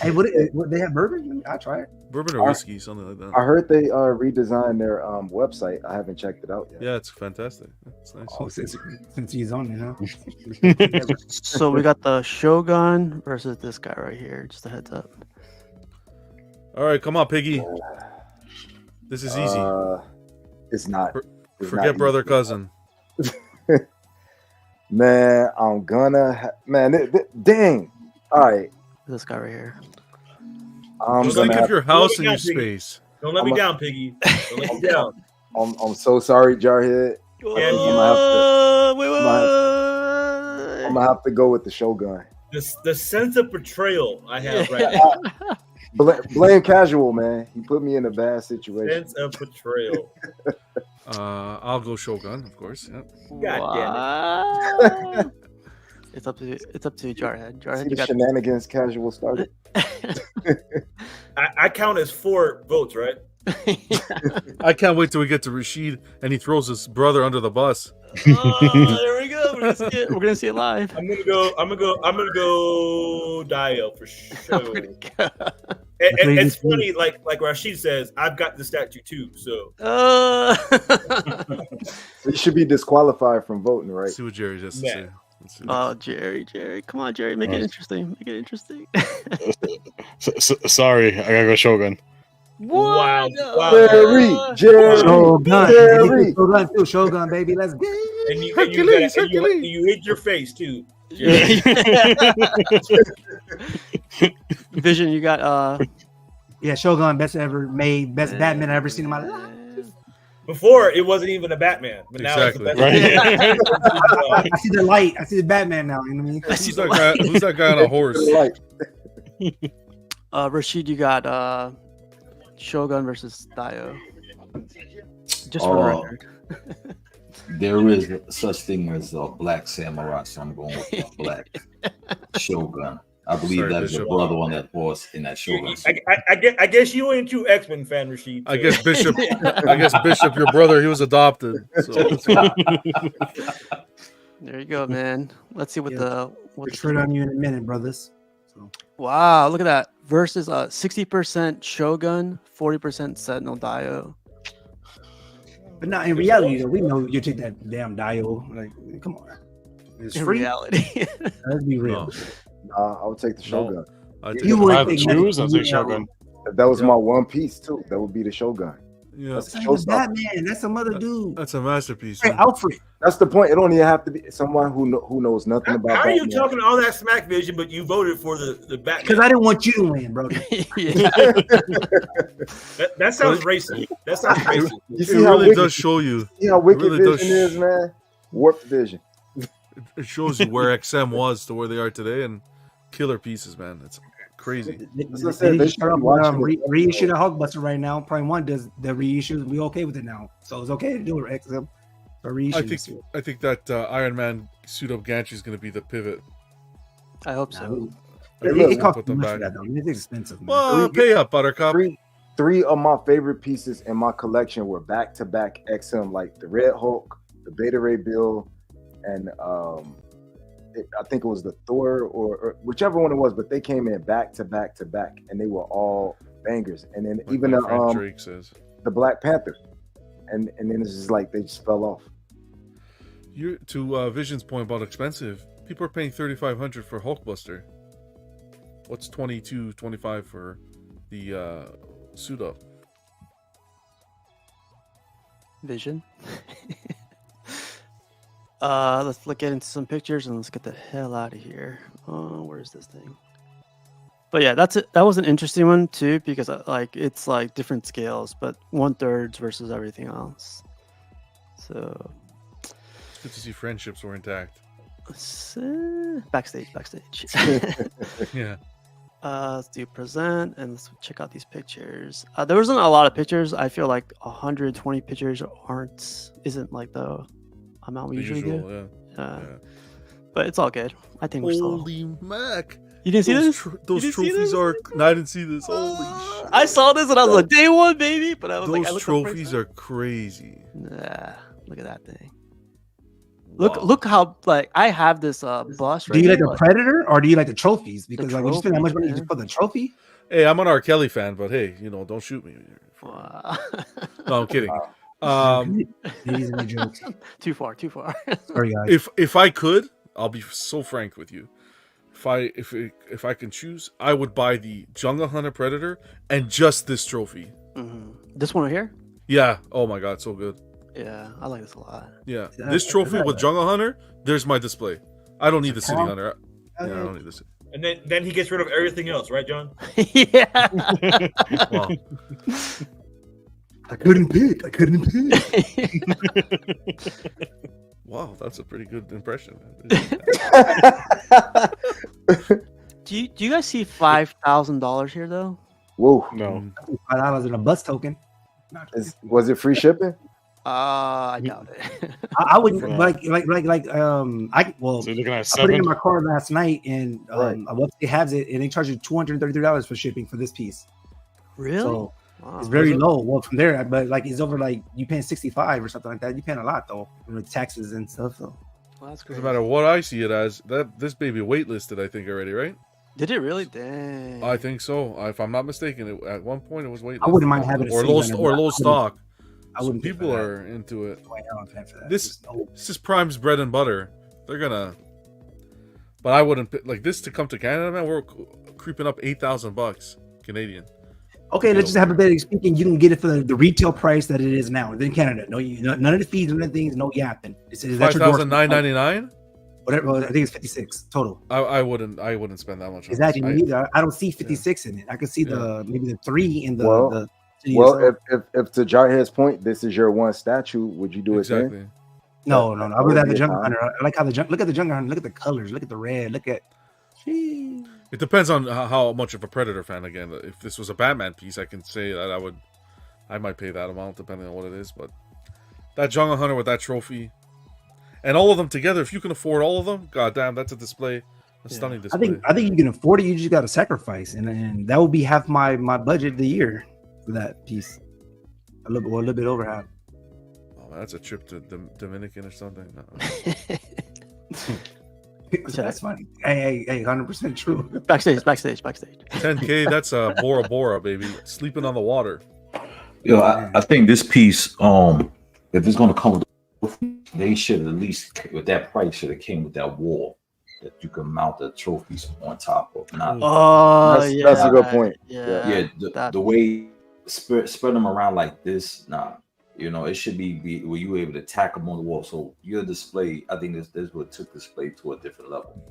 Speaker 5: Hey, what they have bourbon? I try it.
Speaker 6: Bourbon or whiskey, something like that.
Speaker 2: I heard they redesigned their website. I haven't checked it out yet.
Speaker 6: Yeah, it's fantastic. It's nice.
Speaker 5: Oh, since he's on it, huh?
Speaker 1: So we got the Shogun versus this guy right here. Just a heads up.
Speaker 6: All right, come on, Piggy. This is easy.
Speaker 2: It's not. It's
Speaker 6: Forget
Speaker 2: not
Speaker 6: brother
Speaker 2: easy.
Speaker 6: cousin.
Speaker 2: Man, I'm gonna. Dang. All right.
Speaker 1: This guy right here.
Speaker 2: I'm
Speaker 6: Just think
Speaker 2: gonna
Speaker 6: of your house and your space.
Speaker 3: Don't let me down, Piggy. Don't let me down.
Speaker 2: I'm so sorry, Jarhead. I'm gonna have to go with the Shogun.
Speaker 3: The sense of betrayal I have right now.
Speaker 2: Blame Casual, man. He put me in a bad situation.
Speaker 3: Sense of betrayal.
Speaker 6: I'll go Shogun, of course. Yep.
Speaker 3: God damn it.
Speaker 1: It's up to you, Jarhead.
Speaker 2: See
Speaker 1: Jarhead,
Speaker 2: the
Speaker 1: you got
Speaker 2: shenanigans Casual started.
Speaker 3: I count as 4 votes, right?
Speaker 6: I can't wait till we get to Rashid and he throws his brother under the bus.
Speaker 1: Oh, there we go. We're gonna see it live.
Speaker 3: I'm gonna go Dio for sure. And it's funny, like Rashid says, I've got the statue too. So
Speaker 2: You should be disqualified from voting, right?
Speaker 6: See what Jerry has to say.
Speaker 1: Oh, Jerry, come on, Jerry, make it interesting.
Speaker 4: Sorry, I gotta go Shogun.
Speaker 3: Wow.
Speaker 2: Jerry,
Speaker 5: Shogun, baby, let's go.
Speaker 3: And you hit your face too.
Speaker 1: Vision, you got
Speaker 5: yeah, Shogun, best ever made, best Batman I've ever seen in my life.
Speaker 3: Before it wasn't even a Batman, but now it's a Batman.
Speaker 5: I see the light. I see the Batman now. You know what I mean?
Speaker 6: Who's that guy on a horse?
Speaker 1: Rashid, you got Shogun versus Dio. Just for the record.
Speaker 7: There is such thing as a black samurai, so I'm going with the black Shogun. I believe that is your brother on that horse in that Shogun.
Speaker 3: I guess you ain't true X-Men fan, Rashid.
Speaker 6: I guess Bishop, your brother, he was adopted. So.
Speaker 1: There you go, man. Let's see what
Speaker 5: we'll turn on you in a minute, brothers. So.
Speaker 1: Wow, look at that. Versus 60% Shogun, 40% Sentinel Dio.
Speaker 5: But now in reality, though, we know you take that damn Dio. Like, come on. It's free.
Speaker 1: Reality.
Speaker 5: Let's be real.
Speaker 2: I would take the Shogun.
Speaker 5: You would
Speaker 4: choose and say Shogun.
Speaker 2: That was my one piece too. That would be the Shogun.
Speaker 6: Yeah,
Speaker 5: that's Batman. That's some other dude.
Speaker 6: That's a masterpiece.
Speaker 5: Hey, Alfred.
Speaker 2: That's the point. It don't even have to be someone who knows nothing about.
Speaker 3: How are you
Speaker 2: Batman.
Speaker 3: talking all that smack, Vision, but you voted for the Batman?
Speaker 5: Because I didn't want you to win, bro.
Speaker 3: that sounds racist. That sounds racist.
Speaker 2: You see
Speaker 6: it
Speaker 2: how
Speaker 6: really
Speaker 2: wicked,
Speaker 6: does show you.
Speaker 2: See how wicked
Speaker 6: really
Speaker 2: Vision is, man. Warped Vision.
Speaker 6: It shows you where XM was to where they are today, and killer pieces, man. It's crazy.
Speaker 5: They reissue the Hulkbuster right now. Prime 1 does the reissue. We okay with it now, so it's okay to do it. XM.
Speaker 6: I think that Iron Man suit up Gantry is going to be the pivot.
Speaker 1: I hope so.
Speaker 5: It costs too much for that, though. It's expensive. Man.
Speaker 6: Well, pay up, Buttercup.
Speaker 2: Three of my favorite pieces in my collection were back-to-back XM, like the Red Hulk, the Beta Ray Bill, and I think it was the Thor or whichever one it was, but they came in back to back, and they were all bangers. And then like even the Black Panther, and then it's just like they just fell off.
Speaker 6: To Vision's point about expensive, people are paying $3,500 for Hulkbuster. What's $22.25 for the suit up?
Speaker 1: Vision. Let's get into some pictures and let's get the hell out of here. Where's this thing? But yeah, that's it. That was an interesting one too, because it's like different scales, but 1/3 versus everything else. So
Speaker 6: it's good to see friendships were intact.
Speaker 1: Backstage.
Speaker 6: Yeah.
Speaker 1: Let's do present and let's check out these pictures. There wasn't a lot of pictures. I feel like 120 pictures isn't like the amount we usually do. Yeah. But it's all good. I think we're still.
Speaker 6: Holy Mac!
Speaker 1: You didn't see this?
Speaker 6: Those trophies are. No, I didn't see this. Holy shit!
Speaker 1: I saw this and I was like, day one, baby. But I was
Speaker 6: those trophies are crazy.
Speaker 1: Nah, look at that thing. Look how like I have this bus.
Speaker 5: Do you like the Predator or do you like the trophies? Because like when you spend that much money
Speaker 1: man.
Speaker 5: just for the trophy.
Speaker 6: Hey, I'm an R. Kelly fan, but hey, don't shoot me.
Speaker 1: Wow.
Speaker 6: No, I'm kidding.
Speaker 5: These are jokes.
Speaker 1: Too far.
Speaker 5: Sorry, guys.
Speaker 6: If I could, I'll be so frank with you. If I can choose, I would buy the Jungle Hunter Predator and just this trophy.
Speaker 1: Mm-hmm. This one right here.
Speaker 6: Yeah. Oh my god, so good.
Speaker 1: Yeah, I like this a lot.
Speaker 6: Yeah, this trophy with Jungle Hunter. There's my display. I don't need the City Hunter. Yeah, I don't need this.
Speaker 3: And then he gets rid of everything else, right, John?
Speaker 1: Yeah.
Speaker 6: Wow.
Speaker 5: I couldn't pick.
Speaker 6: Wow, that's a pretty good impression.
Speaker 1: Do you guys see $5,000 here though?
Speaker 2: Whoa.
Speaker 4: No.
Speaker 5: $5 in a bus token.
Speaker 2: Was it free shipping?
Speaker 1: I doubt it.
Speaker 5: I would
Speaker 4: Wow.
Speaker 5: like I
Speaker 4: So you're looking at
Speaker 5: I put it in
Speaker 4: 7.
Speaker 5: my car last night and
Speaker 2: Right.
Speaker 5: a website has it and they charge you $233 for shipping for this piece.
Speaker 1: Really?
Speaker 5: So
Speaker 1: Wow.
Speaker 5: it's very low. Well, from there, but like it's over like you paying 65 or something like that. You paying a lot though with taxes and stuff. So
Speaker 1: Well, that's
Speaker 6: Doesn't
Speaker 1: great.
Speaker 6: matter what I see it as. This baby waitlisted, I think already, right?
Speaker 1: Did it really? Dang.
Speaker 6: I think so. If I'm not mistaken, at one point it was waitlisted.
Speaker 5: I wouldn't mind having a
Speaker 6: or
Speaker 5: seat
Speaker 6: low
Speaker 5: on it,
Speaker 6: or
Speaker 5: but
Speaker 6: low stock.
Speaker 5: I wouldn't pay for
Speaker 6: People
Speaker 5: that.
Speaker 6: are into it.
Speaker 5: I'm paying for that.
Speaker 6: This
Speaker 5: No.
Speaker 6: this is Prime's bread and butter. They're gonna. But I wouldn't like this to come to Canada, man. We're creeping up $8,000 Canadian.
Speaker 5: Okay, let's just hypothetically speaking, you can get it for the retail price that it is now. In Canada, none of the fees, none of the things, no yapping. Is that your
Speaker 6: $5,999.
Speaker 5: Whatever, well, I think it's 56 total.
Speaker 6: I wouldn't spend that much. On
Speaker 5: Exactly,
Speaker 6: this.
Speaker 5: me neither. I don't see 56 in it. I can see maybe the 3 in the.
Speaker 2: Well,
Speaker 5: the
Speaker 2: Well, if to Jarhead's point, this is your one statue, would you do it
Speaker 6: Exactly.
Speaker 2: then?
Speaker 5: No. I would have the Jungle
Speaker 2: time.
Speaker 5: Hunter. I like how look at the Jungle Hunter. Look at the colors. Look at the red. Look at.
Speaker 6: It depends on how much of a Predator fan. Again, if this was a Batman piece, I can say that I might pay that amount depending on what it is. But that Jungle Hunter with that trophy, and all of them together, if you can afford all of them, goddamn, that's a display, a stunning display.
Speaker 5: I think you can afford it. You just got to sacrifice, and that would be half my budget of the year for that piece. A little bit over half.
Speaker 6: Oh, man, that's a trip to Dominican or something. No.
Speaker 5: So that's funny. Hey, 100% true.
Speaker 1: Backstage.
Speaker 6: 10K, that's a Bora Bora, baby. Sleeping on the water.
Speaker 7: Yo, I think this piece, if it's gonna come with, they should at least with that price should have came with that wall that you can mount the trophies on top of. Not,
Speaker 2: that's a good point.
Speaker 7: Yeah, the way spread them around like this, it should be where you were able to tack them on the wall. So your display, I think this would took display to a different level.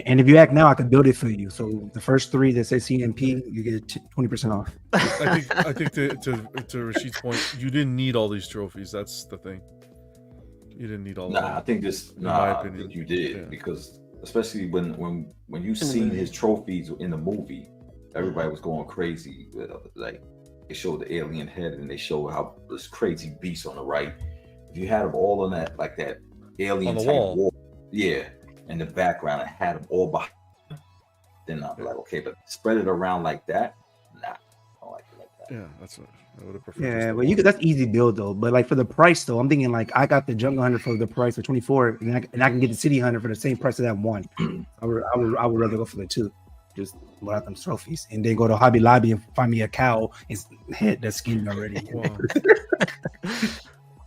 Speaker 5: And if you act now, I can build it for you. So the first 3 that say CMP, you get 20% off.
Speaker 6: I think to Rashid's point, you didn't need all these trophies. That's the thing. You didn't need all of them.
Speaker 7: I think this.
Speaker 6: In my opinion,
Speaker 7: you did because especially when you seen his trophies in the movie, everybody was going crazy with like. They showed the alien head and they showed how this crazy beast on the right. If you had them all on that, like that alien
Speaker 6: on the
Speaker 7: type
Speaker 6: wall,
Speaker 7: in the background, and had them all behind, then I'm like, okay, but spread it around like that, I don't like it like that.
Speaker 6: Yeah, that's what I would have preferred.
Speaker 5: Yeah, well, that's easy build though. But like for the price though, I'm thinking like I got the Jungle Hunter for the price of 24, and I can get the City Hunter for the same price of that one. I would rather go for the 2. Just without them trophies, and then go to Hobby Lobby and find me a cow and head that's skinned already.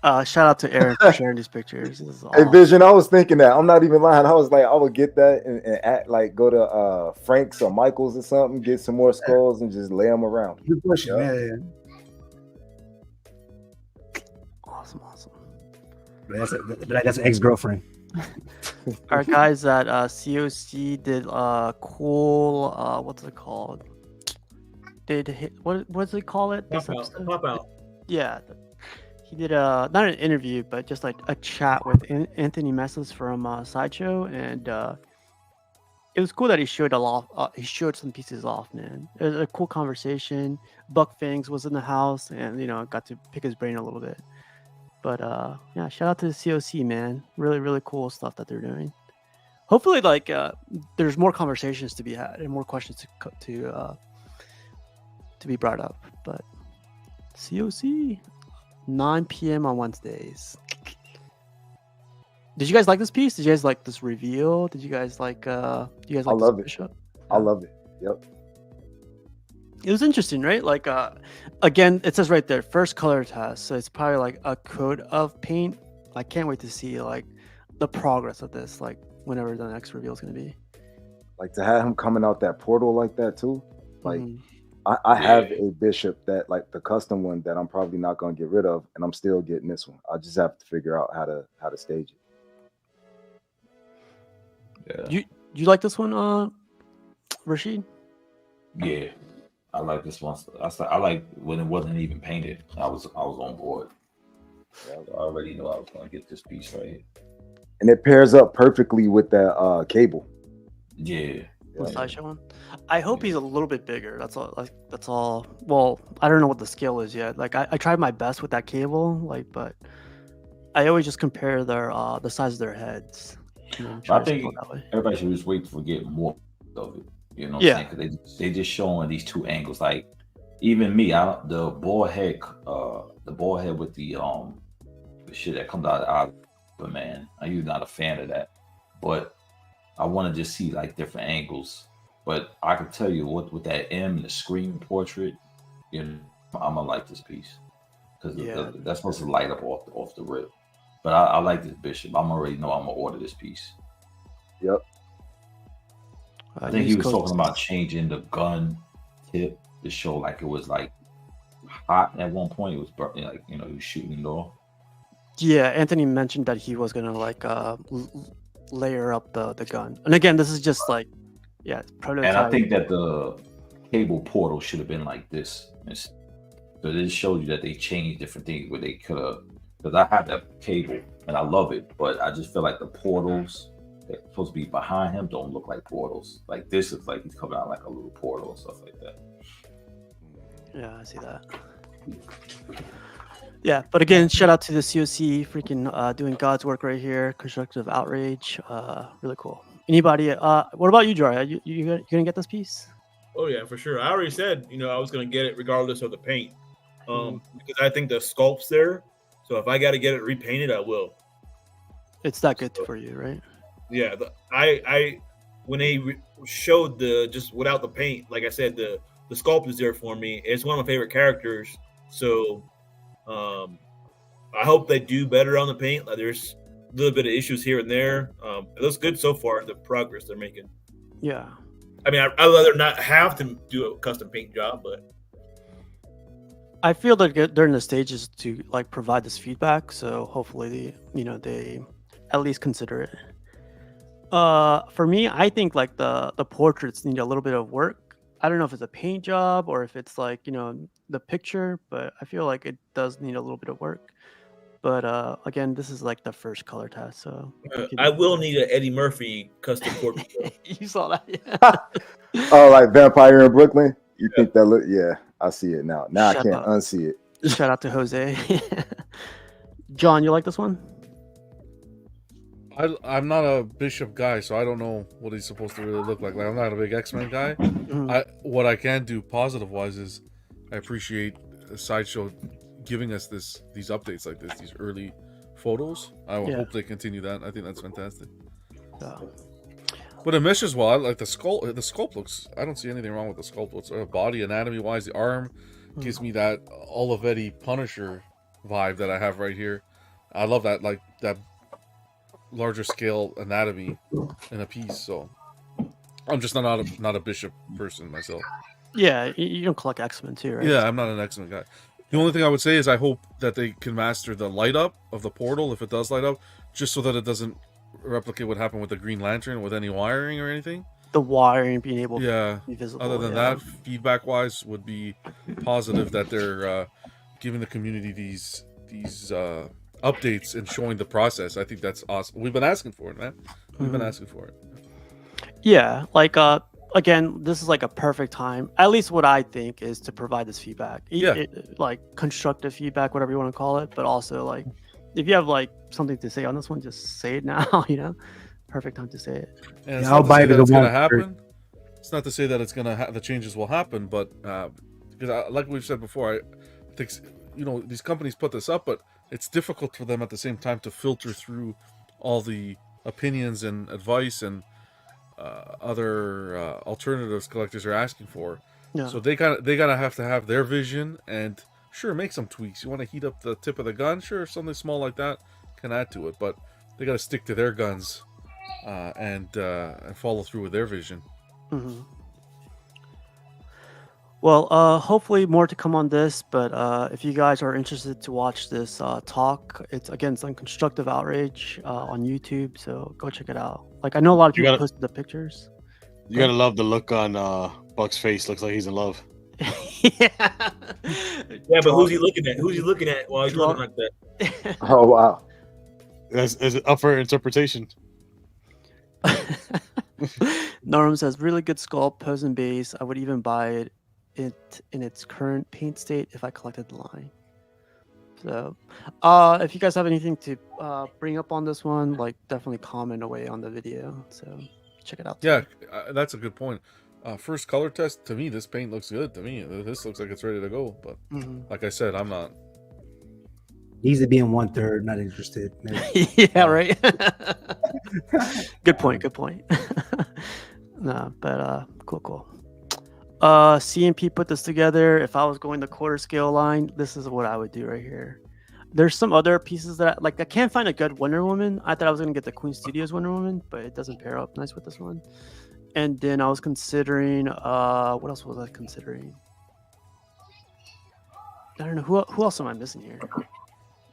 Speaker 1: Shout out to Aaron for sharing these pictures. This is
Speaker 2: Hey,
Speaker 1: awesome.
Speaker 2: Vision, I was thinking that. I'm not even lying. I was like, I would get that and act like go to Frank's or Michael's or something, get some more skulls and just lay them around.
Speaker 5: Good question,
Speaker 1: Awesome.
Speaker 5: That's an ex-girlfriend.
Speaker 1: Our guys at COC did cool. What's it called? What's it call it?
Speaker 3: Pop out.
Speaker 1: Yeah, he did not an interview, but just like a chat with Anthony Messes from Sideshow, and it was cool that he showed he showed some pieces off, man. It was a cool conversation. Buck Fangs was in the house, and got to pick his brain a little bit. But yeah, shout out to the COC, man. Really, really cool stuff that they're doing. Hopefully, like there's more conversations to be had and more questions to be brought up. But COC, 9 p.m. on Wednesdays. Did you guys like this piece? Did you guys like this reveal? Did you guys like? You guys like
Speaker 2: love
Speaker 1: this
Speaker 2: it.
Speaker 1: bishop?
Speaker 2: I love it. Yep.
Speaker 1: It was interesting, right? Like, again, it says right there, first color test. So it's probably like a coat of paint. I can't wait to see like the progress of this, like whenever the next reveal is going to be.
Speaker 2: Like to have him coming out that portal like that too. Like
Speaker 1: Mhm.
Speaker 2: I have a bishop that like the custom one that I'm probably not going to get rid of, and I'm still getting this one. I just have to figure out how to stage it.
Speaker 7: Yeah.
Speaker 1: You like this one, Rashid?
Speaker 7: Yeah, I like this one. I like when it wasn't even painted. I was on board. I already know I was going to get this piece right here.
Speaker 2: And it pairs up perfectly with that cable.
Speaker 7: Yeah.
Speaker 1: The Sideshow one. I hope he's a little bit bigger. That's all. Like that's all. Well, I don't know what the scale is yet. Like I tried my best with that cable, like, but I always just compare their the size of their heads.
Speaker 7: I think everybody should just wait to get more of it. You know what I'm saying? Because they just showing these two angles. Like even me, the ball head with the shit that comes out of but man, I'm usually not a fan of that. But I want to just see like different angles. But I can tell you what with that M and the screen portrait, you know, I'm gonna like this piece because that's supposed to light up off the rip. But I like this bishop. I'm already know I'm gonna order this piece.
Speaker 2: Yep.
Speaker 7: I think he was talking about changing the gun tip to show like it was like hot at one point. It was burning, like he was shooting it off.
Speaker 1: Yeah, Anthony mentioned that he was gonna like layer up the gun. And again, this is just like prototype.
Speaker 7: And I think that the cable portal should have been like this. So this shows you that they changed different things where they could have. Because I have that cable and I love it, but I just feel like the portals that's supposed to be behind him don't look like portals. Like this looks like he's coming out like a little portal and stuff like that.
Speaker 1: Yeah, I see that. Yeah, but again, shout out to the COC freaking doing God's work right here. Constructive outrage, really cool. Anybody? What about you, Jory? You gonna get this piece?
Speaker 3: Oh yeah, for sure. I already said I was gonna get it regardless of the paint, because I think the sculpt's there. So if I got to get it repainted, I will.
Speaker 1: It's that good for you, right?
Speaker 3: Yeah, I when they showed the just without the paint, like I said, the sculpt is there for me. It's one of my favorite characters. So I hope they do better on the paint. Like, there's a little bit of issues here and there. It looks good so far, the progress they're making.
Speaker 1: Yeah.
Speaker 3: I mean, I'd rather not have to do a custom paint job, but
Speaker 1: I feel like they're in the stages to like provide this feedback. So hopefully, they at least consider it. For me, I think like the portraits need a little bit of work. I don't know if it's a paint job or if it's like, the picture, but I feel like it does need a little bit of work. But again, this is like the first color test, so
Speaker 3: I will need an Eddie Murphy custom portrait.
Speaker 1: You saw that? Yeah.
Speaker 2: Oh, like Vampire in Brooklyn? You think that look? Yeah, I see it now. Now I can't unsee it.
Speaker 1: Shout out to Jose. John, you like this one?
Speaker 6: I'm not a Bishop guy, so I don't know what he's supposed to really look like. Like I'm not a big X-Men guy. What I can do positive wise is I appreciate Sideshow giving us these updates like this, these early photos. I hope they continue that. I think that's fantastic. But it meshes well. I like the sculpt. The sculpt looks. I don't see anything wrong with the sculpt. What's body anatomy wise, the arm gives me that Olivetti Punisher vibe that I have right here. I love that, like that larger scale anatomy in a piece. So I'm just not a Bishop person myself.
Speaker 1: Yeah, you don't collect X-Men too, right?
Speaker 6: Yeah, I'm not an X-Men guy. The only thing I would say is I hope that they can master the light up of the portal if it does light up, just so that it doesn't replicate what happened with the Green Lantern with any wiring or anything.
Speaker 1: The wiring being able to be visible.
Speaker 6: Other than that, feedback wise would be positive that they're giving the community these updates and showing the process. I think that's awesome. We've been asking for it, man. We've been asking for it.
Speaker 1: Yeah, like again, this is like a perfect time. At least what I think is to provide this feedback. Like constructive feedback, whatever you want to call it. But also like, if you have like something to say on this one, just say it now. Perfect time to say it.
Speaker 6: And I'll buy it. It's gonna happen. It's not to say that it's gonna the changes will happen, but because like we've said before, I think these companies put this up, but it's difficult for them at the same time to filter through all the opinions and advice and other alternatives collectors are asking for.
Speaker 1: Yeah.
Speaker 6: So they gotta have to have their vision and sure make some tweaks. You want to heat up the tip of the gun, sure, something small like that can add to it, but they gotta stick to their guns and follow through with their vision.
Speaker 1: Mm-hmm. Well, hopefully more to come on this, but if you guys are interested to watch this talk, it's on Constructive Outrage on YouTube, so go check it out. Like, I know a lot of people posted the pictures.
Speaker 4: You gotta love the look on Buck's face. Looks like he's in love.
Speaker 3: Yeah, but who's he looking at? Who's he looking at while he's looking like that?
Speaker 2: Oh wow,
Speaker 4: that's up for interpretation.
Speaker 1: Norm says, really good sculpt, pose and base. I would even buy it in its current paint state if I collected the line. So if you guys have anything to bring up on this one, like, definitely comment away on the video, so check it out.
Speaker 6: Yeah, that's a good point. First color test, to me this paint looks good. To me this looks like it's ready to go, but like I said, I'm not.
Speaker 5: Needs to be in 1/3, not interested.
Speaker 1: Yeah, right. Good point. No, but cool. CMP put this together. If I was going the quarter scale line, this is what I would do right here. There's some other pieces that I can't find a good Wonder Woman. I thought I was gonna get the Queen Studios Wonder Woman, but it doesn't pair up nice with this one. And then I was considering what else was I considering? I don't know who else am I missing here?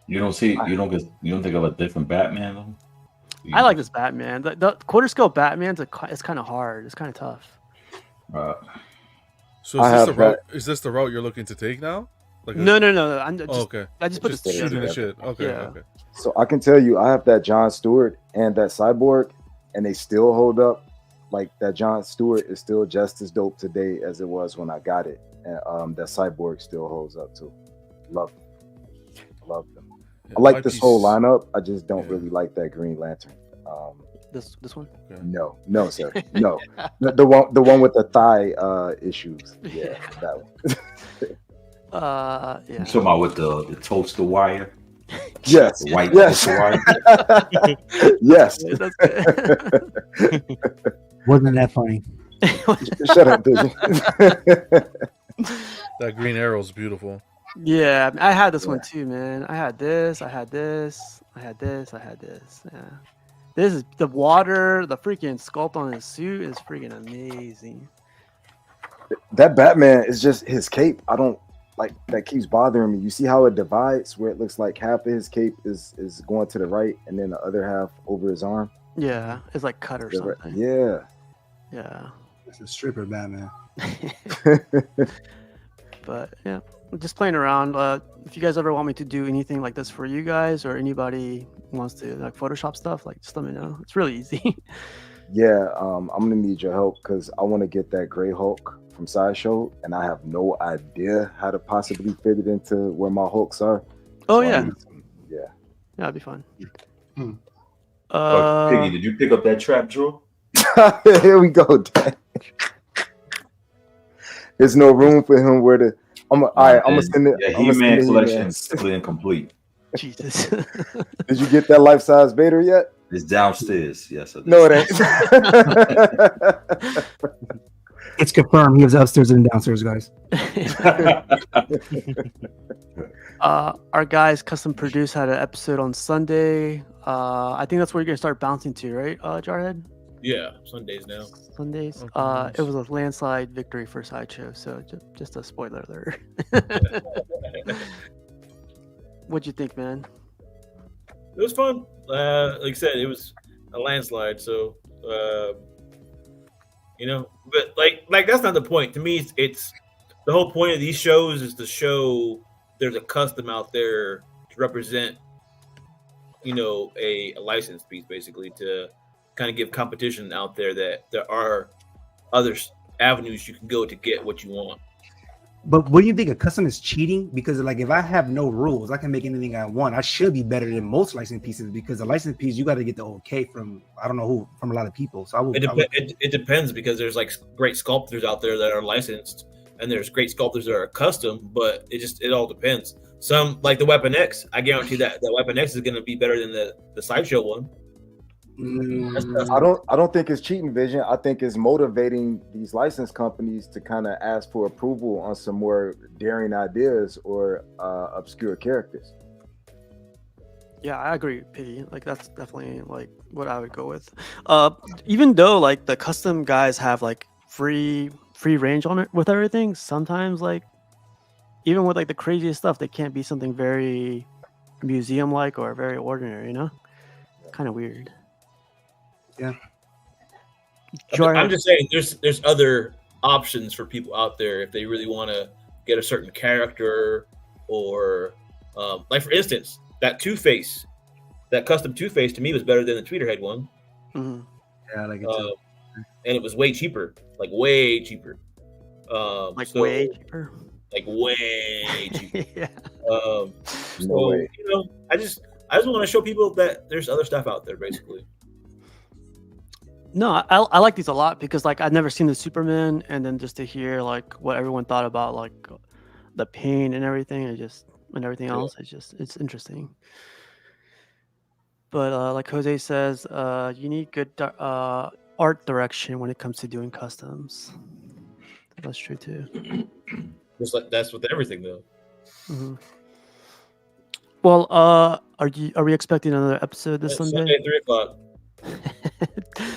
Speaker 7: You don't think of a different Batman though?
Speaker 1: I like this Batman. The quarter scale Batman's it's kind of hard. It's kind of tough.
Speaker 6: So is this the route you're looking to take now?
Speaker 1: No. I'm just,
Speaker 6: okay.
Speaker 1: I just put
Speaker 6: just
Speaker 1: the
Speaker 6: shooting the shit. Okay,
Speaker 1: yeah.
Speaker 6: Okay.
Speaker 2: So I can tell you, I have that John Stewart and that Cyborg, and they still hold up. Like, that John Stewart is still just as dope today as it was when I got it, and that Cyborg still holds up too. Love them.
Speaker 6: Yeah,
Speaker 2: I like this whole lineup. I just don't really like that Green Lantern.
Speaker 1: This one?
Speaker 2: Okay. No, sir. No. the one with the thigh issues. Yeah, that one.
Speaker 1: Yeah.
Speaker 7: You talking about with the toaster wire?
Speaker 2: Yes.
Speaker 7: The white
Speaker 2: toaster
Speaker 7: wire?
Speaker 2: Yes.
Speaker 1: That's good.
Speaker 5: Wasn't that funny?
Speaker 2: Shut up, Disney.
Speaker 6: That Green Arrow's beautiful.
Speaker 1: Yeah, I had this one too, man. I had this. Yeah. This is the water, the freaking sculpt on his suit is freaking amazing.
Speaker 2: That Batman is just his cape. I don't like that, keeps bothering me. You see how it divides, where it looks like half of his cape is going to the right and then the other half over his arm?
Speaker 1: Yeah, it's like cut or something.
Speaker 2: Yeah.
Speaker 5: It's a stripper Batman.
Speaker 1: But yeah, just playing around. If you guys ever want me to do anything like this for you guys, or anybody wants to like Photoshop stuff, like, just let me know. It's really easy.
Speaker 2: Yeah, I'm gonna need your help because I want to get that Gray Hulk from Sideshow, and I have no idea how to possibly fit it into where my Hulks are.
Speaker 1: Oh,
Speaker 2: so
Speaker 1: yeah.
Speaker 2: Yeah,
Speaker 1: that'd be fun.
Speaker 7: Piggy, did you pick up that trap drawer?
Speaker 2: Here we go, Dad. There's no room for him where to. I'm gonna send it.
Speaker 7: Yeah, He-Man collection is simply incomplete.
Speaker 1: Jesus.
Speaker 2: Did you get that life-size Vader yet?
Speaker 7: It's downstairs. Yes, I did.
Speaker 2: No, it ain't.
Speaker 5: It's confirmed. He was upstairs and downstairs, guys.
Speaker 1: Our guys, Custom Produce, had an episode on Sunday. I think that's where you're gonna start bouncing to, right, Jarhead?
Speaker 3: Yeah, Sundays now.
Speaker 1: Sundays.
Speaker 6: Okay, nice.
Speaker 1: It was a landslide victory for Sideshow, so just a spoiler alert. What'd you think, man?
Speaker 3: It was fun. Like I said, it was a landslide. So, but like that's not the point. To me, it's the whole point of these shows is to show there's a custom out there to represent, a licensed piece, basically, to kind of give competition out there that there are other avenues you can go to get what you want.
Speaker 5: But what do you think? A custom is cheating? Because like, if I have no rules, I can make anything I want. I should be better than most licensed pieces, because a licensed piece, you got to get the okay from I don't know who, from a lot of people. So
Speaker 3: it depends, because there's like great sculptors out there that are licensed, and there's great sculptors that are custom. But it all depends. Some, like the Weapon X, I guarantee that the Weapon X is going to be better than the Sideshow one.
Speaker 2: I don't think it's cheating, Vision. I think it's motivating these license companies to kind of ask for approval on some more daring ideas or obscure characters.
Speaker 1: Yeah, I agree, Piggy. Like that's definitely like what I would go with. Even though like the custom guys have like free range on it with everything, sometimes like even with like the craziest stuff, they can't be something very museum like or very ordinary, you know? Kind of weird.
Speaker 5: Yeah.
Speaker 3: I'm just saying there's other options for people out there if they really want to get a certain character or like for instance, that Two-Face, that custom Two-Face to me was better than the Tweeterhead one.
Speaker 1: Mm-hmm.
Speaker 5: Yeah, I like it too.
Speaker 3: And it was way cheaper. Like way cheaper.
Speaker 1: Way cheaper.
Speaker 3: Like way cheaper.
Speaker 1: Yeah.
Speaker 3: So you know, I just want to show people that there's other stuff out there, basically.
Speaker 1: No, I like these a lot because like I've never seen the Superman, and then just to hear like what everyone thought about like the paint and everything, and everything else, it's interesting. But like Jose says, you need good art direction when it comes to doing customs. That's true too.
Speaker 3: Just like that's with everything though.
Speaker 1: Mm-hmm. Well, are we expecting another episode this Sunday?
Speaker 3: Sunday 3:00.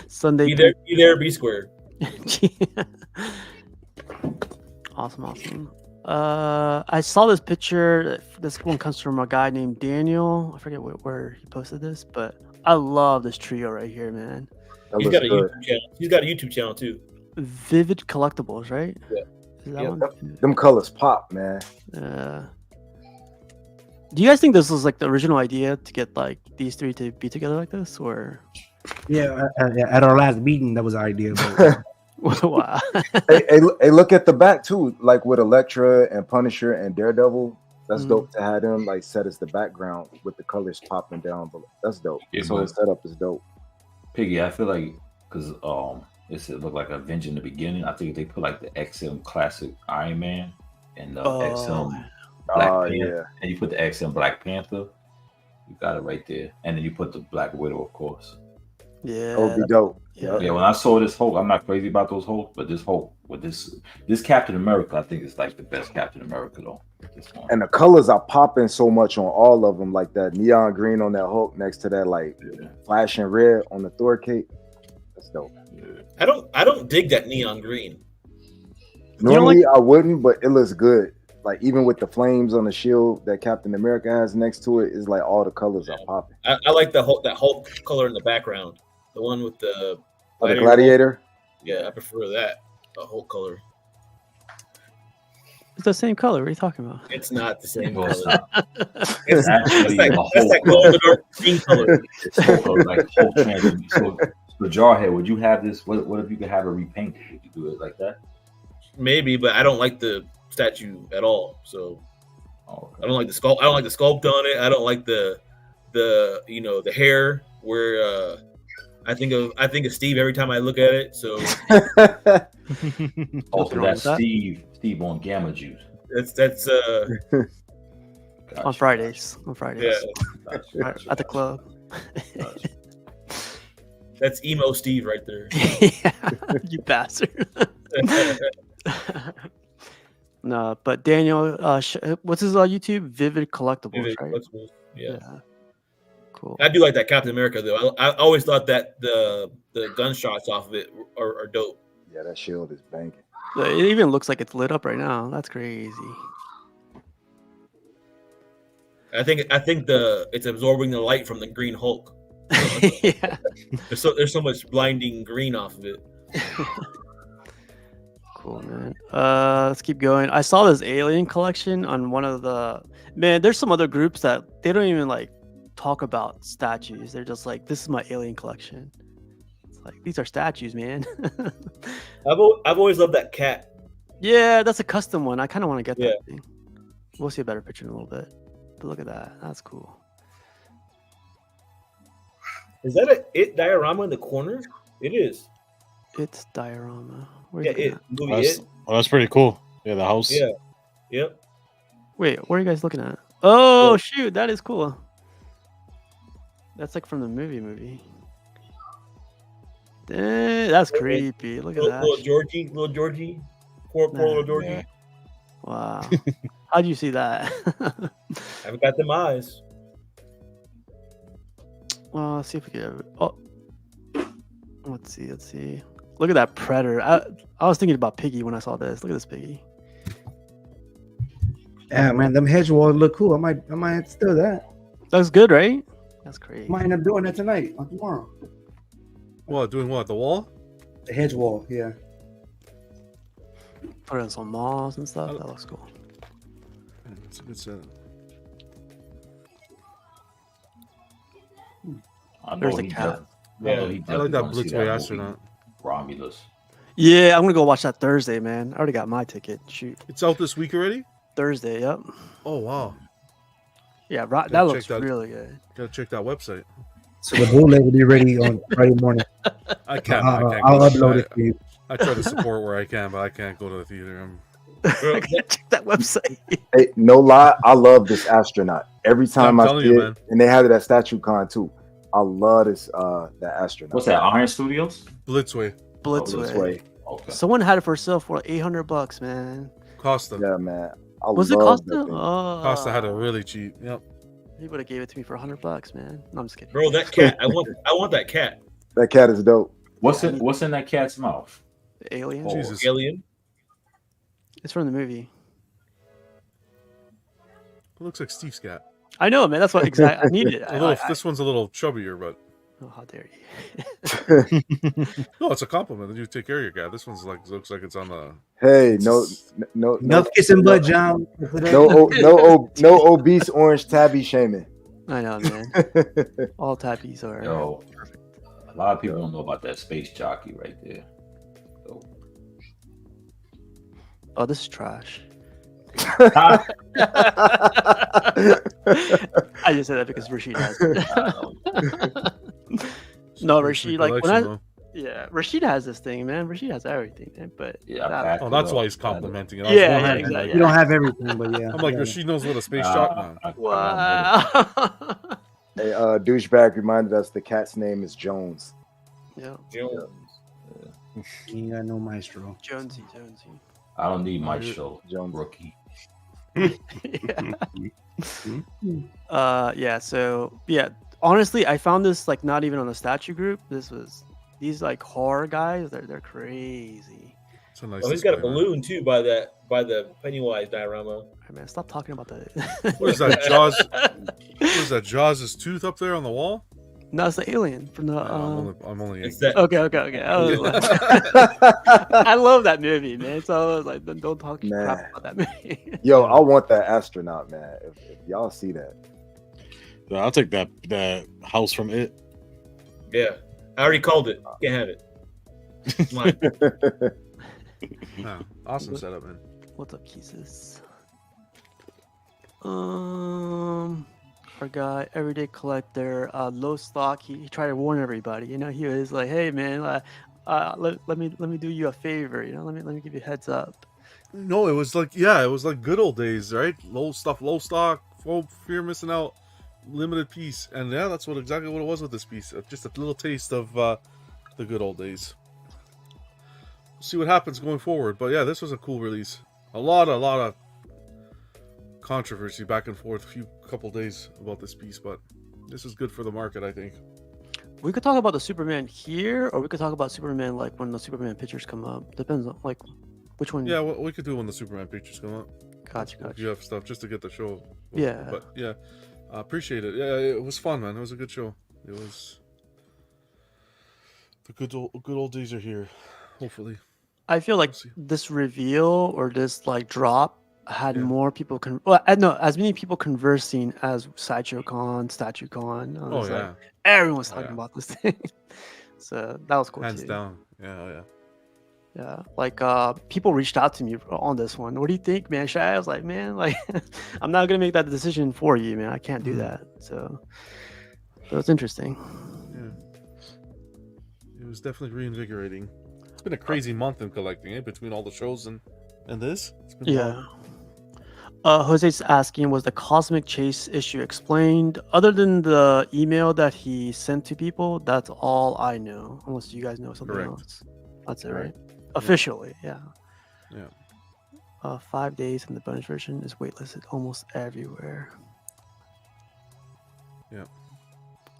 Speaker 1: Sunday.
Speaker 3: Be there, be square.
Speaker 1: Awesome. I saw this picture. This one comes from a guy named Daniel. I forget where he posted this, but I love this trio right here, man.
Speaker 3: He's got a YouTube channel. He's got a YouTube channel too.
Speaker 1: Vivid Collectibles, right?
Speaker 3: Yeah.
Speaker 1: Is that one?
Speaker 2: Them colors pop, man.
Speaker 1: Do you guys think this was like the original idea to get like these three to be together like this, or?
Speaker 5: Yeah, at our last meeting, that was our idea. But...
Speaker 1: Wow.
Speaker 2: hey, look at the back too, like with Elektra and Punisher and Daredevil. That's dope to have them like set as the background with the colors popping down. But that's dope.
Speaker 7: Yeah,
Speaker 2: so the setup is dope.
Speaker 7: Piggy, I feel like because it looked like Avenger in the beginning. I think if they put like the XM Classic Iron Man and the XM Black Panther, and you put the XM Black Panther, you got it right there. And then you put the Black Widow, of course.
Speaker 1: Yeah,
Speaker 2: that would be dope.
Speaker 1: Yeah.
Speaker 7: When I saw this Hulk, I'm not crazy about those Hulk, but this Hulk with this Captain America, I think it's like the best Captain America though. This one.
Speaker 2: And the colors are popping so much on all of them, like that neon green on that Hulk next to that like flashing red on the Thor cape. That's dope.
Speaker 3: I don't dig that neon green.
Speaker 2: Normally I wouldn't, but it looks good. Like even with the flames on the shield that Captain America has next to it, is like all the colors are popping.
Speaker 3: I like that Hulk color in the background. The one with the
Speaker 2: Gladiator.
Speaker 3: Yeah, I prefer that. The Hulk color.
Speaker 1: It's the same color. What are you talking about?
Speaker 3: It's not the same color.
Speaker 7: It's actually
Speaker 3: that's like glow in the dark green color.
Speaker 7: It's Hulk, like Hulk transformation. So Jarhead, would you have this? What if you could have it repainted? Would you do it like that?
Speaker 3: Maybe, but I don't like the statue at all. So I don't like the sculpt. I don't like the sculpt on it. I don't like the the hair where I think of Steve every time I look at it. So
Speaker 7: also that's Steve on Gamma Juice.
Speaker 3: That's
Speaker 7: Gotcha.
Speaker 1: On Fridays.
Speaker 3: Yeah.
Speaker 1: At the club.
Speaker 3: That's emo Steve right there.
Speaker 1: You bastard. No, but Daniel, what's his YouTube? Vivid Collectibles, right?
Speaker 3: Collectibles. Yeah.
Speaker 1: Cool.
Speaker 3: I do like that Captain America though. I always thought that the gunshots off of it are dope.
Speaker 2: Yeah, that shield is banging.
Speaker 1: It even looks like it's lit up right now. That's crazy.
Speaker 3: I think it's absorbing the light from the Green Hulk.
Speaker 1: Yeah.
Speaker 3: There's so much blinding green off of it.
Speaker 1: Cool, man. Let's keep going. I saw this alien collection on one of the there's some other groups that they don't even like talk about statues. They're just like, this is my alien collection. It's like, these are statues, man.
Speaker 3: I've always loved that cat.
Speaker 1: Yeah, that's a custom one. I kind of want to get that thing. We'll see a better picture in a little bit. But look at that. That's cool.
Speaker 3: Is that a diorama in the corner? It is.
Speaker 1: It's diorama.
Speaker 4: That's pretty cool. Yeah, the house.
Speaker 3: Yeah. Yep.
Speaker 1: Wait, what are you guys looking at? Oh, shoot, that is cool. That's like from the movie. That's creepy. Look at that.
Speaker 3: Little Georgie. Poor little Georgie.
Speaker 1: Yeah. Wow. How'd you see that?
Speaker 3: I haven't got them eyes.
Speaker 1: Well, let's see if we can. Oh, let's see. Look at that predator. I was thinking about Piggy when I saw this. Look at this Piggy.
Speaker 5: Yeah, man, them hedge walls look cool. I might steal that.
Speaker 1: That's good, right? That's crazy.
Speaker 5: Might end up doing that tonight or tomorrow.
Speaker 6: What? Doing what? The wall?
Speaker 5: The hedge wall, yeah.
Speaker 1: Put in some moss and stuff. That looks cool.
Speaker 6: It's a good setup.
Speaker 1: There's a cat.
Speaker 3: Yeah,
Speaker 6: I like that Blitzway astronaut.
Speaker 7: Romulus.
Speaker 1: Yeah, I'm gonna go watch that Thursday, man. I already got my ticket. Shoot.
Speaker 6: It's out this week already?
Speaker 1: Thursday, yep.
Speaker 6: Oh wow.
Speaker 1: Yeah, that looks really good.
Speaker 6: Gotta check that website.
Speaker 5: So the bootleg will be ready on Friday morning.
Speaker 6: I can't.
Speaker 5: I'll upload it for you.
Speaker 6: I try to support where I can, but I can't go to the theater.
Speaker 1: I gotta check that website.
Speaker 2: Hey, no lie, I love this astronaut. Every time I see
Speaker 6: you,
Speaker 2: it,
Speaker 6: man.
Speaker 2: and they had it at Statue Con too. I love this that astronaut.
Speaker 7: What's that? Iron Studios?
Speaker 6: Blitzway.
Speaker 1: Blitzway.
Speaker 7: Okay.
Speaker 1: Someone had it for sale for $800, man.
Speaker 6: Costa.
Speaker 2: Yeah, man.
Speaker 1: Was it
Speaker 2: love
Speaker 1: Costa?
Speaker 2: that thing.
Speaker 1: Oh,
Speaker 6: Costa had it really cheap. Yep.
Speaker 1: he would have gave it to me for $100, man. No, I'm just kidding.
Speaker 3: Bro, that cat. I want that cat.
Speaker 2: That cat is dope.
Speaker 7: What's in that cat's mouth?
Speaker 1: The alien.
Speaker 6: Oh. Jesus.
Speaker 3: Alien.
Speaker 1: It's from the movie.
Speaker 6: It looks like Steve's cat.
Speaker 1: I know, man. That's what exactly I needed.
Speaker 6: This one's a little chubbier, but
Speaker 1: Oh, how dare you?
Speaker 6: no, it's a compliment. You take care of your cat. This one's looks like it's on the.
Speaker 2: Hey, no
Speaker 5: kissing butt, John.
Speaker 2: no obese orange tabby shaming.
Speaker 1: I know, man. All tabbies are
Speaker 7: perfect. A lot of people don't know about that space jockey right there. So.
Speaker 1: Oh, this is trash.
Speaker 2: I
Speaker 1: just said that because Rashid has it. No, Rashid, like when Rashid has this thing, man. Rashid has everything, man. But
Speaker 6: that's why he's complimenting it.
Speaker 1: Yeah, exactly.
Speaker 5: You don't have everything, but yeah.
Speaker 6: I'm like, Rashid knows what a space jock now.
Speaker 1: Wow.
Speaker 2: Hey, douchebag reminded us the cat's name is Jones.
Speaker 1: Yeah.
Speaker 3: Jones.
Speaker 5: You got no maestro.
Speaker 1: Jonesy.
Speaker 7: I don't need my show,
Speaker 2: Jones.
Speaker 7: rookie.
Speaker 1: Honestly, I found this like not even on the statue group. These like horror guys, they're crazy.
Speaker 6: It's a nice
Speaker 3: he's got a balloon too by the Pennywise diorama.
Speaker 1: Hey, man, stop talking about that.
Speaker 6: What is that, Jaws? What is that, Jaws' tooth up there on the wall?
Speaker 1: No, it's the alien from the.
Speaker 6: I'm only.
Speaker 3: It's that.
Speaker 1: Okay. I love that movie, man. So I was like, don't talk crap about that movie.
Speaker 2: Yo, I want that astronaut, man. If y'all see that,
Speaker 4: I'll take that house from it.
Speaker 3: Yeah, I already called it. Can't have it. It's mine.
Speaker 6: Awesome setup, man.
Speaker 1: What's up, Jesus? Our guy, everyday collector, low stock. He tried to warn everybody. You know, he was like, "Hey, man, let me do you a favor. You know, let me give you a heads up."
Speaker 6: No, it was like good old days, right? Low stock, full fear missing out, limited piece, and that's exactly what it was with this piece. Just a little taste of the good old days. We'll see what happens going forward, but yeah, this was a cool release. A lot of controversy back and forth couple days about this piece, but this is good for the market, I think.
Speaker 1: We could talk about the Superman here, or we could talk about Superman like when the Superman pictures come up. Depends on like which one.
Speaker 6: Yeah, well, we could do when the Superman pictures come up.
Speaker 1: Gotcha.
Speaker 6: If you have stuff just to get the show.
Speaker 1: Yeah.
Speaker 6: But yeah, I appreciate it. Yeah, it was fun, man. It was a good show. It was the good old days are here. Hopefully.
Speaker 1: I feel like this reveal or this like drop had more people as many people conversing as Sideshow Con, Statue Con. Everyone was talking about this thing. So that was cool.
Speaker 6: Hands
Speaker 1: too.
Speaker 6: down. Yeah.
Speaker 1: Yeah. Like people reached out to me on this one. What do you think, man? I was like, man, like I'm not gonna make that decision for you, man. I can't do that. So it's interesting.
Speaker 6: Yeah. It was definitely reinvigorating. It's been a crazy month in collecting, between all the shows and this. It's been long.
Speaker 1: Jose's asking, was the Cosmic Chase issue explained? Other than the email that he sent to people, that's all I know. Unless you guys know something
Speaker 6: Correct.
Speaker 1: else. That's it,
Speaker 2: Correct.
Speaker 1: right? Officially, yeah.
Speaker 6: Yeah.
Speaker 1: 5 days, and the bonus version is waitlisted almost everywhere.
Speaker 6: Yeah.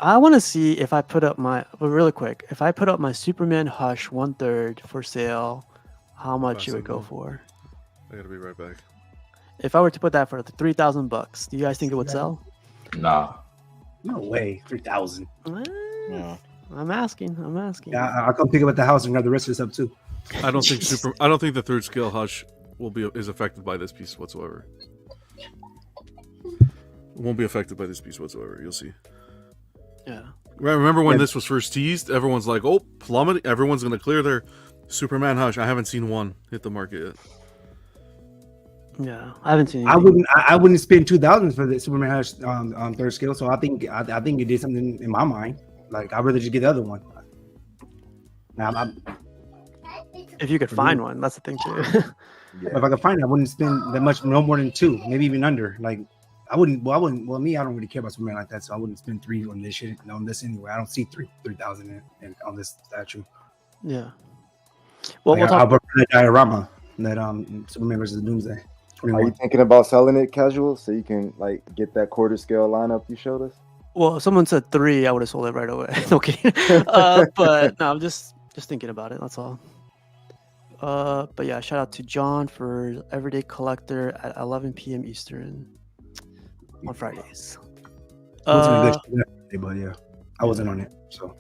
Speaker 1: I want to see if I put up really quick, if I put up my Superman Hush 1/3 for sale, how much it would go for.
Speaker 6: I gotta be right back.
Speaker 1: If I were to put that for $3,000, do you guys think it would sell?
Speaker 7: Nah.
Speaker 5: No way. 3,000.
Speaker 4: Yeah.
Speaker 1: I'm asking.
Speaker 5: Yeah, I'll come pick up at the house and grab the rest of this up too.
Speaker 6: I don't think the third scale Hush is affected by this piece whatsoever. Won't be affected by this piece whatsoever. You'll see.
Speaker 1: Yeah.
Speaker 6: Remember when this was first teased? Everyone's like, "Oh, plummet! Everyone's gonna clear their Superman Hush." I haven't seen one hit the market yet.
Speaker 1: Yeah, I haven't seen.
Speaker 5: I wouldn't spend 2,000 for the Superman Hush on third scale. So I think it did something in my mind. Like I'd rather just get the other one. Now,
Speaker 1: if you could find one, that's the thing too.
Speaker 5: If I could find it, I wouldn't spend that much, no more than 2, maybe even under. Like I wouldn't. Well, me, I don't really care about Superman like that, so I wouldn't spend 3 on this shit. On this anyway, I don't see 3,000 on this statue.
Speaker 1: Yeah. Well,
Speaker 5: like, I'll put that diorama that Superman versus Doomsday. 21.
Speaker 2: Are you thinking about selling it casual so you can like get that quarter scale lineup you showed us?
Speaker 1: Well, if someone said 3, I would have sold it right away. Okay. But no, I'm just thinking about it. That's all. But yeah, shout out to John for Everyday Collector at 11 p.m. Eastern on Fridays.
Speaker 5: Wasn't a good but yeah, I wasn't on it. So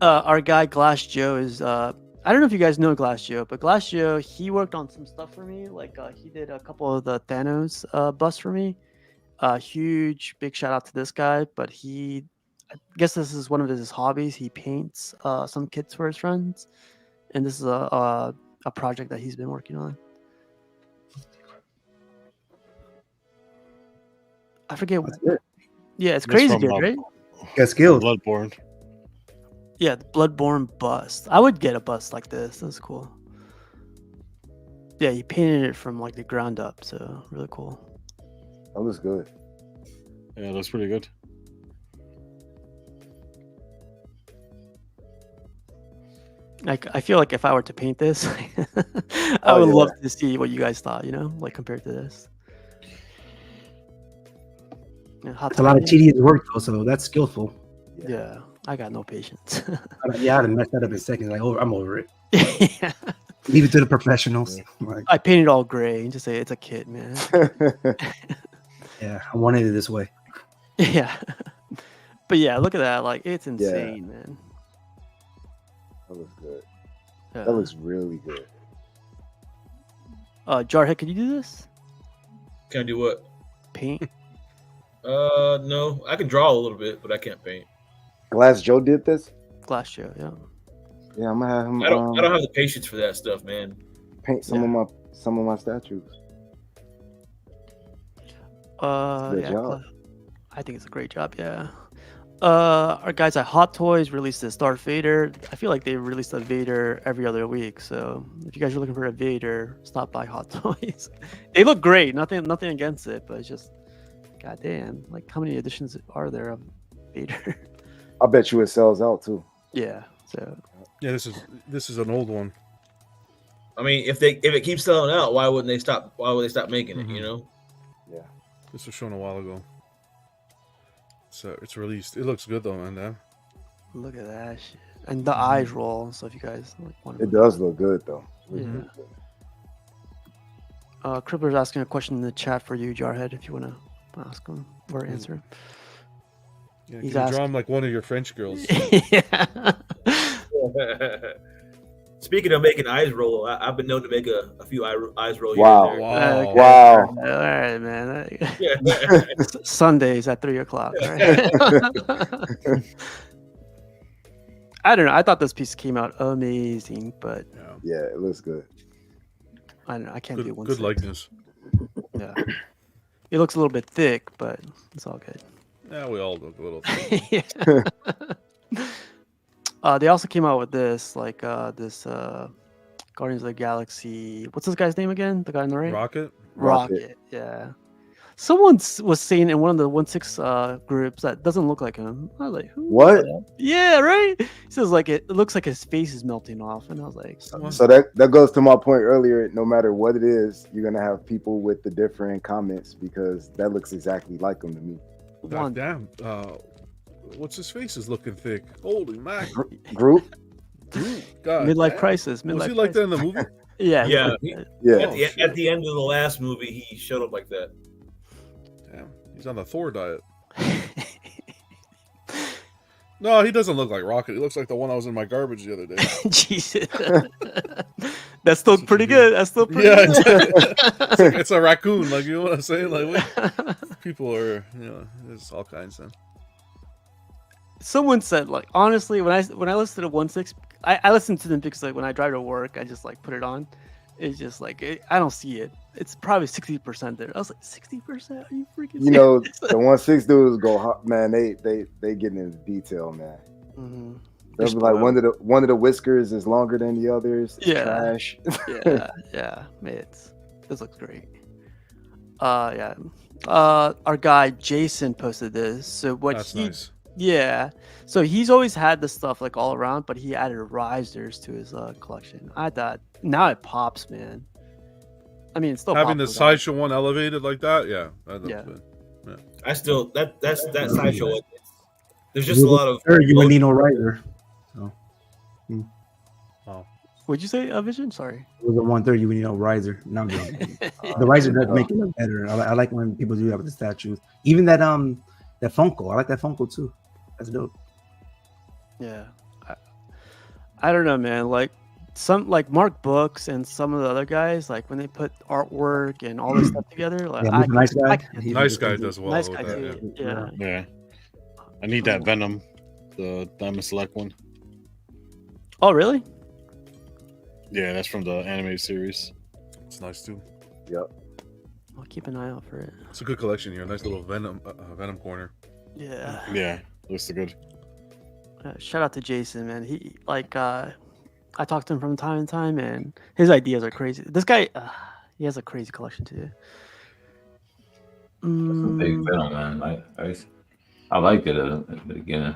Speaker 1: our guy Glass Joe is I don't know if you guys know Glass Joe, but Glass Joe, he worked on some stuff for me. Like he did a couple of the Thanos busts for me. Huge big shout out to this guy. But I guess this is one of his hobbies. He paints some kits for his friends, and this is a project that he's been working on. I forget what. Yeah, it's crazy good, right?
Speaker 5: Got skilled.
Speaker 4: Bloodborne.
Speaker 1: Yeah, the Bloodborne bust. I would get a bust like this. That's cool. Yeah, he painted it from like the ground up, so really cool.
Speaker 2: That looks good.
Speaker 4: Yeah, that's pretty good.
Speaker 1: Like I feel like if I were to paint this, I would love to see what you guys thought. Like compared to this. Yeah,
Speaker 5: it's a lot of tedious work though, so that's skillful.
Speaker 1: Yeah, I got no patience.
Speaker 5: Yeah, I'd have messed that up in seconds. Like, I'm over it. Yeah. Leave it to the professionals. Like,
Speaker 1: I painted all gray and just say it's a kit, man.
Speaker 5: Yeah, I wanted it this way.
Speaker 1: Yeah, but yeah, look at that. Like, it's insane, man.
Speaker 2: That looks good. Yeah. That looks really good.
Speaker 1: Jarhead, could you do this?
Speaker 3: Can I do what?
Speaker 1: Paint.
Speaker 3: No, I can draw a little bit, but I can't paint.
Speaker 2: Glass Joe did this?
Speaker 1: Glass Joe, yeah.
Speaker 2: Yeah, I'm gonna have him.
Speaker 3: I don't have the patience for that stuff, man.
Speaker 2: Paint some of my statues.
Speaker 1: Job. I think it's a great job. Yeah. Our guys at Hot Toys released this Darth Vader. I feel like they released a Vader every other week. So if you guys are looking for a Vader, stop by Hot Toys. They look great. Nothing against it, but it's just, goddamn, like how many editions are there of Vader?
Speaker 2: I bet you it sells out too.
Speaker 1: Yeah. So.
Speaker 6: Yeah, this is an old one.
Speaker 3: I mean, if it keeps selling out, why wouldn't they stop? Why would they stop making it? You know?
Speaker 2: Yeah.
Speaker 6: This was shown a while ago. So it's released. It looks good though, man.
Speaker 1: Look at that shit. And the eyes roll. So if you guys want to.
Speaker 2: It does look good though.
Speaker 1: Yeah. Crippler's asking a question in the chat for you, Jarhead, if you want to ask him or answer him.
Speaker 6: Yeah, he's asking. Draw him like one of your French girls.
Speaker 1: Yeah.
Speaker 3: Speaking of making eyes roll, I've been known to make a few eyes roll.
Speaker 2: Wow!
Speaker 3: Wow!
Speaker 2: Wow!
Speaker 1: All right, man. Sundays at 3:00. Right? I don't know. I thought this piece came out amazing, but
Speaker 2: yeah, it looks good.
Speaker 1: I don't know. I can't do one.
Speaker 6: Good likeness.
Speaker 1: Yeah, it looks a little bit thick, but it's all good.
Speaker 6: Yeah, we all look a little thick.
Speaker 1: They also came out with this, Guardians of the Galaxy. What's this guy's name again? The guy on the right?
Speaker 6: Rocket.
Speaker 1: Yeah. Someone was saying in one of the 1/6 groups that doesn't look like him. I was like, who?
Speaker 2: What?
Speaker 1: Yeah, right. He says like it looks like his face is melting off, and I was like,
Speaker 2: so that goes to my point earlier. No matter what it is, you're gonna have people with the different comments because that looks exactly like him to me.
Speaker 6: God damn. What's his face is looking thick. Holy mac.
Speaker 2: Groot.
Speaker 6: God.
Speaker 1: Midlife crisis.
Speaker 6: Was he like that in the movie?
Speaker 1: Yeah.
Speaker 3: Yeah.
Speaker 2: Yeah.
Speaker 3: At the end of the last movie, he showed up like that.
Speaker 6: Damn. He's on the Thor diet. No, he doesn't look like Rocket. He looks like the one I was in my garbage the other day.
Speaker 1: Jesus. That's still pretty good. That's still pretty
Speaker 6: Yeah,
Speaker 1: good.
Speaker 6: it's a raccoon. Like, you know what I'm saying? Like, people are, there's all kinds of.
Speaker 1: Someone said, like, honestly, when I listen to 1/6, I listen to them because like when I drive to work, I just like put it on. It's just like I don't see it. It's probably 60% there. I was like, 60%? Are you freaking serious?
Speaker 2: The 1/6 dudes go hard, man. They getting into detail, man.
Speaker 1: Mm-hmm.
Speaker 2: They'll be like one of the whiskers is longer than the others. It's trash.
Speaker 1: yeah. Man, this looks great. Yeah. Our guy Jason posted this. So
Speaker 6: That's nice.
Speaker 1: Yeah. So he's always had this stuff like all around, but he added risers to his collection. I thought now it pops, man. I mean, it's still
Speaker 6: having the Sideshow one elevated like that. Yeah.
Speaker 3: I still that Sideshow one. There's just a lot of.
Speaker 5: You would need no riser. So.
Speaker 6: Oh.
Speaker 1: What'd you say, Vision? Sorry.
Speaker 5: It was a 130. You would need no riser. No, the riser does make it look better. I like when people do that with the statues. Even that Funko. I like that Funko too. That's dope.
Speaker 1: Yeah. I don't know, man. Like some Mark Books and some of the other guys, like when they put artwork and all this stuff together, like
Speaker 6: nice guy does well.
Speaker 1: Nice
Speaker 6: with
Speaker 1: guy
Speaker 6: that,
Speaker 1: too.
Speaker 4: Yeah. I need that Venom, the Diamond Select one.
Speaker 1: Oh, really?
Speaker 4: Yeah, that's from the anime series.
Speaker 6: It's nice too.
Speaker 2: Yep.
Speaker 1: I'll keep an eye out for it.
Speaker 6: It's a good collection here. Nice little Venom corner.
Speaker 1: Yeah.
Speaker 4: Yeah, looks good.
Speaker 1: Shout out to Jason, man. He I talk to him from time to time, and his ideas are crazy. This guy, he has a crazy collection too.
Speaker 7: Big Venom, man. I liked it at the beginning.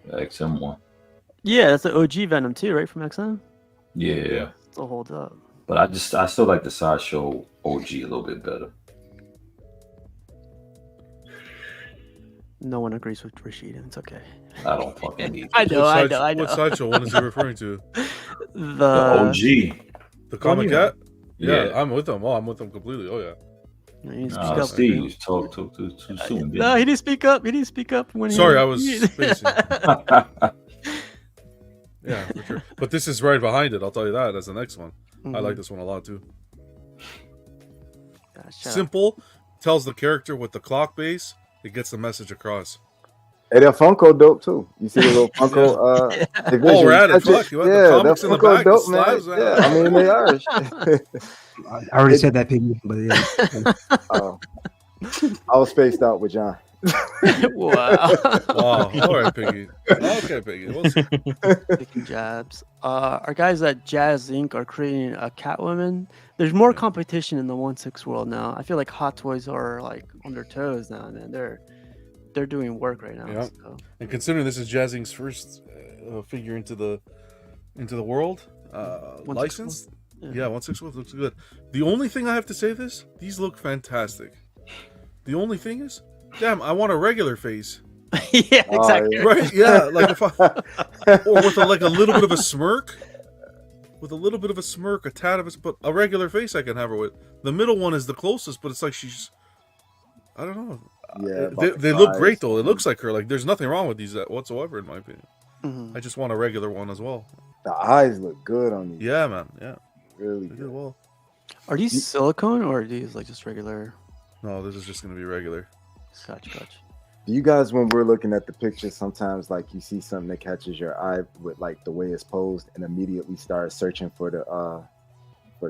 Speaker 7: The XM one.
Speaker 1: Yeah, that's the OG Venom too, right, from XM?
Speaker 7: Yeah.
Speaker 1: Still holds up.
Speaker 7: But I still like the Sideshow OG a little bit better.
Speaker 1: No one agrees with Rashid. It's okay.
Speaker 7: I don't fucking need.
Speaker 1: I know.
Speaker 6: What Sideshow one is he referring to?
Speaker 1: The
Speaker 7: OG.
Speaker 6: The comic cat?
Speaker 7: Yeah,
Speaker 6: I'm with him. Oh, I'm with him completely. Oh yeah.
Speaker 7: Steve talk too soon.
Speaker 1: No, he didn't speak up. When
Speaker 6: Sorry, I was spacing. Yeah, for sure. But this is right behind it. I'll tell you that as the next one. I like this one a lot too. Simple, tells the character with the clock base. It gets the message across.
Speaker 2: Hey, that Funko dope too. You see the little Funko division.
Speaker 6: Oh, we're at it. Fuck, you have the comics in the back.
Speaker 2: Dope, man. Yeah, I mean they are.
Speaker 5: I already said that, Piggy, but yeah.
Speaker 2: I was spaced out with John.
Speaker 1: Wow.
Speaker 6: All right, Piggy. Okay, Piggy. We'll see.
Speaker 1: Taking jabs. Our guys at Jazz Inc. are creating a Catwoman. There's more competition in the 1/6 world now. I feel like Hot Toys are like on their toes now, and they're doing work right now.
Speaker 6: Yeah.
Speaker 1: So.
Speaker 6: And considering this is Jazz Inc.'s first figure into the world licensed, 1/6 looks good. The only thing I have to say these look fantastic. The only thing is, damn, I want a regular face.
Speaker 1: Yeah, exactly.
Speaker 6: Right? Yeah, like if or with a little bit of a smirk. With a little bit of a smirk, a tad of but a regular face I can have her with. The middle one is the closest, but it's like she's, I don't know. Yeah, they look great though. It looks like her. Like there's nothing wrong with these whatsoever, in my opinion. I just want a regular one as well.
Speaker 2: The eyes look good on these.
Speaker 6: Yeah, man. Yeah,
Speaker 2: really
Speaker 6: good. Well,
Speaker 1: are these silicone or are these like just regular?
Speaker 6: No, this is just gonna be regular.
Speaker 1: Gotcha.
Speaker 2: Do you guys, when we're looking at the pictures, sometimes like you see something that catches your eye with like the way it's posed, and immediately start searching for the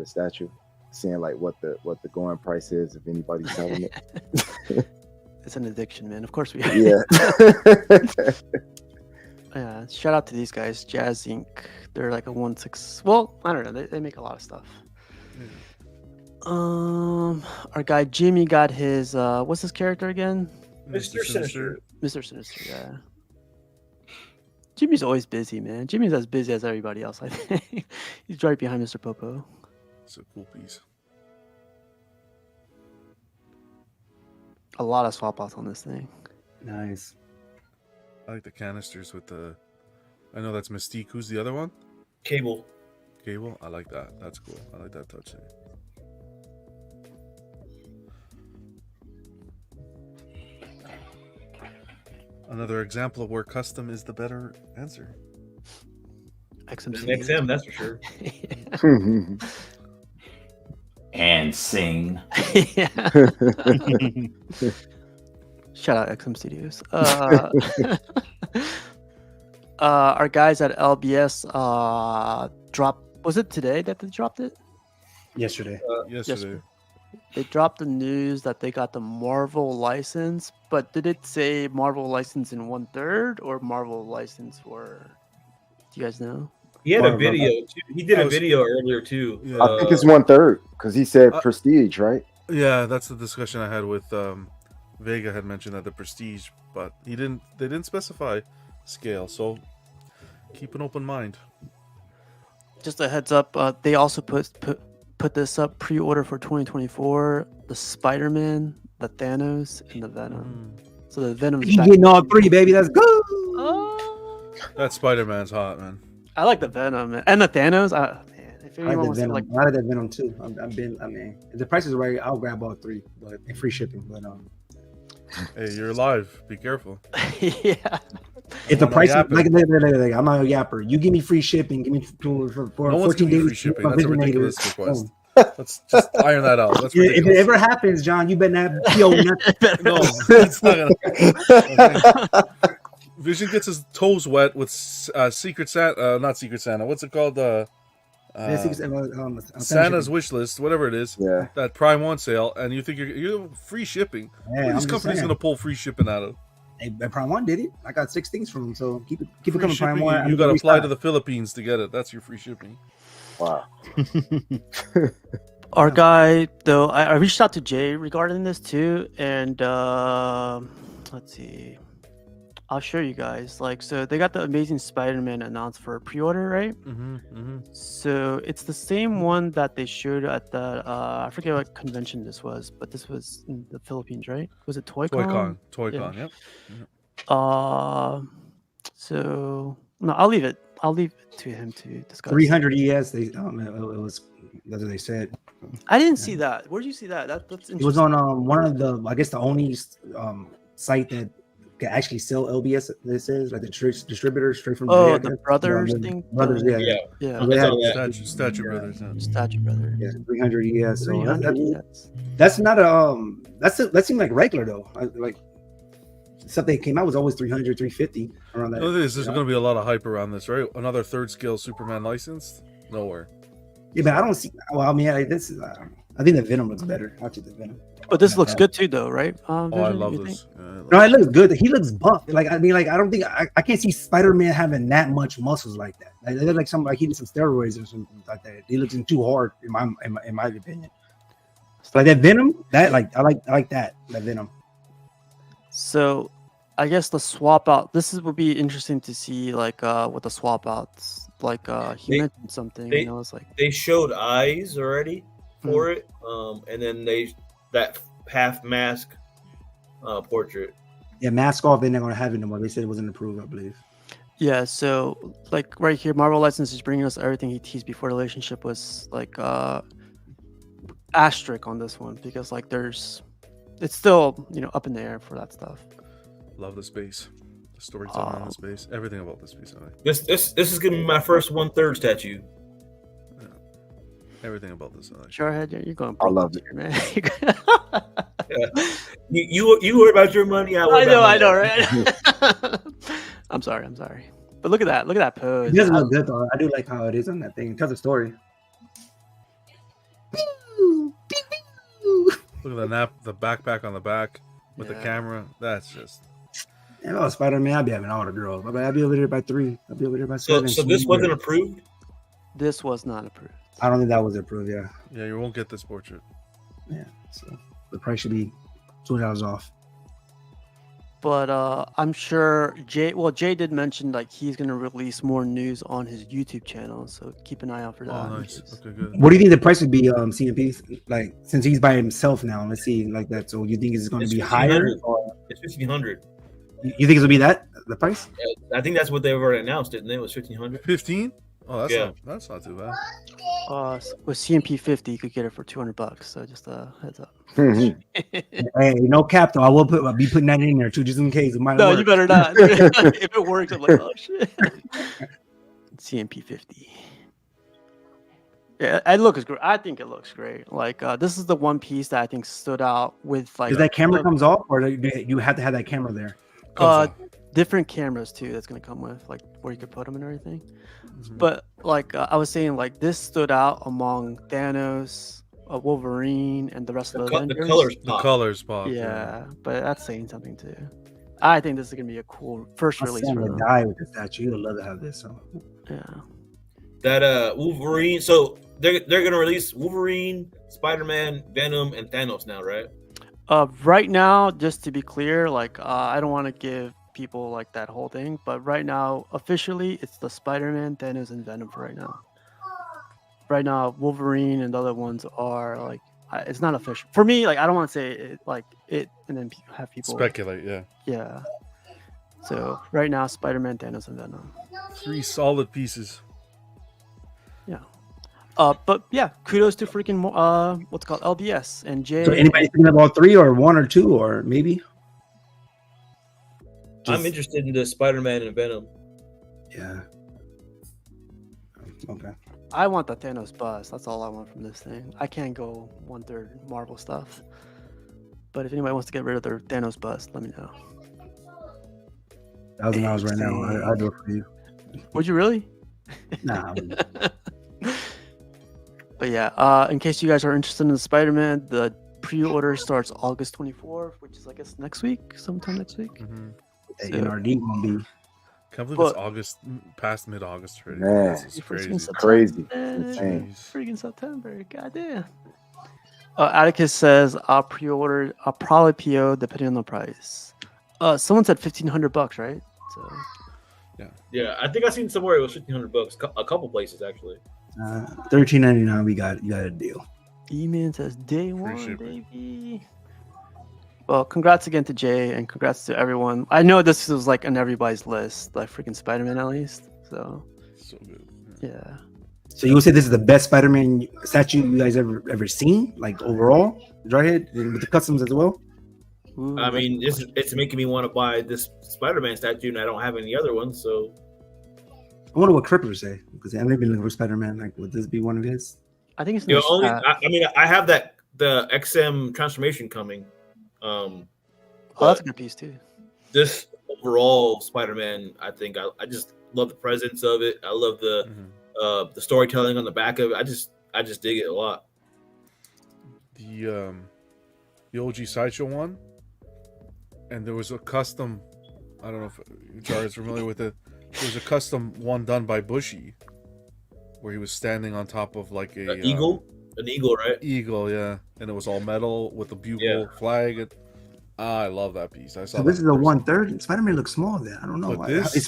Speaker 2: statue, seeing like what the going price is if anybody's selling it?
Speaker 1: It's an addiction, man. Of course we.
Speaker 2: Yeah.
Speaker 1: Yeah, shout out to these guys, Jazz Inc. They're like a 1/6. Well, I don't know. They make a lot of stuff. Our guy Jimmy got his what's his character again?
Speaker 3: Mr. Sinister.
Speaker 1: Mr. Sinister, yeah. Jimmy's always busy, man. Jimmy's as busy as everybody else, I think. He's right behind Mr. Popo.
Speaker 6: It's a cool piece.
Speaker 1: A lot of swap outs on this thing.
Speaker 5: Nice.
Speaker 6: I like the canisters with the. I know that's Mystique. Who's the other one?
Speaker 3: Cable.
Speaker 6: Cable. I like that. That's cool. I like that touch. Another example of where custom is the better answer.
Speaker 3: XM, that's for sure.
Speaker 7: And sing.
Speaker 1: Yeah. Shout out XM Studios. Our guys at LBS dropped. Was it today that they dropped it?
Speaker 5: Yesterday.
Speaker 6: Yesterday.
Speaker 1: They dropped the news that they got the Marvel license, but did it say Marvel license in 1/3 or Marvel license for? Do you guys know?
Speaker 3: He had a video too. He did a video earlier too.
Speaker 6: Yeah.
Speaker 2: I think it's 1/3 because he said prestige, right?
Speaker 6: Yeah, that's the discussion I had with Vega. Had mentioned that the prestige, but they didn't specify scale. So keep an open mind.
Speaker 1: Just a heads up. They also put this up pre-order for 2024. The Spider-Man, the Thanos, and the Venom. So the Venom's
Speaker 5: You
Speaker 1: back.
Speaker 5: getting all three, baby. Let's go.
Speaker 6: That Spider-Man's hot, man.
Speaker 1: I like the Venom and the Thanos. Man, if
Speaker 5: I
Speaker 1: anyone
Speaker 5: like
Speaker 1: wants
Speaker 5: the
Speaker 1: to
Speaker 5: Venom. I like that Venom too. I mean, if the price is right, I'll grab all three, but and free shipping. But
Speaker 6: Hey, you're live. Be careful.
Speaker 1: yeah.
Speaker 5: if the
Speaker 6: I'm
Speaker 5: price is
Speaker 6: not
Speaker 5: like, I'm not a yapper. You give me free shipping. Give me for
Speaker 6: No one's
Speaker 5: 14
Speaker 6: giving you
Speaker 5: days.
Speaker 6: free shipping.
Speaker 5: my
Speaker 6: That's a
Speaker 5: Vision
Speaker 6: ridiculous
Speaker 5: Raiders.
Speaker 6: request.
Speaker 5: Boom.
Speaker 6: Let's just iron that out. That's
Speaker 5: If it
Speaker 6: ridiculous.
Speaker 5: ever happens, John, you better not PO nothing.
Speaker 6: No, it's not gonna. Vision gets his toes wet with Secret Santa. Not Secret Santa. What's it called? Santa's wish list, whatever it is.
Speaker 2: Yeah.
Speaker 6: That Prime 1 sale, and you think you're free shipping.
Speaker 5: Yeah,
Speaker 6: This company's gonna pull free shipping out of.
Speaker 5: Hey, Prime 1 did it. I got 6 things from him, so keep it
Speaker 6: Free
Speaker 5: coming, Prime
Speaker 6: shipping,
Speaker 5: 1.
Speaker 6: you got to fly to the Philippines to get it. That's your free shipping.
Speaker 2: Wow.
Speaker 1: Our guy, though, I reached out to Jay regarding this too, and let's see. I'll show you guys. So they got the Amazing Spider-Man announced for pre-order, right? So it's the same one that they showed at the I forget what convention this was, but this was in the Philippines, right? Was it ToyCon?
Speaker 6: ToyCon, yep.
Speaker 1: So no, I'll leave it to him to discuss.
Speaker 5: 300 ES. It was that's what they said.
Speaker 1: I didn't see that. Where did you see that? That's interesting.
Speaker 5: It was on one of the, I guess, the only site that can actually sell LBS. This is like the distributors straight from
Speaker 1: the Brothers thing.
Speaker 5: Brothers, yeah.
Speaker 1: Yeah.
Speaker 5: They had
Speaker 6: Statue Brothers. Yeah.
Speaker 1: Statue Brother.
Speaker 5: Yeah, 300 ES. So
Speaker 1: 300 ES.
Speaker 5: that's not a that seemed like regular though. Like stuff that came out was always 300, 350 around that.
Speaker 6: There's going to be a lot of hype around this, right? Another third scale Superman licensed? Nowhere.
Speaker 5: Yeah, but I don't see. Well, I mean, this is. I think the Venom looks better. I'll take the Venom.
Speaker 1: But this looks good too, though, right?
Speaker 6: I love this.
Speaker 5: No, it looks good. He looks buff. I don't think I can't see Spider-Man having that much muscles like that. Like, they look like something like he did some steroids or something like that. He looks too hard in my opinion. Like that Venom, I like that Venom.
Speaker 1: So, I guess the swap out. Would be interesting to see, with the swap outs. He mentioned something. It's like
Speaker 3: they showed eyes already for it, and then that half mask portrait.
Speaker 5: Yeah, mask off. They're not gonna have it no more. They said it wasn't approved, I believe. Yeah.
Speaker 1: So, right here, Marvel License is bringing us everything he teased before the relationship was asterisk on this one because it's still up in the air for that stuff.
Speaker 6: Love the space. The storytelling on the space. Everything about this piece.
Speaker 3: This is gonna be my first 1/3 statue.
Speaker 6: Yeah. Everything about this.
Speaker 1: Jarhead, you're going.
Speaker 2: I love it,
Speaker 1: man.
Speaker 3: Yeah. You worry about your money. I
Speaker 1: know, right? I'm sorry. But look at that pose.
Speaker 5: It doesn't look good though. I do like how it is on that thing. It tells a story.
Speaker 6: Look at the backpack on the back with the camera. That's just.
Speaker 5: Oh, Spider-Man, I'll be having all the girls. I'll be over there by 3. I'll be over there by 7.
Speaker 3: So this wasn't approved?
Speaker 1: This was not approved.
Speaker 5: I don't think that was approved, yeah.
Speaker 6: Yeah, you won't get this portrait.
Speaker 5: Yeah, so the price should be $2 off.
Speaker 1: But I'm sure Jay did mention like he's gonna release more news on his YouTube channel, so keep an eye out for that.
Speaker 6: Oh, nice. Okay, good.
Speaker 5: What do you think the price would be, CMP? Like, since he's by himself now, let's see, like that. So you think it's going to be higher?
Speaker 3: It's $1,500.
Speaker 5: You think it'll be that the price?
Speaker 3: I think that's what they already announced, didn't they? It was $1,500.
Speaker 6: 15? Oh,
Speaker 3: Yeah.
Speaker 6: that's not too bad.
Speaker 1: With CMP 50, you could get it for $200. So just heads up.
Speaker 5: Hey, no cap though. I'll be putting that in there too, just in case it might.
Speaker 1: No,
Speaker 5: work.
Speaker 1: you better not. If it works, I'm like, oh shit. CMP 50. Yeah, it looks great. I think it looks great. Like this is the one piece that I think stood out with like.
Speaker 5: Does that camera comes off, or you have to have that camera there?
Speaker 1: Different cameras too. That's gonna come with like where you could put them and everything. But like I was saying, like this stood out among Thanos, Wolverine, and the rest of the Avengers.
Speaker 3: The
Speaker 6: colors pop.
Speaker 1: Yeah, but that's saying something too. I think this is gonna be a cool first release for them.
Speaker 5: Die with the statue. You'd love to have this. So.
Speaker 1: Yeah.
Speaker 3: That Wolverine. So they're gonna release Wolverine, Spider-Man, Venom, and Thanos now, right?
Speaker 1: Right now, just to be clear, like I don't want to give people like that whole thing, but right now, officially, it's the Spider-Man, Thanos, and Venom for right now. Right now, Wolverine and the other ones are like it's not official for me. Like I don't want to say it like it, and then have people
Speaker 6: speculate. Yeah.
Speaker 1: Yeah. So right now, Spider-Man, Thanos, and Venom.
Speaker 6: 3 solid pieces.
Speaker 1: Yeah. But yeah, kudos to freaking what's it called LBS and Jay.
Speaker 5: So anybody thinking about 3 or 1 or 2 or maybe?
Speaker 3: I'm interested in the Spider-Man and Venom.
Speaker 5: Yeah. Okay.
Speaker 1: I want the Thanos buzz. That's all I want from this thing. I can't go 1/3 Marvel stuff. But if anybody wants to get rid of their Thanos buzz, let me know.
Speaker 5: $1,000 right now. I'll do it for you.
Speaker 1: Would you really?
Speaker 5: Nah.
Speaker 1: But yeah, in case you guys are interested in the Spider-Man, the pre-order starts August 24th, which is I guess next week, sometime next week.
Speaker 6: Mm-hmm.
Speaker 5: So, NRD won't be.
Speaker 6: Can't believe it's August, past mid-August already.
Speaker 2: Man,
Speaker 6: this is crazy.
Speaker 2: Crazy.
Speaker 1: Freaking September. Goddamn. Atticus says I'll probably PO depending on the price. Someone said $1,500, right? So
Speaker 3: yeah, I think I seen somewhere it was $1,500. A couple places actually.
Speaker 5: $13.99. You got a deal.
Speaker 1: E-Man says day one, baby. Well, congrats again to Jay and congrats to everyone. I know this was like on everybody's list, like freaking Spider-Man at least. So
Speaker 6: good.
Speaker 1: Yeah.
Speaker 5: So you would say this is the best Spider-Man statue you guys ever seen, like overall, Jarhead, with the customs as well?
Speaker 1: Ooh,
Speaker 3: I mean, it's making me want to buy this Spider-Man statue, and I don't have any other ones. So
Speaker 5: I wonder what Crippler say, because I've never been looking for Spider-Man. Like, would this be one of his?
Speaker 1: I think it's
Speaker 3: I have the XM transformation coming.
Speaker 1: That's a good piece too.
Speaker 3: This overall Spider-Man, I think I just love the presence of it. I love the storytelling on the back of it. I just dig it a lot.
Speaker 6: The OG Sideshow one, and there was a custom. I don't know if Jar is familiar with it. There was a custom one done by Bushy, where he was standing on top of like an
Speaker 3: eagle, right?
Speaker 6: Eagle, yeah, and it was all metal with a bugle flag. I love that piece. I saw.
Speaker 5: So this is a 1/3. Spider-Man looks small there. I don't know.
Speaker 6: Is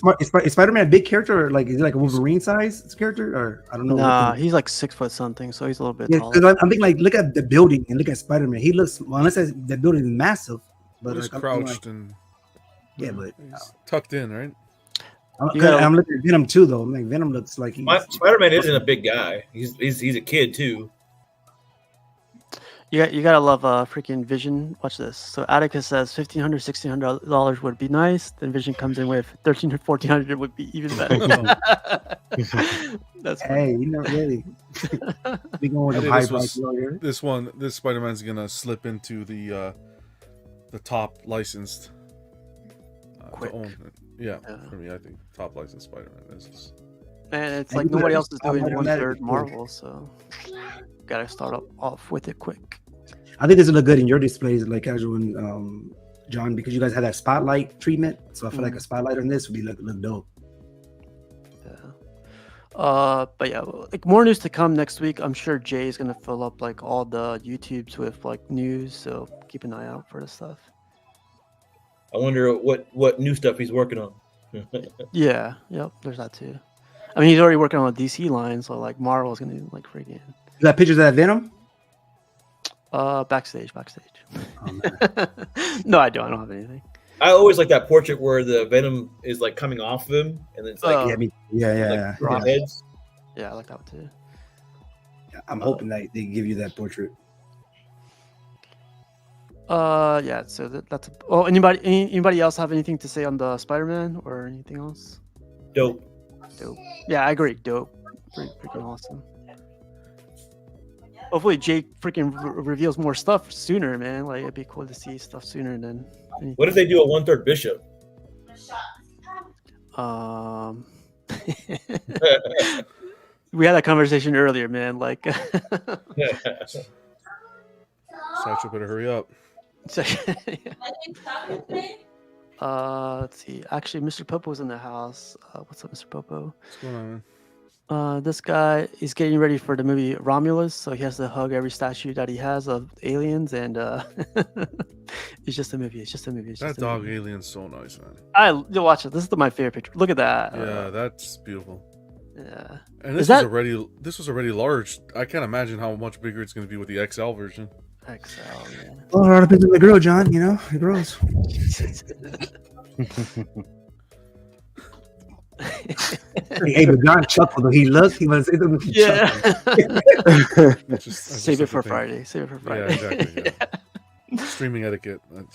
Speaker 5: Spider-Man a big character, or like is it like a Wolverine size character, or I don't know.
Speaker 1: Nah, he's like 6 foot something, so he's a little bit taller.
Speaker 5: Because I'm thinking like look at the building and look at Spider-Man. He looks unless the building is massive, but
Speaker 6: it's crouched and
Speaker 5: but
Speaker 6: he's tucked in, right?
Speaker 5: I'm looking at Venom too, though. Like Venom looks like
Speaker 3: Spider-Man isn't a big guy. He's a kid too.
Speaker 1: You gotta love freaking Vision. Watch this. So Atticus says $1,500, $1,600 would be nice. Then Vision comes in with $1,300, $1,400 would be even better. That's
Speaker 5: hey, you know, really. We going with the high price.
Speaker 6: This Spider-Man's gonna slip into the top licensed to own. Yeah, for me, I think top licensed Spider-Man is.
Speaker 1: And it's like nobody else is doing 1/3 Marvel, so gotta start off with it quick.
Speaker 5: I think this will look good in your displays, like casual and John, because you guys had that spotlight treatment. So I feel like a spotlight on this would be look dope.
Speaker 1: But yeah, like more news to come next week. I'm sure Jay is gonna fill up like all the YouTubes with like news, so keep an eye out for the stuff.
Speaker 3: I wonder what new stuff he's working on.
Speaker 1: Yeah, yep, there's that too. I mean, he's already working on a DC line, so like Marvel's gonna like freaking.
Speaker 5: You got pictures of that Venom?
Speaker 1: Backstage.
Speaker 5: Oh, man.
Speaker 1: No, I don't have anything.
Speaker 3: I always like that portrait where the Venom is like coming off of him, and it's like
Speaker 5: yeah.
Speaker 3: heads.
Speaker 1: Yeah, I like that one too.
Speaker 5: I'm hoping that they give you that portrait.
Speaker 1: Yeah. So that's. Oh, anybody else have anything to say on the Spider-Man or anything else?
Speaker 3: Dope.
Speaker 1: Yeah, I agree. Dope. Freaking awesome. Hopefully, Jake freaking reveals more stuff sooner, man. Like it'd be cool to see stuff sooner than. Anything.
Speaker 3: What if they do a 1/3 Bishop?
Speaker 1: We had that conversation earlier, man. Like,
Speaker 6: Sideshow better hurry up.
Speaker 1: Let's see. Actually, Mr. Popo's in the house. What's up, Mr. Popo?
Speaker 6: What's going on, man?
Speaker 1: This guy is getting ready for the movie Romulus, so he has to hug every statue that he has of aliens, and it's just a movie.
Speaker 6: That dog alien's so nice, man.
Speaker 1: You'll watch it. This is my favorite picture. Look at that.
Speaker 6: Yeah, that's beautiful.
Speaker 1: Yeah.
Speaker 6: And this was already large. I can't imagine how much bigger it's going to be with the XL version.
Speaker 1: XL, yeah.
Speaker 5: Well, it all depends on the girl, John. You know, the girls. Hey, but John chuckled. He was chuckling.
Speaker 1: Yeah.
Speaker 6: Just
Speaker 1: Save it for Friday.
Speaker 6: Yeah, exactly. Yeah. Streaming etiquette. No.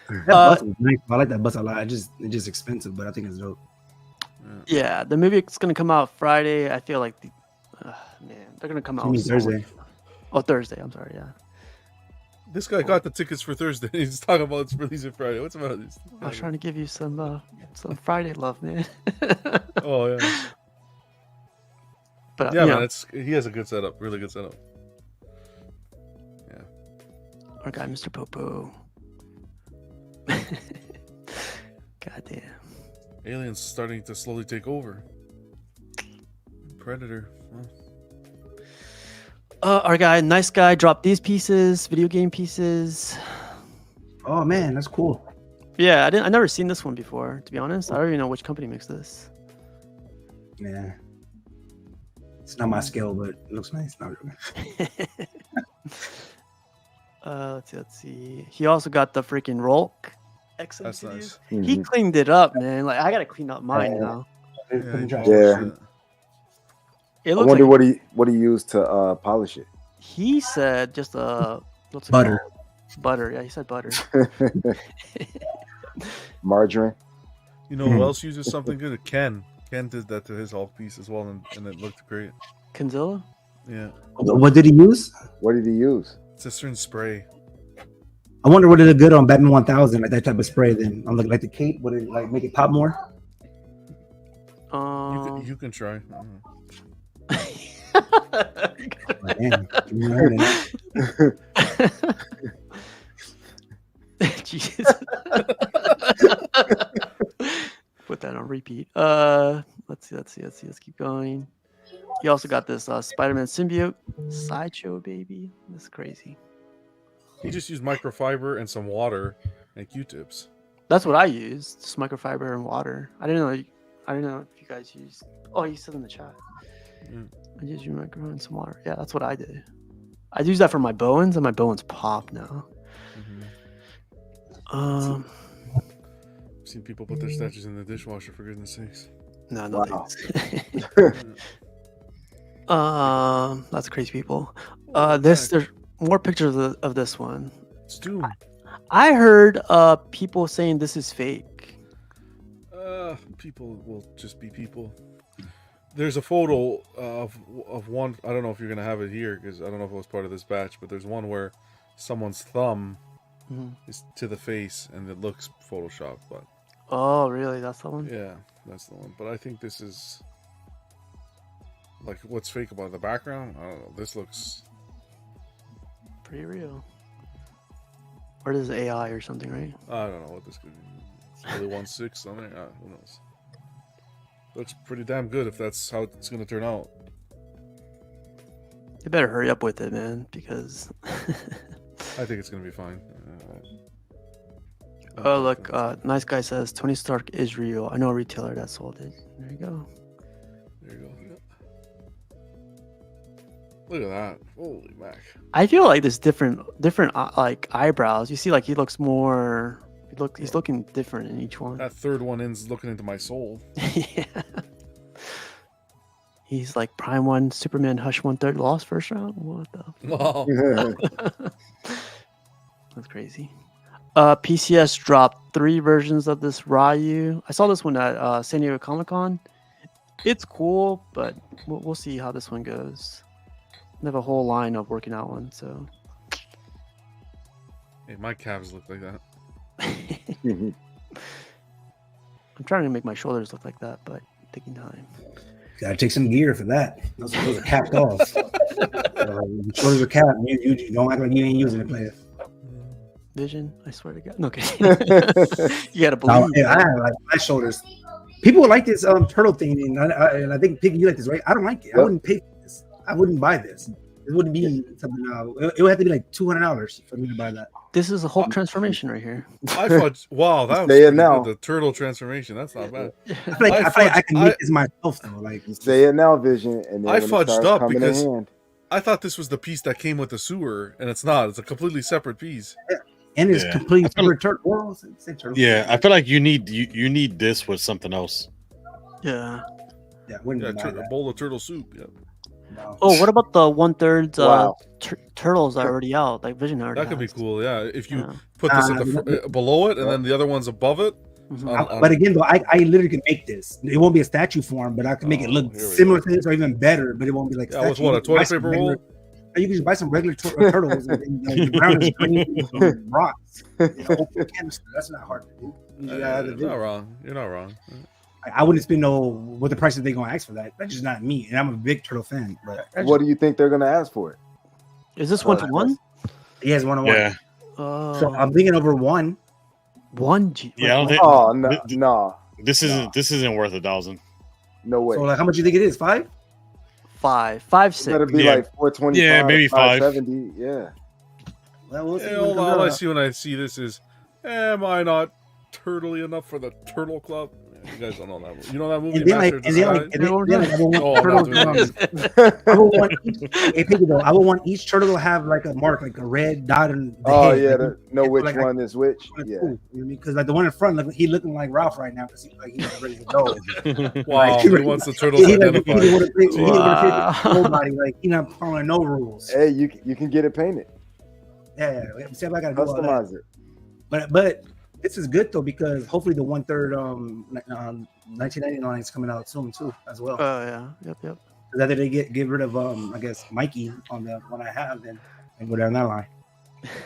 Speaker 5: That bus is nice. I like that bus a lot. It's just expensive, but I think it's dope.
Speaker 1: Yeah, the movie is gonna come out Friday. I feel like they're gonna come out
Speaker 5: Thursday.
Speaker 1: Oh, Thursday. I'm sorry. Yeah.
Speaker 6: This guy got the tickets for Thursday. He's talking about it's releasing Friday. What's about this?
Speaker 1: I was trying to give you some Friday love, man.
Speaker 6: Oh yeah.
Speaker 1: But
Speaker 6: yeah, man, he has a good setup. Really good setup. Yeah.
Speaker 1: Our guy, Mr. Popo. Goddamn.
Speaker 6: Aliens starting to slowly take over. Predator.
Speaker 1: Our guy, nice guy, dropped these pieces, video game pieces.
Speaker 5: Oh man, that's cool.
Speaker 1: Yeah, I never seen this one before, to be honest. I don't even know which company makes this.
Speaker 5: Yeah. It's not my skill, but it looks nice.
Speaker 1: Let's see. He also got the freaking Rolk.
Speaker 6: That's nice.
Speaker 1: He cleaned it up, man. Like I gotta clean up mine now.
Speaker 2: Yeah. I wonder what he used to polish it.
Speaker 1: He said just what's it
Speaker 5: butter.
Speaker 1: Called? Butter, yeah, he said butter.
Speaker 2: Margarine.
Speaker 6: You know who else uses something good? Ken. Ken did that to his Hulk piece as well, and it looked great.
Speaker 1: Kenzilla?
Speaker 6: Yeah.
Speaker 5: What did he use?
Speaker 2: What did he use?
Speaker 6: It's a certain spray.
Speaker 5: I wonder what it did good on Batman 1000, like that type of spray. Then on like the cape, would it like make it pop more?
Speaker 6: You can try.
Speaker 1: Jesus. Put that on repeat. Let's see. Let's keep going. He also got this Spider-Man symbiote Sideshow, baby. This is crazy.
Speaker 6: He just used microfiber and some water and Q-tips.
Speaker 1: That's what I used. Just microfiber and water. I didn't know if you guys used. Oh, you said in the chat. I just use microfiber and some water. Yeah, that's what I did. I use that for my Bowens, and my Bowens pop now.
Speaker 6: I've seen people put their statues in the dishwasher, for goodness sakes.
Speaker 1: No, that's crazy, people. There's more pictures of this one.
Speaker 6: It's Doom.
Speaker 1: I heard people saying this is fake.
Speaker 6: People will just be people. There's a photo of one. I don't know if you're gonna have it here because I don't know if it was part of this batch, but there's one where someone's thumb is to the face and it looks photoshopped. But
Speaker 1: oh, really? That's the one?
Speaker 6: Yeah, that's the one. But I think this is like what's fake about the background. I don't know. This looks
Speaker 1: pretty real. Or this is AI or something, right?
Speaker 6: I don't know what this could be. It's probably 1/6 something. Who knows? Looks pretty damn good if that's how it's gonna turn out.
Speaker 1: You better hurry up with it, man, because.
Speaker 6: I think it's gonna be fine.
Speaker 1: Oh look, nice guy says Tony Stark is real. I know a retailer that sold it. There you go.
Speaker 6: There you go. Yep. Look at that! Holy mac!
Speaker 1: I feel like there's different like eyebrows. You see, like he looks more. He's looking different in each one.
Speaker 6: That third one is looking into my soul.
Speaker 1: Yeah. He's like Prime 1, Superman, Hush 1/3, lost first round. What the?
Speaker 6: Wow.
Speaker 1: That's crazy. PCS dropped 3 versions of this Ryu. I saw this one at San Diego Comic-Con. It's cool, but we'll see how this one goes. They have a whole line of working out one, so.
Speaker 6: Hey, my calves look like that.
Speaker 1: I'm trying to make my shoulders look like that, but taking time.
Speaker 5: Gotta take some gear for that. Those are capped off. Shoulders are capped. You don't act like you ain't using it, player.
Speaker 1: Vision, I swear to God. No, okay. You gotta believe.
Speaker 5: No, I have like my shoulders. People would like this turtle thing, and I think Piggy, you like this, right? I don't like it. I wouldn't pay for this. I wouldn't buy this. It wouldn't be something. It would have to be like $200 for me to buy that.
Speaker 1: This is a whole transformation right here.
Speaker 6: I thought, wow, that was
Speaker 2: Say it
Speaker 6: pretty
Speaker 2: now.
Speaker 6: good. The turtle transformation. That's not bad.
Speaker 5: I feel like I can make this myself though. Like
Speaker 2: Say it now, Vision. And then
Speaker 6: I
Speaker 2: when it
Speaker 6: fudged
Speaker 2: starts
Speaker 6: up
Speaker 2: coming in
Speaker 6: because
Speaker 2: hand.
Speaker 6: I thought this was the piece that came with the sewer, and it's not. It's a completely separate piece.
Speaker 5: and it's
Speaker 4: Yeah.
Speaker 5: completely
Speaker 4: I feel like-
Speaker 5: turtle. Well, say turtle.
Speaker 4: Yeah, I feel like you need this with something else.
Speaker 1: Yeah.
Speaker 5: Yeah, wouldn't
Speaker 6: Yeah,
Speaker 5: buy
Speaker 6: a
Speaker 5: that.
Speaker 6: bowl of turtle soup. Yeah,
Speaker 5: No.
Speaker 1: Oh, what about the 1/3
Speaker 2: Wow.
Speaker 1: turtles that are already out? Like Vision already.
Speaker 6: that could be
Speaker 1: has.
Speaker 6: cool. Yeah, if you
Speaker 1: Yeah.
Speaker 6: put this at the below it, and then the other one's above it.
Speaker 1: Mhm.
Speaker 5: But again, though, I literally can make this. It won't be a statue form, but I can make it look
Speaker 6: here we
Speaker 5: similar
Speaker 6: go.
Speaker 5: to this or even better. But it won't be like
Speaker 6: Yeah, with
Speaker 5: statue.
Speaker 6: what, a
Speaker 5: You can buy
Speaker 6: toilet
Speaker 5: some
Speaker 6: paper
Speaker 5: regular-
Speaker 6: roll?
Speaker 5: You can just buy some regular turtles and the brown is green and rocks. Open the canister. That's not hard to do. You just gotta do
Speaker 6: You're
Speaker 5: it.
Speaker 6: not wrong. You're not wrong.
Speaker 5: I wouldn't spend what the price are they gonna ask for that. That's just not me, and I'm a big turtle fan. But
Speaker 2: What do you think they're gonna ask for it?
Speaker 1: Is this 1-to-1?
Speaker 5: he has 1-on-1.
Speaker 4: Yeah,
Speaker 5: So I'm thinking over one.
Speaker 1: 1G.
Speaker 4: yeah. I don't think,
Speaker 2: Oh no,
Speaker 4: th-
Speaker 2: no,
Speaker 4: this isn't worth $1,000.
Speaker 2: no way.
Speaker 5: So like, how much do you think it is? 5?
Speaker 1: 5,
Speaker 2: It's better
Speaker 1: 6.
Speaker 2: be
Speaker 4: Yeah.
Speaker 2: like 425.
Speaker 4: Yeah, maybe 5.
Speaker 2: 570. Yeah.
Speaker 5: Well, we'll see.
Speaker 6: Yeah,
Speaker 5: when it
Speaker 6: all
Speaker 5: comes
Speaker 6: I
Speaker 5: out.
Speaker 6: see when I see this is, am I not turtly enough for the Turtle Club? You guys don't know that movie. You know that movie?
Speaker 5: And then like,
Speaker 6: Master of
Speaker 5: and then
Speaker 6: Disguise?
Speaker 5: like, I would want
Speaker 6: Oh, I'm not
Speaker 5: turtles.
Speaker 6: doing that.
Speaker 5: I would want hey, Piggy, though, I would want each turtle to have like a mark, like a red dot in the
Speaker 2: Oh
Speaker 5: head.
Speaker 2: yeah,
Speaker 5: Like,
Speaker 2: to know which
Speaker 5: like,
Speaker 2: one is which.
Speaker 5: That's
Speaker 2: Yeah.
Speaker 5: cool, you know what I mean? Because like the one in front, like, he looking like Ralph right now because he's ready to go.
Speaker 6: Wow,
Speaker 5: Like,
Speaker 6: he wants the turtles
Speaker 5: He
Speaker 6: identified.
Speaker 5: didn't want to play
Speaker 1: Wow.
Speaker 5: nobody. Like he not following no rules.
Speaker 2: Hey, you can get it painted,
Speaker 5: Yeah. See, I gotta do all that.
Speaker 2: customize it.
Speaker 5: But this is good though because hopefully the 1/3 1999 is coming out soon too as well.
Speaker 1: Oh yeah. Yep.
Speaker 5: Because after they get rid of I guess Mikey on the one I have, then and go down that line.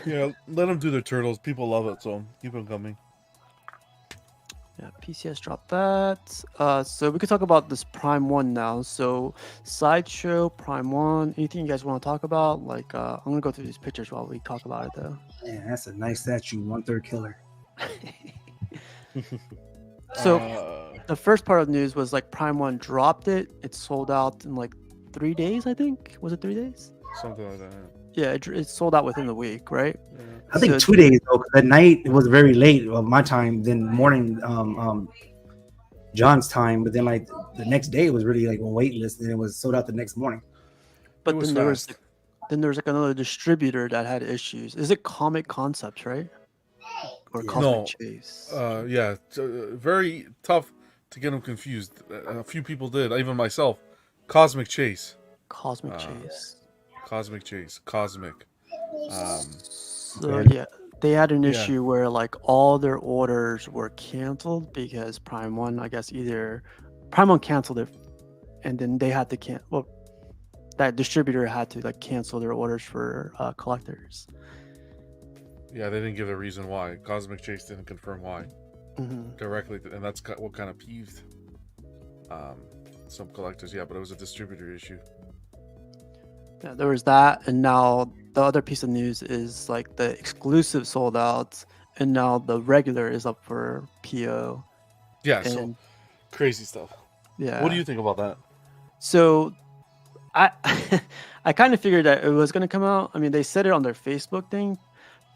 Speaker 6: Yeah, let them do their turtles. People love it, so keep them coming.
Speaker 1: Yeah, PCS dropped that. So we could talk about this Prime 1 now. So Sideshow, Prime 1, anything you guys want to talk about? Like, I'm going to go through these pictures while we talk about it, though.
Speaker 5: Man, that's a nice statue. 1/3 killer.
Speaker 1: So the first part of the news was like Prime 1 dropped it. It sold out in like 3 days, I think. Was it 3 days?
Speaker 6: Something like that.
Speaker 1: Yeah, it sold out within the week, right?
Speaker 6: Yeah.
Speaker 5: I think
Speaker 1: So-
Speaker 5: 2 days though. 'Cause at night it was very late of my time. Then morning, John's time. But then like the next day it was really like on wait list, and it was sold out the next morning.
Speaker 1: But
Speaker 6: It was
Speaker 1: then there was
Speaker 6: fast.
Speaker 1: like another distributor that had issues. Is it Comic Concepts, right? Or
Speaker 5: Yeah.
Speaker 1: Cosmic
Speaker 6: No.
Speaker 1: Chase?
Speaker 6: Yeah, very tough to get them confused. A few people did, even myself. Cosmic Chase.
Speaker 1: Cosmic Chase.
Speaker 6: Cosmic Chase. Cosmic.
Speaker 1: So yeah, they had an
Speaker 6: Yeah.
Speaker 1: issue where like all their orders were canceled because Prime 1, I guess either Prime 1 canceled it, and then they had to that distributor had to like cancel their orders for collectors.
Speaker 6: Yeah, they didn't give a reason why. Cosmic Chase didn't confirm why
Speaker 1: Hmm.
Speaker 6: directly, and that's what kind of peeved some collectors. Yeah, but it was a distributor issue.
Speaker 1: Yeah, there was that, and now the other piece of news is like the exclusive sold out, and now the regular is up for PO.
Speaker 6: Yeah,
Speaker 1: and
Speaker 6: so crazy stuff.
Speaker 1: yeah.
Speaker 6: What do you think about that?
Speaker 1: So I I kind of figured that it was going to come out. I mean, they said it on their Facebook thing,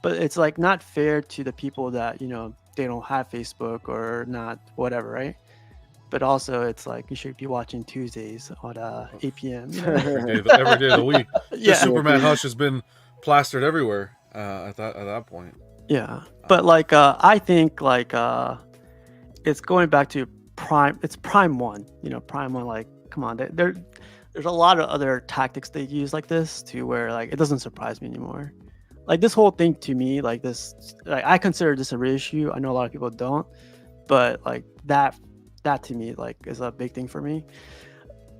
Speaker 1: but it's like not fair to the people that, you know, they don't have Facebook or not, whatever, right? But also it's like you should be watching Tuesdays at 8 p.m. You know?
Speaker 6: Every day of the week.
Speaker 1: Yeah.
Speaker 6: The Superman Hush has been plastered everywhere at that point.
Speaker 1: Yeah, but like I think like it's going back to Prime. It's Prime 1. You know, Prime 1. Like, come on, there's a lot of other tactics they use like this to where like it doesn't surprise me anymore. Like this whole thing to me, like this, like I consider this a reissue. I know a lot of people don't, but like that to me like is a big thing for me.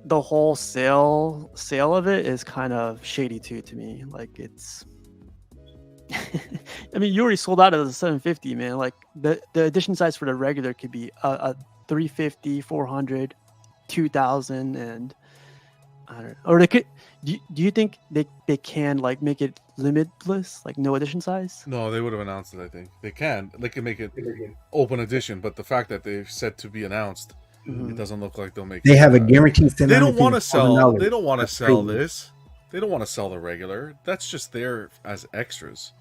Speaker 1: The whole sale of it is kind of shady too to me. Like it's. I mean, you already sold out of the 750, man. Like the edition size for the regular could be a 350, 400, 2000, and I don't know. Or they could. Do you think they can like make it limitless, like no edition size?
Speaker 6: No, they would have announced it. I think they can make it open edition, but the fact that they've said to be announced, it doesn't look like they'll make.
Speaker 5: They have a guaranteed.
Speaker 6: They don't want to sell. They don't want to
Speaker 5: That's
Speaker 6: sell
Speaker 5: crazy.
Speaker 6: this. They don't want to sell the regular. That's just there as extras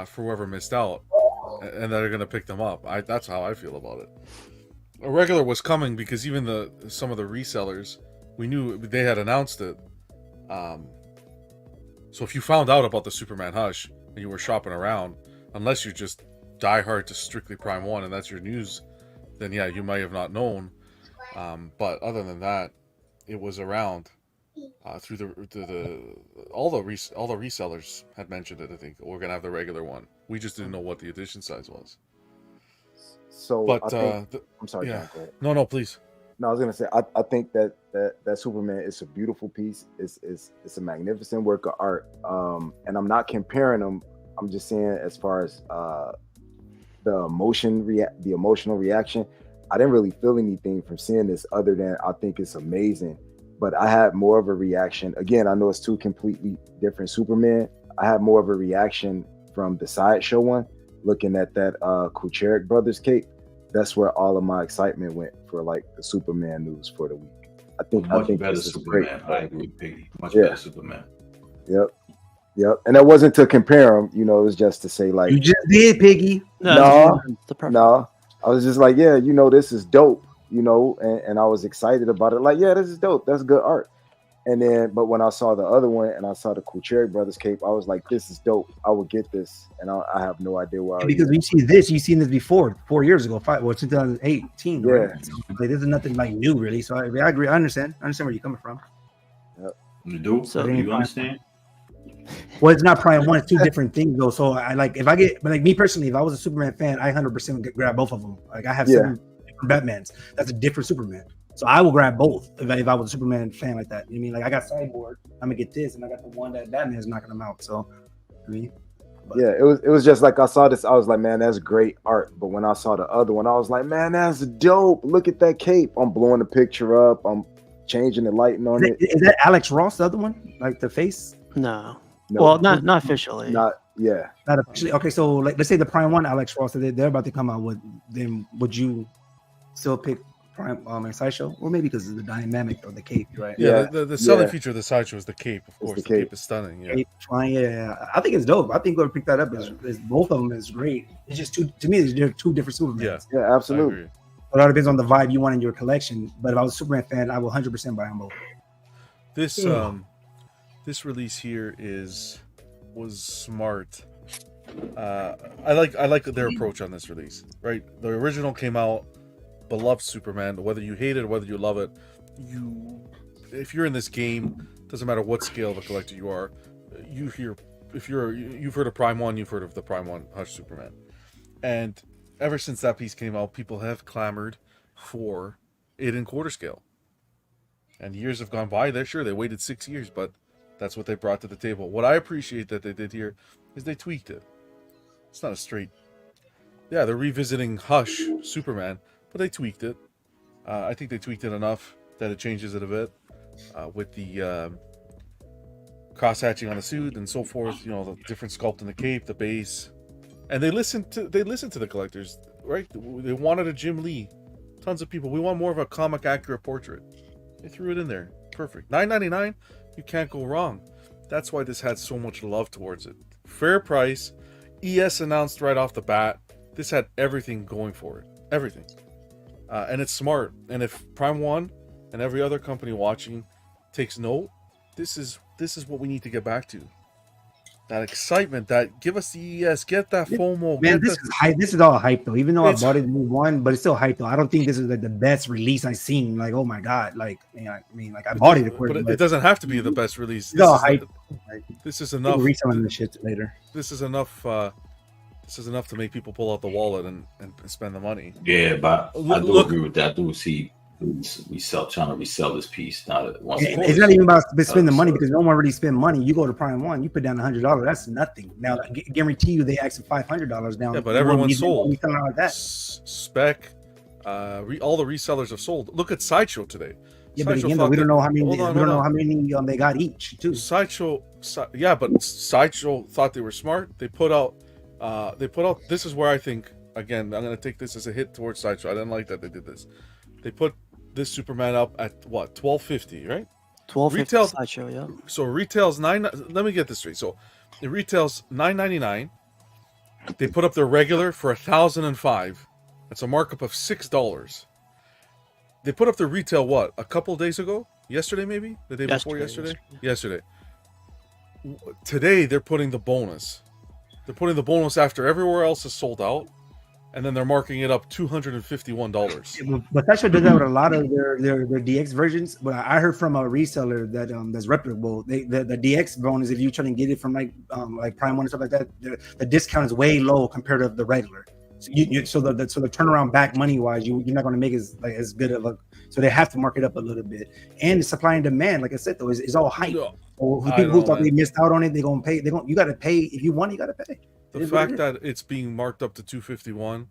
Speaker 6: for whoever missed out, and they're going to pick them up. That's how I feel about it. A regular was coming because even some of the resellers, we knew they had announced it. So if you found out about the Superman Hush and you were shopping around, unless you just die hard to strictly Prime 1 and that's your news, then yeah, you might have not known. But other than that, it was around. Through all the resellers had mentioned it. I think we're gonna have the regular one. We just didn't know what the edition size was.
Speaker 2: So,
Speaker 6: but
Speaker 2: I'm sorry,
Speaker 6: yeah.
Speaker 2: John, go ahead.
Speaker 6: No, please.
Speaker 2: No, I was gonna say I think that Superman is a beautiful piece. It's a magnificent work of art. And I'm not comparing them. I'm just saying as far as the emotional reaction. I didn't really feel anything from seeing this other than I think it's amazing. But I had more of a reaction. Again, I know it's two completely different Superman. I had more of a reaction from the Sideshow one, looking at that Kucherik Brothers cape. That's where all of my excitement went for like the Superman news for the week. I think
Speaker 7: better
Speaker 2: this is
Speaker 7: Superman.
Speaker 2: great.
Speaker 7: I agree, Piggy. Much better Superman.
Speaker 2: Yep. And that wasn't to compare them. You know, it was just to say like
Speaker 5: You just did, Piggy.
Speaker 2: No. I was just like, yeah, you know, this is dope. You know, and I was excited about it. Like, yeah, this is dope. That's good art. And then, but when I saw the other one and I saw the Kucherik Brothers cape, I was like, this is dope. I would get this. And I have no idea why.
Speaker 5: Because we see this, you've seen this before, 4 years ago, 2018.
Speaker 2: Yeah.
Speaker 5: Right? So, like, this is nothing like new, really. So I agree. I understand where you're coming from.
Speaker 2: Yep.
Speaker 7: You do?
Speaker 1: So
Speaker 7: you understand?
Speaker 5: Well, it's not Prime 1. It's two different things, though. So I like, if I get, but like me personally, if I was a Superman fan, I 100% would grab both of them. Like I have 7 different Batmans. That's a different Superman. So I will grab both if I was a Superman fan like that. You know what I mean? Like I got Cyborg, I'm gonna get this, and I got the one that Batman is knocking them out. So, I mean,
Speaker 2: yeah, it was just like I saw this, I was like, man, that's great art. But when I saw the other one, I was like, man, that's dope. Look at that cape. I'm blowing the picture up. I'm changing the lighting on it.
Speaker 5: Is that Alex Ross, the other one? Like the face?
Speaker 1: No. Well, not officially.
Speaker 2: Not
Speaker 5: officially. Okay, so like, let's say the Prime 1 Alex Ross, they're about to come out with. Then would you still pick Prime and Sideshow, or maybe because of the dynamic of the cape, right?
Speaker 6: Yeah, the selling feature of the Sideshow is the cape, of course. The cape is stunning. Yeah,
Speaker 5: yeah. I think it's dope. I think whoever picked that up is both of them is great. It's just to me, they're two different Supermans.
Speaker 2: Yeah, absolutely.
Speaker 5: But it all depends on the vibe you want in your collection. But if I was a Superman fan, I will 100% buy them both.
Speaker 6: This release here was smart. I like their approach on this release. Right, the original came out, beloved Superman. Whether you hate it or whether you love it, if you're in this game, doesn't matter what scale of a collector you are. You've heard of Prime 1, you've heard of the Prime 1 Hush Superman, and ever since that piece came out, people have clamored for it in quarter scale. And years have gone by. They waited 6 years, but that's what they brought to the table. What I appreciate that they did here is they tweaked it. It's not a straight... Yeah, they're revisiting Hush Superman, but they tweaked it. I think they tweaked it enough that it changes it a bit with the cross hatching on the suit and so forth. You know, the different sculpt in the cape, the base, and they listen to the collectors, right? They wanted a Jim Lee. Tons of people. We want more of a comic accurate portrait. They threw it in there. Perfect. $9.99. You can't go wrong. That's why this had so much love towards it. Fair price. ES announced right off the bat. This had everything going for it. Everything. And it's smart. And if Prime One and every other company watching takes note, this is what we need to get back to. That excitement, that give us the ES, get that FOMO.
Speaker 5: Man, this is hype. This is all hype though. Even though I bought it in one, but it's still hype though. I don't think this is like the best release I've seen. Like, oh my god, like I mean, like I bought it,
Speaker 6: but it doesn't have to be the best release.
Speaker 5: It's all hype.
Speaker 6: This is enough.
Speaker 5: Reselling this shit later.
Speaker 6: This is enough. This is enough to make people pull out the wallet and spend the money.
Speaker 7: Yeah, but I do agree with that. I do see trying to resell this piece.
Speaker 5: It's not even about spending the money because no one really spend money. You go to Prime One, you put down $100. That's nothing. Now, I guarantee you, they ask $500 down.
Speaker 6: Yeah, but everyone's sold.
Speaker 5: Like that.
Speaker 6: Spec, all the resellers have sold. Look at Sideshow today.
Speaker 5: Yeah, but again, we don't know how many. We don't know how many they got each. Too.
Speaker 6: Sideshow, but Sideshow thought they were smart. They put out. This is where I think. Again, I'm going to take this as a hit towards Sideshow. I didn't like that they did this. They put this Superman up at what, $12.50, right?
Speaker 1: $12.50 Sideshow, yeah.
Speaker 6: So retails let me get this straight. So it retails $9.99. They put up their regular for $1,005. That's a markup of $6. They put up their retail what? A couple days ago? Yesterday maybe? The day before yesterday? Yesterday. Today they're putting the bonus. They're putting the bonus after everywhere else is sold out. And then they're marking it up $251.
Speaker 5: But Sideshow does that with a lot of their DX versions. But I heard from a reseller that that's reputable. The DX bonus, if you try to get it from like Prime One and stuff like that, the discount is way low compared to the regular. So the turnaround back money wise, you're not going to make as good of a. So they have to mark it up a little bit. And the supply and demand, like I said, though, is all hype. So people who thought they missed out on it, they're gonna pay. You got to pay if you want. You got to pay.
Speaker 6: The fact that it's being marked up to $251,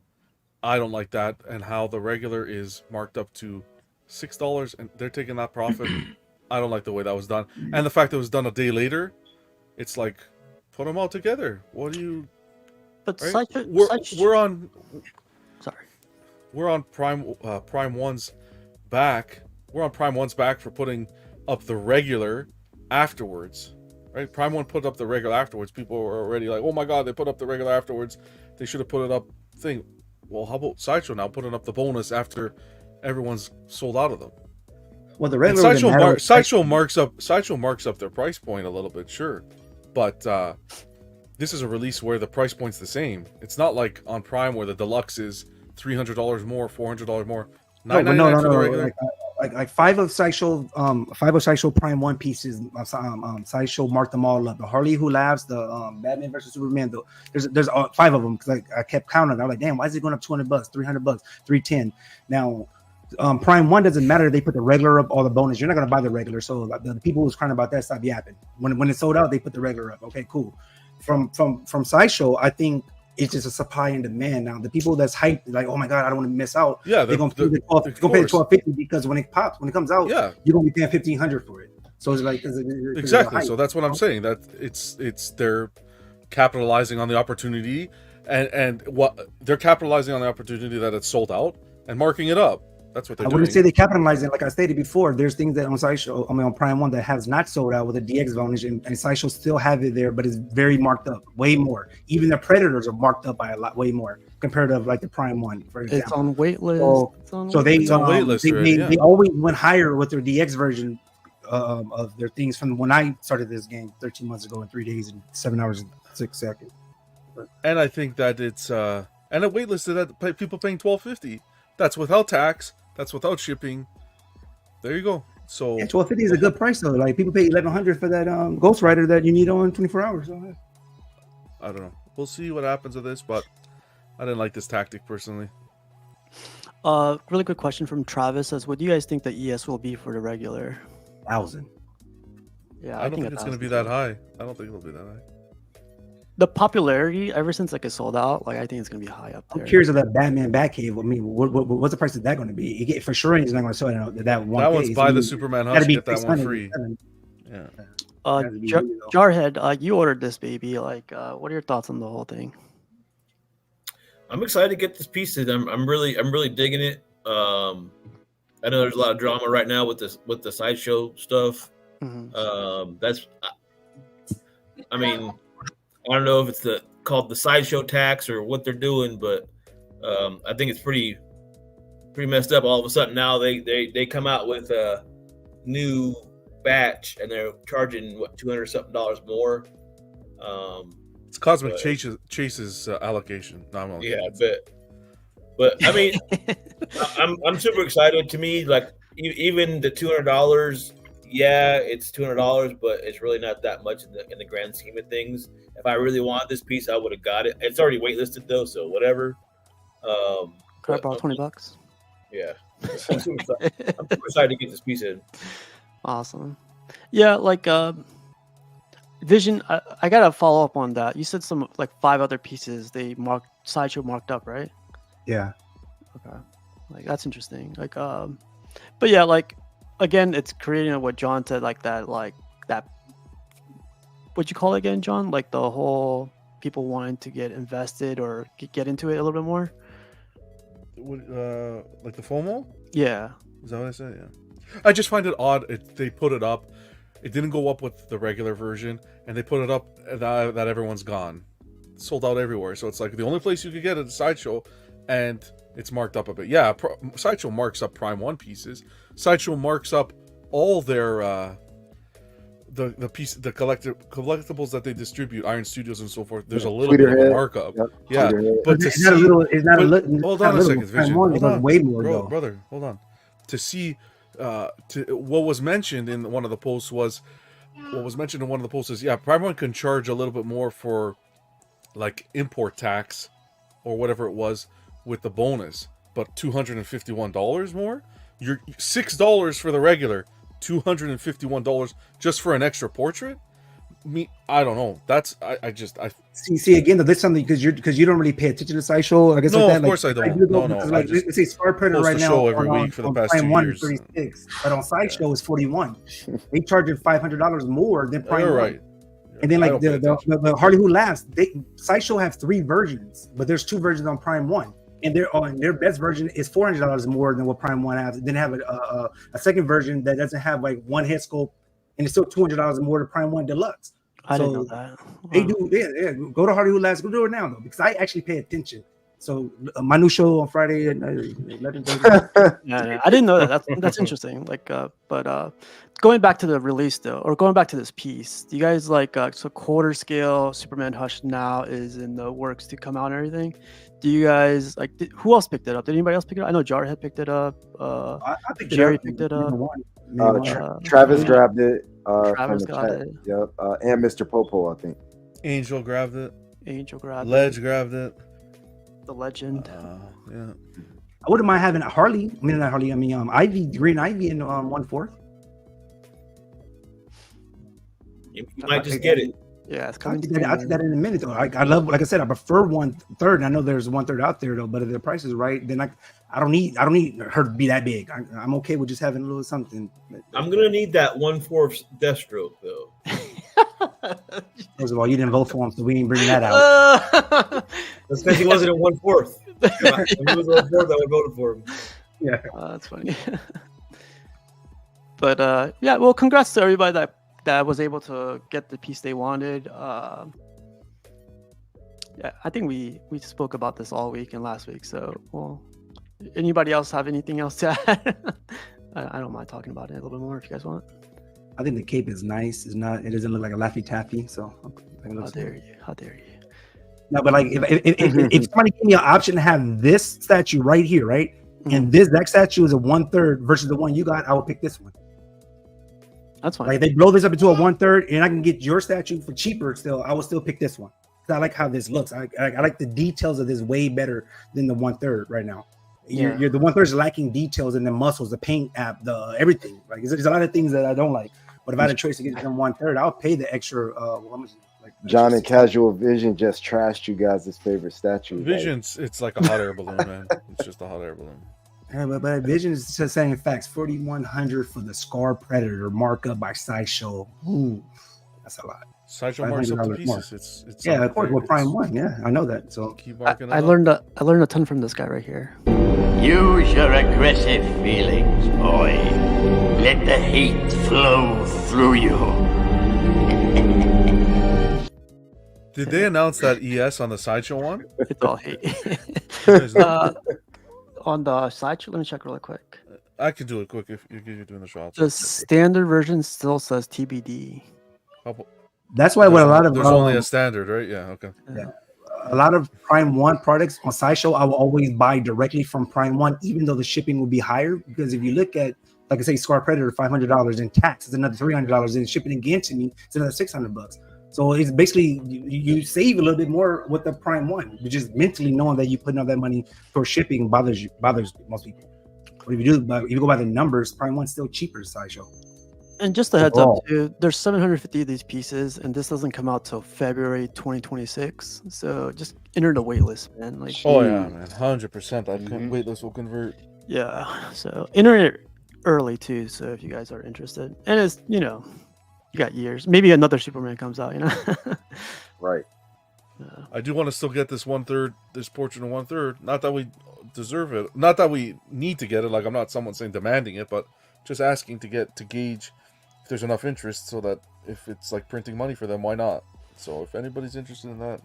Speaker 6: I don't like that, and how the regular is marked up to $6 and they're taking that profit. I don't like the way that was done, and the fact that it was done a day later. It's like, put them all together. What do you?
Speaker 1: But
Speaker 6: right? We're on.
Speaker 1: Sorry,
Speaker 6: we're on Prime One's back. We're on Prime One's back for putting up the regular afterwards. Right, Prime One put up the regular afterwards. People were already like, "Oh my god, they put up the regular afterwards. They should have put it up." Thing. Well, how about Sideshow now putting up the bonus after everyone's sold out of them?
Speaker 5: Well, the regular
Speaker 6: Sideshow marks up their price point a little bit, sure, but this is a release where the price point's the same. It's not like on Prime where the deluxe is $300 more, $400 more. $9.99 for the regular.
Speaker 5: Like five of Sideshow Prime One pieces. Sideshow marked them all up. The Harley Who Laughs, the Batman versus Superman. There's 5 of them because I kept counting. I'm like, damn, why is it going up $200, $300, $310? Now, Prime One doesn't matter. They put the regular up, all the bonus. You're not going to buy the regular. So the people who's crying about that, stop yapping. When it's sold out, they put the regular up. Okay, cool. From Sideshow, I think it's just a supply and demand. Now the people that's hyped, like, oh my god, I don't want to miss out.
Speaker 6: Yeah,
Speaker 5: they're gonna pay the $12.50 because when it comes out,
Speaker 6: yeah,
Speaker 5: you're gonna be paying $1,500 for it. So it's like
Speaker 6: exactly. So that's what I'm saying. That it's they're capitalizing on the opportunity, and what they're capitalizing on the opportunity that it's sold out and marking it up. That's what they're doing. I wouldn't
Speaker 5: say they capitalize it. Like I stated before, there's things that on Sideshow, on Prime One that has not sold out with a DX bonus, and Sideshow still have it there, but it's very marked up, way more. Even the Predators are marked up by a lot, way more compared to like the Prime One, for example.
Speaker 1: It's on waitlist.
Speaker 5: So they always went higher with their DX version of their things from when I started this game 13 months ago in 3 days and 7 hours and 6 seconds.
Speaker 6: And I think that it's and a waitlist that people paying $12.50. That's without tax. That's without shipping. There you go. So
Speaker 5: yeah, $12.50 is a good price though. Like people pay $1,100 for that Ghost Rider that you need on 24 hours. So,
Speaker 6: I don't know. We'll see what happens with this, but I didn't like this tactic personally.
Speaker 1: Really quick question from Travis says, "What do you guys think the ES will be for the regular?"
Speaker 5: 1,000.
Speaker 1: Yeah,
Speaker 6: I don't think it's going to be that high. I don't think it'll be that high.
Speaker 1: The popularity ever since like it sold out, like I think it's gonna be high up there.
Speaker 5: I'm curious of that Batman Batcave. I mean, what's the price of that going to be? For sure, he's not going to sell it that one.
Speaker 6: That one's buy the Superman Hush, get that one free.
Speaker 1: Yeah.
Speaker 5: has to be really low.
Speaker 1: Jarhead, you ordered this baby. Like, what are your thoughts on the whole thing?
Speaker 3: I'm excited to get this piece. I'm really digging it. I know there's a lot of drama right now with the sideshow stuff.
Speaker 1: Mm-hmm.
Speaker 3: I mean, I don't know if it's called the sideshow tax or what they're doing, but I think it's pretty messed up. All of a sudden now they come out with a new batch and they're charging what $200 something more.
Speaker 6: It's Cosmic Chase's allocation. No,
Speaker 3: yeah, I bet. But I mean, I'm super excited. To me, like even the $200, yeah, it's $200, but it's really not that much in the grand scheme of things. If I really wanted this piece, I would have got it. It's already waitlisted though, so whatever.
Speaker 1: Could I borrow $20?
Speaker 3: Yeah, I'm super excited to get this piece in.
Speaker 1: Awesome. Yeah, like Vision. I gotta follow up on that. You said some like 5 other pieces Sideshow marked up, right?
Speaker 5: Yeah.
Speaker 1: Okay. Like that's interesting. Like but yeah, like again, it's creating what John said, like that what'd you call it again, John? Like the whole people wanting to get invested or get into it a little bit more.
Speaker 6: Like the FOMO?
Speaker 1: Yeah.
Speaker 6: Is that what I said? Yeah. I just find it odd. They put it up. It didn't go up with the regular version, and they put it up that everyone's gone. It's sold out everywhere. So it's like the only place you could get it is Sideshow, and it's marked up a bit. Yeah, Sideshow marks up Prime 1 pieces. Sideshow marks up all their the collectibles that they distribute, Iron Studios and so forth. There's a little bit of a markup. Yep. Yeah, but
Speaker 5: hold on a second, Vision. Hold on, way more,
Speaker 6: brother. Hold on. To see, what was mentioned in one of the posts is, yeah, Prime 1 can charge a little bit more for, like, import tax or whatever it was with the bonus, but $251 more. You're $6 for the regular. $251 just for an extra portrait. I don't know. That's I
Speaker 5: see again though. That's something because you don't really pay attention to Sideshow. I guess
Speaker 6: no,
Speaker 5: like that.
Speaker 6: Of course I don't. No.
Speaker 5: Like, let's say Star Predator right now
Speaker 6: every week for the past 2 years.
Speaker 5: 36, but on Sideshow is 41. They charge $500 more than Prime.
Speaker 6: You're right.
Speaker 5: And then like the Harley Who Laughs, Sideshow have 3 versions, but there's 2 versions on Prime 1. And their best version is $400 more than what Prime 1 has. Then have a second version that doesn't have like one head sculpt, and it's still $200 more than Prime 1 Deluxe.
Speaker 1: I didn't know that. Wow.
Speaker 5: They do, yeah. Go to Harley Who Laughs. Go do it now though, because I actually pay attention. So my new show on Friday at 11:30.
Speaker 1: Yeah, I didn't know that. That's interesting. Like, but going back to the release though, or going back to this piece, do you guys like so quarter scale Superman Hush now is in the works to come out and everything? Do you guys like? Who else picked it up? Did anybody else pick it up? I know Jarhead picked it up.
Speaker 5: I picked
Speaker 1: Jerry
Speaker 5: it up.
Speaker 1: picked it up.
Speaker 2: Travis grabbed it.
Speaker 1: Travis got it.
Speaker 2: Yep. And Mr. Popo, I think.
Speaker 6: Angel grabbed it.
Speaker 1: Ledge
Speaker 6: grabbed it.
Speaker 1: The legend.
Speaker 6: Yeah.
Speaker 5: I wouldn't mind having Harley. I mean, not Harley. I mean, Ivy, Green Ivy, in 1/4.
Speaker 3: You might just get it.
Speaker 1: Yeah, it's coming.
Speaker 5: I'll take that in a minute though. I love, like I said, I prefer 1/3. And I know there's 1/3 out there though, but if the price is right, then I don't need her to be that big. I'm okay with just having a little something.
Speaker 3: I'm gonna need that 1/4 Deathstroke though.
Speaker 5: First of all, you didn't vote for him, so we ain't bringing that out.
Speaker 3: That's because he wasn't in 1/4. If he was 1/4, I would vote for him.
Speaker 5: Yeah,
Speaker 1: that's funny. But yeah, well, congrats to everybody that was able to get the piece they wanted. Yeah, I think we spoke about this all week and last week. So, well, anybody else have anything else to add? I don't mind talking about it a little bit more if you guys want.
Speaker 5: I think the cape is nice. It doesn't look like a Laffy Taffy. So
Speaker 1: how dare you?
Speaker 5: No, but like if somebody gave me an option to have this statue right here, right, and that statue is a 1/3 versus the one you got, I would pick this one.
Speaker 1: That's fine.
Speaker 5: Like they blow this up into a 1/3, and I can get your statue for cheaper. Still, I will still pick this one. I like how this looks. I like the details of this way better than the 1/3 right now.
Speaker 1: Yeah.
Speaker 5: You're the 1/3 is lacking details in the muscles, the paint app, the everything. Like there's a lot of things that I don't like. But if I had a choice to get it in 1/3, I'll pay the extra.
Speaker 2: John and Casual Vision just trashed you guys' favorite statue.
Speaker 6: Vision's it's like a hot air balloon, man. It's just a hot air balloon.
Speaker 5: Yeah, but Vision is just saying facts. 4,100 for the Scar Predator markup by Sideshow. Ooh, that's a lot.
Speaker 6: Sideshow marks up the
Speaker 5: $500 more.
Speaker 6: pieces. It's
Speaker 5: Yeah, of course. Well, Prime 1. Yeah, I know that. So
Speaker 6: keep marking it
Speaker 1: I
Speaker 6: up.
Speaker 1: learned a ton from this guy right here.
Speaker 10: Use your aggressive feelings, boy. Let the hate flow through you.
Speaker 6: Did they announce that ES on the Sideshow one?
Speaker 1: It's all hate. On the Sideshow, let me check really quick.
Speaker 6: I can do it quick if you're doing the show.
Speaker 1: The standard version still says TBD.
Speaker 5: that's why with a lot of
Speaker 6: there's only a standard, right? Yeah. Okay.
Speaker 5: Yeah. A lot of Prime 1 products on Sideshow, I will always buy directly from Prime 1, even though the shipping will be higher. Because if you look at, like I say, Scar Predator, $500 in tax, it's another $300. And shipping again to me, it's another $600. So it's basically you save a little bit more with the Prime 1, which is mentally knowing that you're putting all that money for shipping bothers most people. But if you go by the numbers, Prime 1's still cheaper than Sideshow.
Speaker 1: And just a heads up too, there's 750 of these pieces, and this doesn't come out till February 2026. So just enter the wait list, man. Like,
Speaker 6: oh yeah, man, 100%. That wait list will convert.
Speaker 1: Yeah, so enter it early too. So if you guys are interested, and it's you got years. Maybe another Superman comes out,
Speaker 2: Right.
Speaker 6: I do want to still get this 1/3, this portrait of 1/3. Not that we deserve it. Not that we need to get it. Like I'm not someone saying demanding it, but just asking to gauge if there's enough interest so that if it's like printing money for them, why not? So if anybody's interested in that,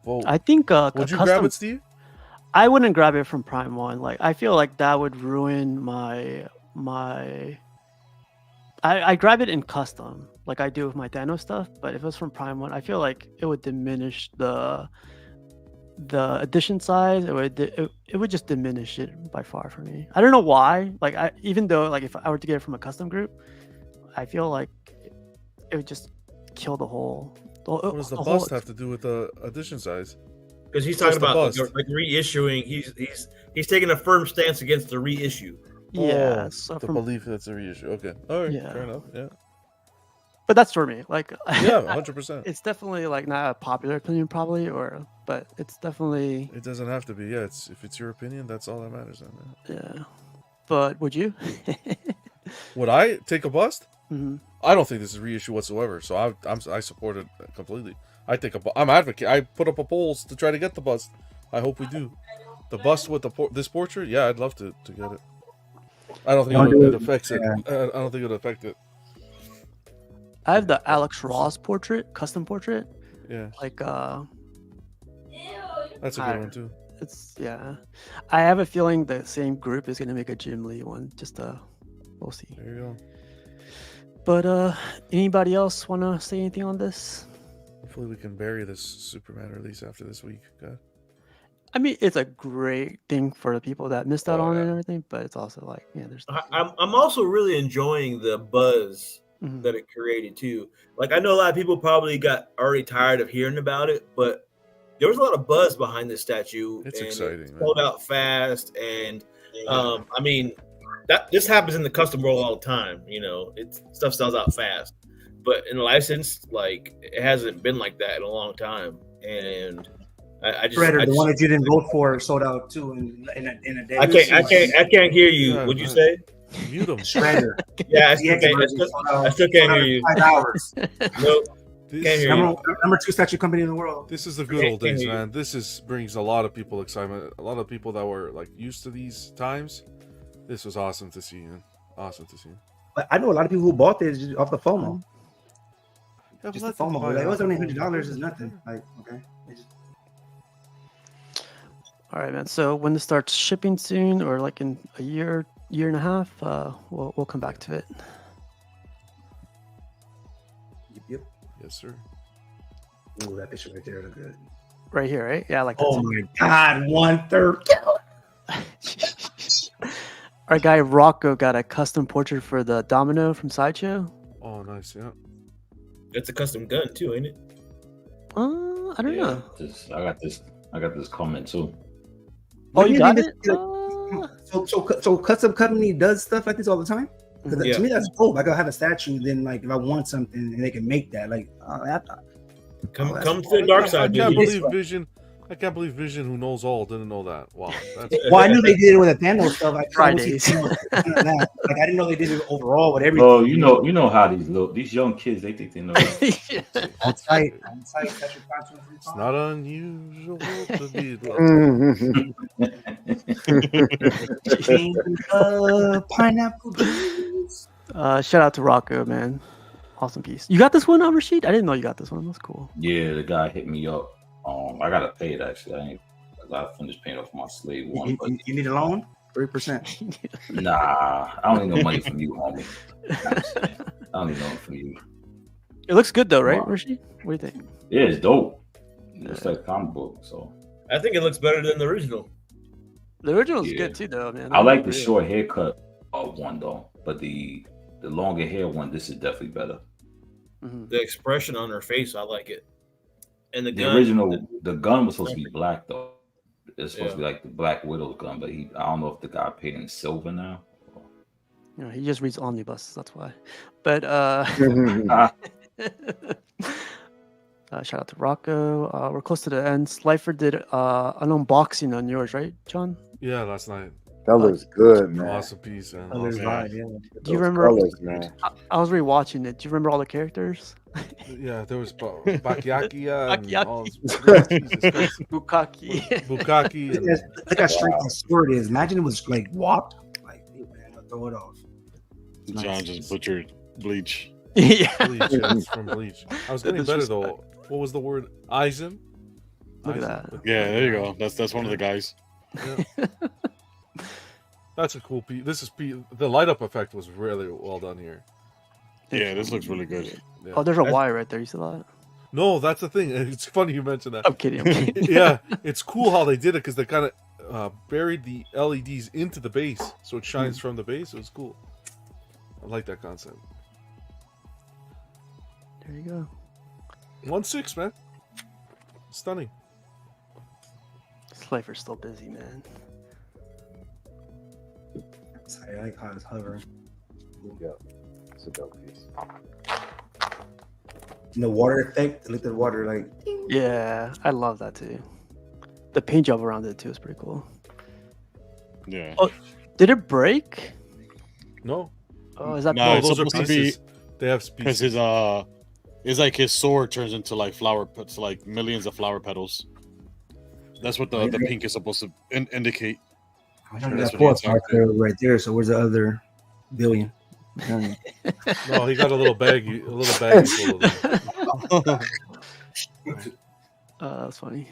Speaker 6: vote.
Speaker 1: I think.
Speaker 6: Would you grab it, Steve?
Speaker 1: I wouldn't grab it from Prime 1. Like I feel like that would ruin my. I grab it in custom, like I do with my Thanos stuff. But if it was from Prime 1, I feel like it would diminish the edition size. It would just diminish it by far for me. I don't know why. Like even though like if I were to get it from a custom group, I feel like it would just kill the whole.
Speaker 6: What does the bust have to do with the edition size?
Speaker 3: Because he's talking about like reissuing. He's taking a firm stance against the reissue.
Speaker 1: Yeah,
Speaker 6: so the belief that's a reissue. Okay, all right, fair enough. Yeah,
Speaker 1: but that's for me. Like,
Speaker 6: yeah, 100%.
Speaker 1: It's definitely like not a popular opinion, probably, but it's definitely.
Speaker 6: It doesn't have to be. Yeah, if it's your opinion, that's all that matters. Then.
Speaker 1: Yeah, but would you?
Speaker 6: Would I take a bust?
Speaker 1: Mm-hmm.
Speaker 6: I don't think this is a reissue whatsoever. So I support it completely. I'm advocate. I put up a polls to try to get the bust. I hope we do. The bust with this portrait. Yeah, I'd love to get it. I don't think it affects it. I don't think it'll affect it.
Speaker 1: I have the Alex Ross custom portrait.
Speaker 6: Yeah.
Speaker 1: Like
Speaker 6: that's a good one too.
Speaker 1: I have a feeling the same group is gonna make a Jim Lee one. We'll see.
Speaker 6: There you go.
Speaker 1: But anybody else wanna say anything on this?
Speaker 6: Hopefully we can bury this Superman release after this week. Okay.
Speaker 1: I mean, it's a great thing for the people that missed out on it and everything, but it's also like, there's.
Speaker 3: I'm also really enjoying the buzz that it created too. Like, I know a lot of people probably got already tired of hearing about it, but there was a lot of buzz behind this statue.
Speaker 6: It's exciting.
Speaker 3: It sold out fast, and I mean, this happens in the custom world all the time. Stuff sells out fast, but in licensed, like it hasn't been like that in a long time, and.
Speaker 5: The one that you didn't vote for sold out too in a day.
Speaker 3: I can't hear you. What'd you say?
Speaker 6: Mute them.
Speaker 5: Shredder.
Speaker 3: Yeah, I still can't hear you.
Speaker 5: 5 hours.
Speaker 3: Nope. Can't hear you.
Speaker 5: Number 2 statue company in the world.
Speaker 6: This is the good old days, man. This brings a lot of people excitement. A lot of people that were like used to these times. This was awesome to see, man. Awesome to see.
Speaker 5: But I know a lot of people who bought this off the FOMO.
Speaker 6: Yeah,
Speaker 5: just the FOMO. Like, it was only $100. Is nothing. Like, okay.
Speaker 1: All right, man. So when this starts shipping soon, or like in a year and a half, we'll come back to it.
Speaker 5: Yep.
Speaker 6: Yes, sir.
Speaker 5: Ooh, that picture right there is good.
Speaker 1: Right here, right? Yeah, I like that.
Speaker 5: Oh my God, 1/3.
Speaker 1: Our guy Rocco got a custom portrait for the Domino from Sideshow.
Speaker 6: Oh, nice. Yeah.
Speaker 3: It's a custom gun too, ain't it?
Speaker 1: I don't know.
Speaker 7: I got this comment too.
Speaker 1: Oh, you got it?
Speaker 5: So custom company does stuff like this all the time? To me, that's cool. Like, I'll have a statue, then like if I want something and they can make that, like,
Speaker 3: come to the dark side.
Speaker 6: I can't believe Vision I can't believe Vision, who knows all, didn't know that. Wow. That's...
Speaker 5: Well, I knew they did it with the Thanos stuff.
Speaker 1: Fridays.
Speaker 5: Like I didn't know they did it overall with everything.
Speaker 7: Oh, you know how these young kids, they think they know.
Speaker 5: On site.
Speaker 6: It's not unusual to be
Speaker 5: pineapple juice.
Speaker 1: Shout out to Rocco, man. Awesome piece. You got this one, Rashid? I didn't know you got this one. That's cool.
Speaker 7: Yeah, the guy hit me up. I gotta pay it actually. I gotta finish paying off my slave one. But
Speaker 5: you need a loan? 3%.
Speaker 7: Nah, I don't need no money from you, homie. I don't need no money from you.
Speaker 1: It looks good though, right, Rashid? What do you think?
Speaker 7: Yeah, it's dope. It's like a comic book, so
Speaker 3: I think it looks better than the original.
Speaker 1: The original is good too, though, man.
Speaker 7: I like the short haircut one though, but the longer hair one, this is definitely better.
Speaker 1: Mm-hmm.
Speaker 3: The expression on her face, I like it. And the
Speaker 7: original, the gun was supposed to be black though. It's supposed to be like the Black Widow's gun, but I don't know if the guy paid in silver now.
Speaker 1: You know, he just reads omnibus, that's why. But shout out to Rocco. We're close to the end. Slifer did an unboxing on yours, right, John?
Speaker 6: Yeah, last night.
Speaker 2: That looks good, man.
Speaker 6: Awesome piece, man.
Speaker 1: Do you remember?
Speaker 2: Colors, man.
Speaker 1: I was rewatching it. Do you remember all the characters?
Speaker 6: Yeah, there was Bakyakia and all
Speaker 1: Bukaki.
Speaker 6: Bukaki. And...
Speaker 5: Look how straight the sword is. Imagine it was like warped. Like, hey, man, I'll throw it off.
Speaker 4: John just butchered Bleach.
Speaker 1: Yeah.
Speaker 6: Bleach, yeah, from Bleach. I was getting better though. What was the word? Eisen?
Speaker 1: Look at that.
Speaker 4: Yeah, there you go. That's one of the guys.
Speaker 6: Yeah. That's a cool piece. The light up effect was really well done here.
Speaker 4: Yeah, this looks really good.
Speaker 6: Yeah.
Speaker 1: Oh, there's a Y right there. You see that?
Speaker 6: No, that's the thing. It's funny you mentioned that.
Speaker 1: I'm kidding.
Speaker 6: Yeah, it's cool how they did it because they kind of buried the LEDs into the base, so it shines from the base. It was cool. I like that concept.
Speaker 1: There you go.
Speaker 6: 1/6, man. Stunning.
Speaker 1: Slifer's still busy, man.
Speaker 5: Sorry, I like how it's hovering.
Speaker 2: Yeah, it's a dope piece.
Speaker 5: And the water effect, look at the water like.
Speaker 1: Yeah, I love that too. The paint job around it too is pretty cool.
Speaker 4: Yeah.
Speaker 1: Oh, did it break?
Speaker 6: No.
Speaker 1: Oh, is that?
Speaker 4: No, it's
Speaker 6: those are
Speaker 4: supposed
Speaker 6: pieces.
Speaker 4: to be.
Speaker 6: They have
Speaker 4: Because
Speaker 6: pieces.
Speaker 4: it's like his sword turns into like like millions of flower petals. That's what the pink is supposed to indicate.
Speaker 5: I don't know that fourth part there right there. So where's the other billion?
Speaker 6: No, he got a little baggie full of them.
Speaker 1: That's funny.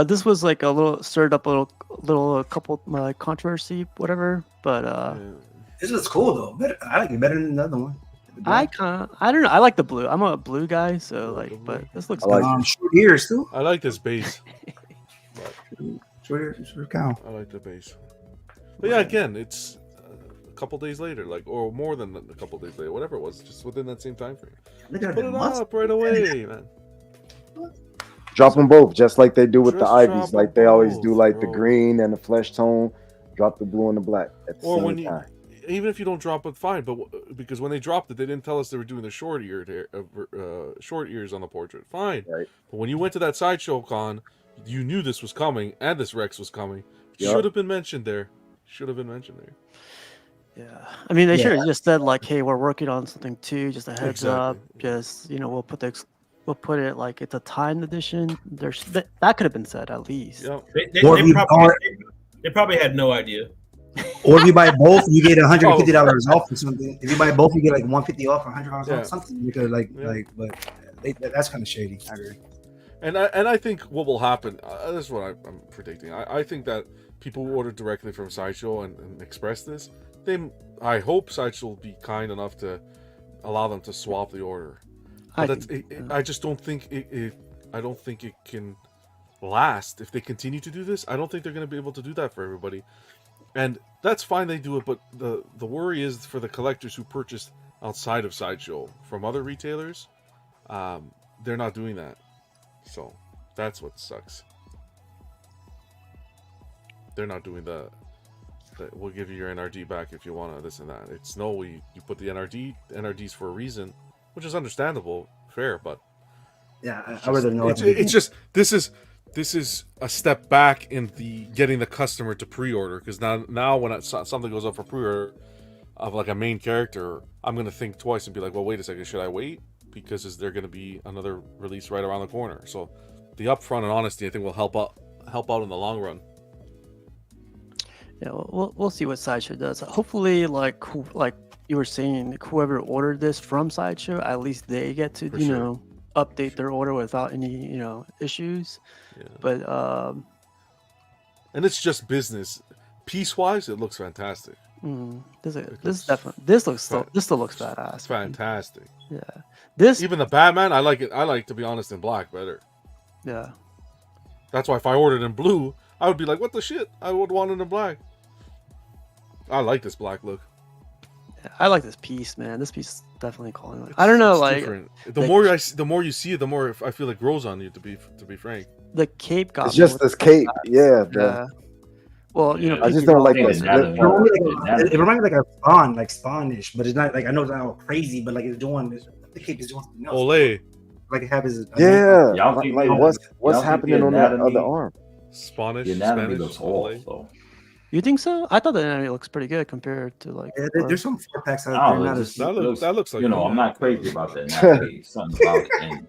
Speaker 1: This was like a little stirred up a little couple controversy, whatever. But
Speaker 5: this was cool though. I like it better than the other one.
Speaker 1: I don't know. I like the blue. I'm a blue guy, so like. But this looks
Speaker 2: like
Speaker 1: good.
Speaker 5: Short ears too.
Speaker 6: I like this base.
Speaker 5: Short ears, short cow.
Speaker 6: I like the base. But yeah, again, it's a couple days later, or more than a couple days later, whatever it was, just within that same time frame.
Speaker 5: Look at
Speaker 6: Put it up right away, man.
Speaker 2: Drop them both, just like they do with the
Speaker 6: Just
Speaker 2: Ivies.
Speaker 6: drop
Speaker 2: Like
Speaker 6: them
Speaker 2: they always
Speaker 6: both,
Speaker 2: do, like the
Speaker 6: bro.
Speaker 2: green and the flesh tone. Drop the blue and the black at the
Speaker 6: Or
Speaker 2: same
Speaker 6: when you,
Speaker 2: time.
Speaker 6: even if you don't drop it, fine. But because when they dropped it, they didn't tell us they were doing the short ears on the portrait. Fine.
Speaker 2: Right.
Speaker 6: But when you went to that Sideshow con, you knew this was coming and this Rex was coming.
Speaker 2: Yep.
Speaker 6: Should have been mentioned there.
Speaker 1: Yeah, I mean they should have just said like, "Hey, we're working on something too." Just a heads up. Just we'll put it like it's a timed edition. There's that could have been said at least.
Speaker 6: Yep.
Speaker 3: They probably had no idea.
Speaker 5: Or if you buy both, you get $150 off or something. If you buy both, you get like $150 off or $100 off something. Because but that's kind of shady. I agree.
Speaker 6: And I think what will happen. This is what I'm predicting. I think that people who order directly from Sideshow and express this, I hope Sideshow will be kind enough to allow them to swap the order. I just don't think I don't think it can last if they continue to do this. I don't think they're going to be able to do that for everybody, and that's fine. They do it, but the worry is for the collectors who purchased outside of Sideshow from other retailers. They're not doing that, so that's what sucks. They're not doing that. We'll give you your NRD back if you want to, this and that. It's no, you put the NRDs for a reason, which is understandable, fair, but
Speaker 5: yeah, I rather know.
Speaker 6: It's just this this is a step back in the getting the customer to pre-order, because now when something goes up for pre-order of like a main character, I'm gonna think twice and be like, well, wait a second, should I wait? Because is there gonna be another release right around the corner? So the upfront and honesty, I think, will help out in the long run.
Speaker 1: Yeah, we'll see what Sideshow does. Hopefully, like you were saying, whoever ordered this from Sideshow, at least they get to update their order without any issues.
Speaker 6: Yeah.
Speaker 1: But
Speaker 6: and it's just business. Piece-wise, it looks fantastic.
Speaker 1: This still looks badass.
Speaker 6: It's fantastic.
Speaker 1: Yeah,
Speaker 6: even the Batman, I like it. I like, to be honest, in black better.
Speaker 1: Yeah,
Speaker 6: that's why if I ordered in blue, I would be like, what the shit? I would want it in black. I like this black look.
Speaker 1: Yeah, I like this piece, man. This piece is definitely calling. I don't know, like
Speaker 6: different. The more you see it, the more I feel it grows on you. To be frank,
Speaker 1: the cape got.
Speaker 2: It's just this cape, yeah.
Speaker 1: Well,
Speaker 2: I just don't like this.
Speaker 5: It reminds me like a Spawn, like Spawn-ish, but it's not like, I know it's not all crazy, but like it's doing this. The cape is doing something else.
Speaker 6: Olay.
Speaker 5: Like it has his.
Speaker 2: Like what's happening on that other arm?
Speaker 7: Spanish. The anatomy looks off, though.
Speaker 1: You think so? I thought the anatomy looks pretty good compared to like.
Speaker 5: Yeah, there's some 4-packs out there.
Speaker 6: That looks like.
Speaker 7: I'm not crazy about that anatomy. Something about it, and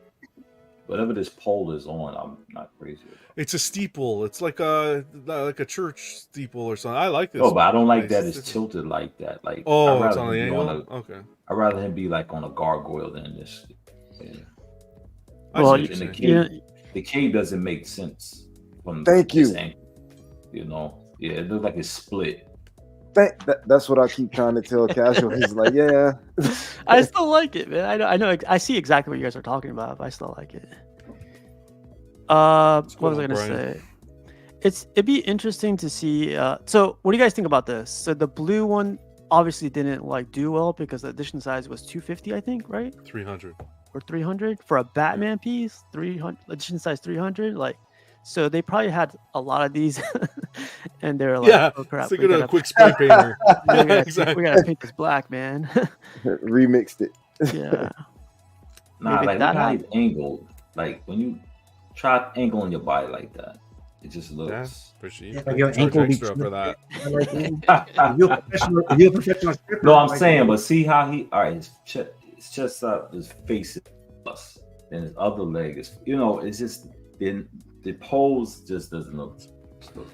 Speaker 7: whatever this pole is on, I'm not crazy about.
Speaker 6: It's a steeple. It's like a church steeple or something. I like this.
Speaker 7: Oh, but I don't like that it's tilted like that. Like,
Speaker 6: it's on the angle. Okay.
Speaker 7: I'd rather him be like on a gargoyle than this. Yeah.
Speaker 1: Well,
Speaker 7: the cave doesn't make sense.
Speaker 2: Thank you.
Speaker 7: Angle, yeah, it looks like it's split.
Speaker 2: That's what I keep trying to tell Casual. He's like, yeah.
Speaker 1: I still like it, man. I know. I see exactly what you guys are talking about, but I still like it. What was I gonna say? It'd be interesting to see. So, what do you guys think about this? So, the blue one obviously didn't do well because the edition size was 250, I think, right?
Speaker 6: 300
Speaker 1: or 300 for a Batman piece. 300 edition size 300, So they probably had a lot of these, and they're like, "Oh crap!
Speaker 6: We got a quick spray painter.
Speaker 1: We gotta paint this black, man."
Speaker 2: Remixed it.
Speaker 1: Yeah.
Speaker 7: Nah, look how it's angled. Like when you try angling your body like that, it just looks.
Speaker 5: Your ankle
Speaker 6: extra for that.
Speaker 5: You're a professional stripper.
Speaker 7: No, I'm saying, but see how he. All right, his chest up, his face is plus, and his other leg is. It's just the pose just doesn't look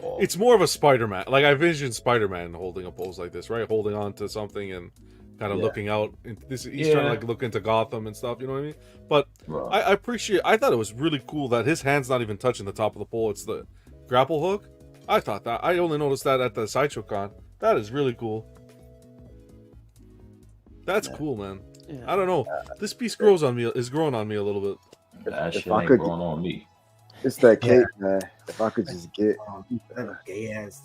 Speaker 7: off.
Speaker 6: It's more of a Spider-Man. Like I envision Spider-Man holding a pose like this, right? Holding on to something and kind of looking out. He's trying to look into Gotham and stuff. You know what I mean? But I appreciate. I thought it was really cool that his hand's not even touching the top of the pole. It's the grapple hook. I thought that. I only noticed that at the Sideshow Con. That is really cool. That's cool, man. Yeah. I don't know. This piece is growing on me a little bit.
Speaker 7: That shit ain't growing on me.
Speaker 2: It's that cake, man. If I could just get
Speaker 5: gay ass.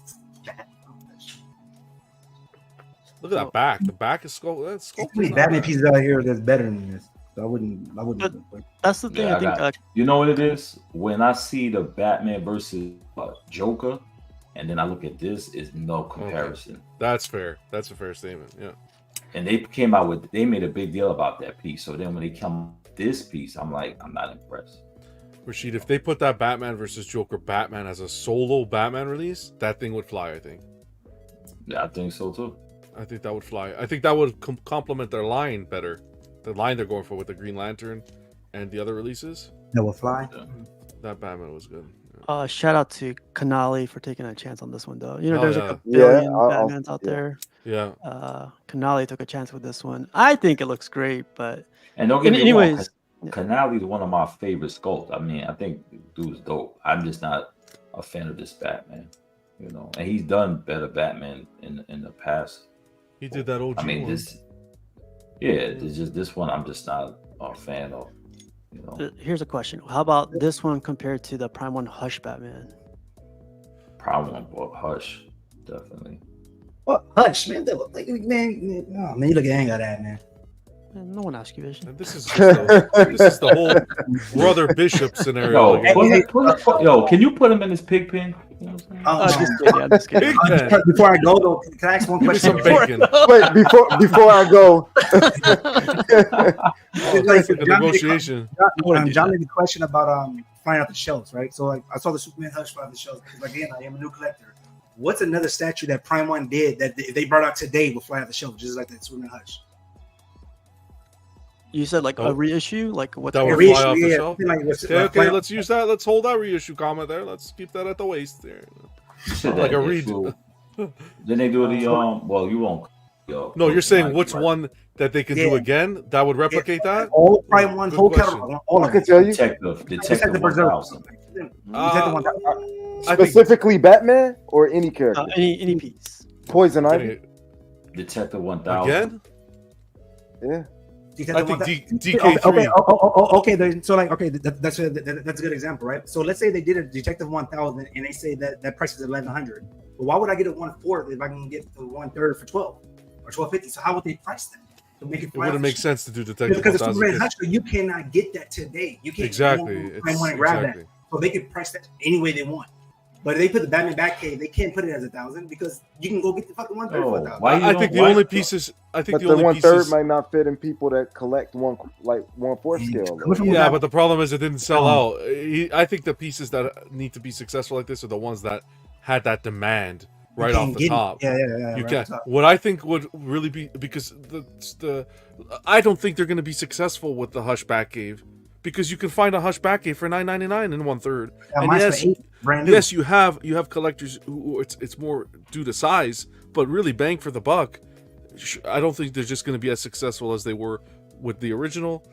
Speaker 6: Look at that back. The back is sculpted.
Speaker 5: There's many Batman pieces out here that's better than this. So I wouldn't.
Speaker 1: That's the thing. I think.
Speaker 7: You know what it is? When I see the Batman versus Joker, and then I look at this, is no comparison.
Speaker 6: Okay. That's fair. That's a fair statement. Yeah.
Speaker 7: And they made a big deal about that piece. So then when they come this piece, I'm like, I'm not impressed.
Speaker 6: Rashid, if they put that Batman versus Joker Batman as a solo Batman release, that thing would fly, I think.
Speaker 7: Yeah, I think so too.
Speaker 6: I think that would fly. I think that would complement their line better. The line they're going for with the Green Lantern and the other releases.
Speaker 5: That will fly.
Speaker 6: Yeah. That Batman was good.
Speaker 1: Yeah. Shout out to Canali for taking a chance on this one, though. There's like a billion Batmans out there.
Speaker 6: Yeah.
Speaker 1: Canali took a chance with this one. I think it looks great, but
Speaker 7: don't get me wrong. Canali is one of my favorite sculpts. I mean, I think the dude's dope. I'm just not a fan of this Batman, and he's done better Batman in the past.
Speaker 6: He did that OG.
Speaker 7: I mean,
Speaker 6: one.
Speaker 7: It's just this one. I'm just not a fan of.
Speaker 1: Here's a question: how about this one compared to the Prime 1 Hush Batman?
Speaker 7: Prime 1 Hush, definitely.
Speaker 5: What Hush, man? Man, you look at hang of that, man.
Speaker 1: No one asked you, Vision.
Speaker 6: This is the whole Brother Bishop scenario.
Speaker 7: Can you put him in his pig pen?
Speaker 1: Just kidding.
Speaker 5: Before I go, though, can I ask one question?
Speaker 2: Wait, before I go.
Speaker 6: It's like a negotiation.
Speaker 5: John made a question about flying off the shelves, right? So like I saw the Superman Hush fly off the shelves because again, I am a new collector. What's another statue that Prime One did that they brought out today will fly off the shelf, just like that Superman Hush?
Speaker 1: You said like a reissue, like what?
Speaker 6: That would fly off the shelf. Okay, let's use that. Let's hold that reissue comment there. Let's keep that at the waist there. Like a redo.
Speaker 7: Then they do the well, you won't.
Speaker 6: No, you're saying which one that they can do again that would replicate that?
Speaker 5: All Prime One, whole catalog. All
Speaker 2: I can tell you.
Speaker 7: Detective 1000.
Speaker 2: Specifically Batman or any character?
Speaker 1: Any piece.
Speaker 2: Poison Ivy.
Speaker 7: Detective 1000.
Speaker 6: Again?
Speaker 2: Yeah.
Speaker 6: I think DK3.
Speaker 5: Okay. So like, okay, that's a good example, right? So let's say they did a Detective 1000 and they say that price is $1,100. But why would I get a 1/4 if I can get the 1/3 for $12 or $12.50? So how would they price that to make it?
Speaker 6: It wouldn't make sense to do Detective 1000
Speaker 5: because the Superman Hush, you cannot get that today. You can't
Speaker 6: exactly.
Speaker 5: Want to grab that, so they can price that any way they want. But if they put the Batman Batcave, they can't put it as 1,000 because you can go get the fucking 1/3 for 1,000.
Speaker 6: I think the only pieces. I think
Speaker 2: but the 1/3 might not fit in people that collect 1/4 scale.
Speaker 6: Yeah, but the problem is it didn't sell out. I think the pieces that need to be successful like this are the ones that had that demand right off the top.
Speaker 5: Yeah.
Speaker 6: You can. What I think would really be because I don't think they're going to be successful with the Hush Batcave. Because you can find a Hush Batcave for $9.99 in 1/3, and yes, you have collectors who it's more due to size, but really bang for the buck. I don't think they're just going to be as successful as they were with the original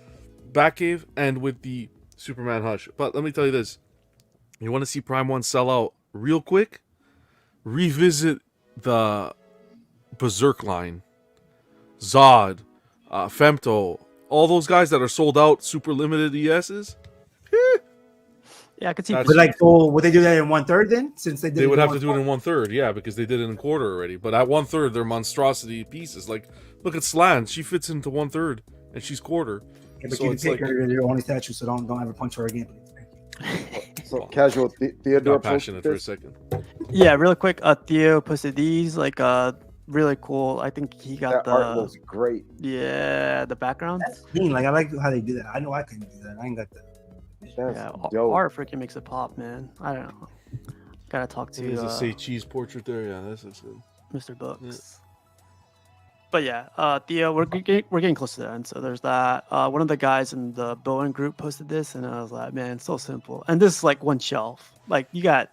Speaker 6: Batcave and with the Superman Hush. But let me tell you this: you want to see Prime One sell out real quick? Revisit the Berserk line, Zod, Femto. All those guys that are sold out, super limited ESs.
Speaker 1: Yeah, I could see.
Speaker 5: But like, so would they do that in 1/3 then? Since they
Speaker 6: would have to do it in 1/3, yeah, because they did it in quarter already. But at 1/3, they're monstrosity pieces. Like, look at Slan; she fits into 1/3, and she's quarter.
Speaker 5: Yeah, but so you can take her your only statue, so don't ever punch her again.
Speaker 2: So casual Theodore.
Speaker 6: Passionate for a second.
Speaker 1: Yeah, real quick. Theo posted these really cool. I think he got
Speaker 2: that art looks great.
Speaker 1: Yeah, the background.
Speaker 5: That's mean. Like I like how they do that. I know I couldn't do that. I ain't got that.
Speaker 1: Art freaking makes it pop, man. I don't know. Gotta talk to.
Speaker 6: There's a say cheese portrait there. Yeah, that's good.
Speaker 1: Mr. Books. Yeah. But yeah, Theo, we're getting close to the end. So there's that. One of the guys in the Bowen group posted this, and I was like, man, it's so simple. And this is like one shelf. Like you got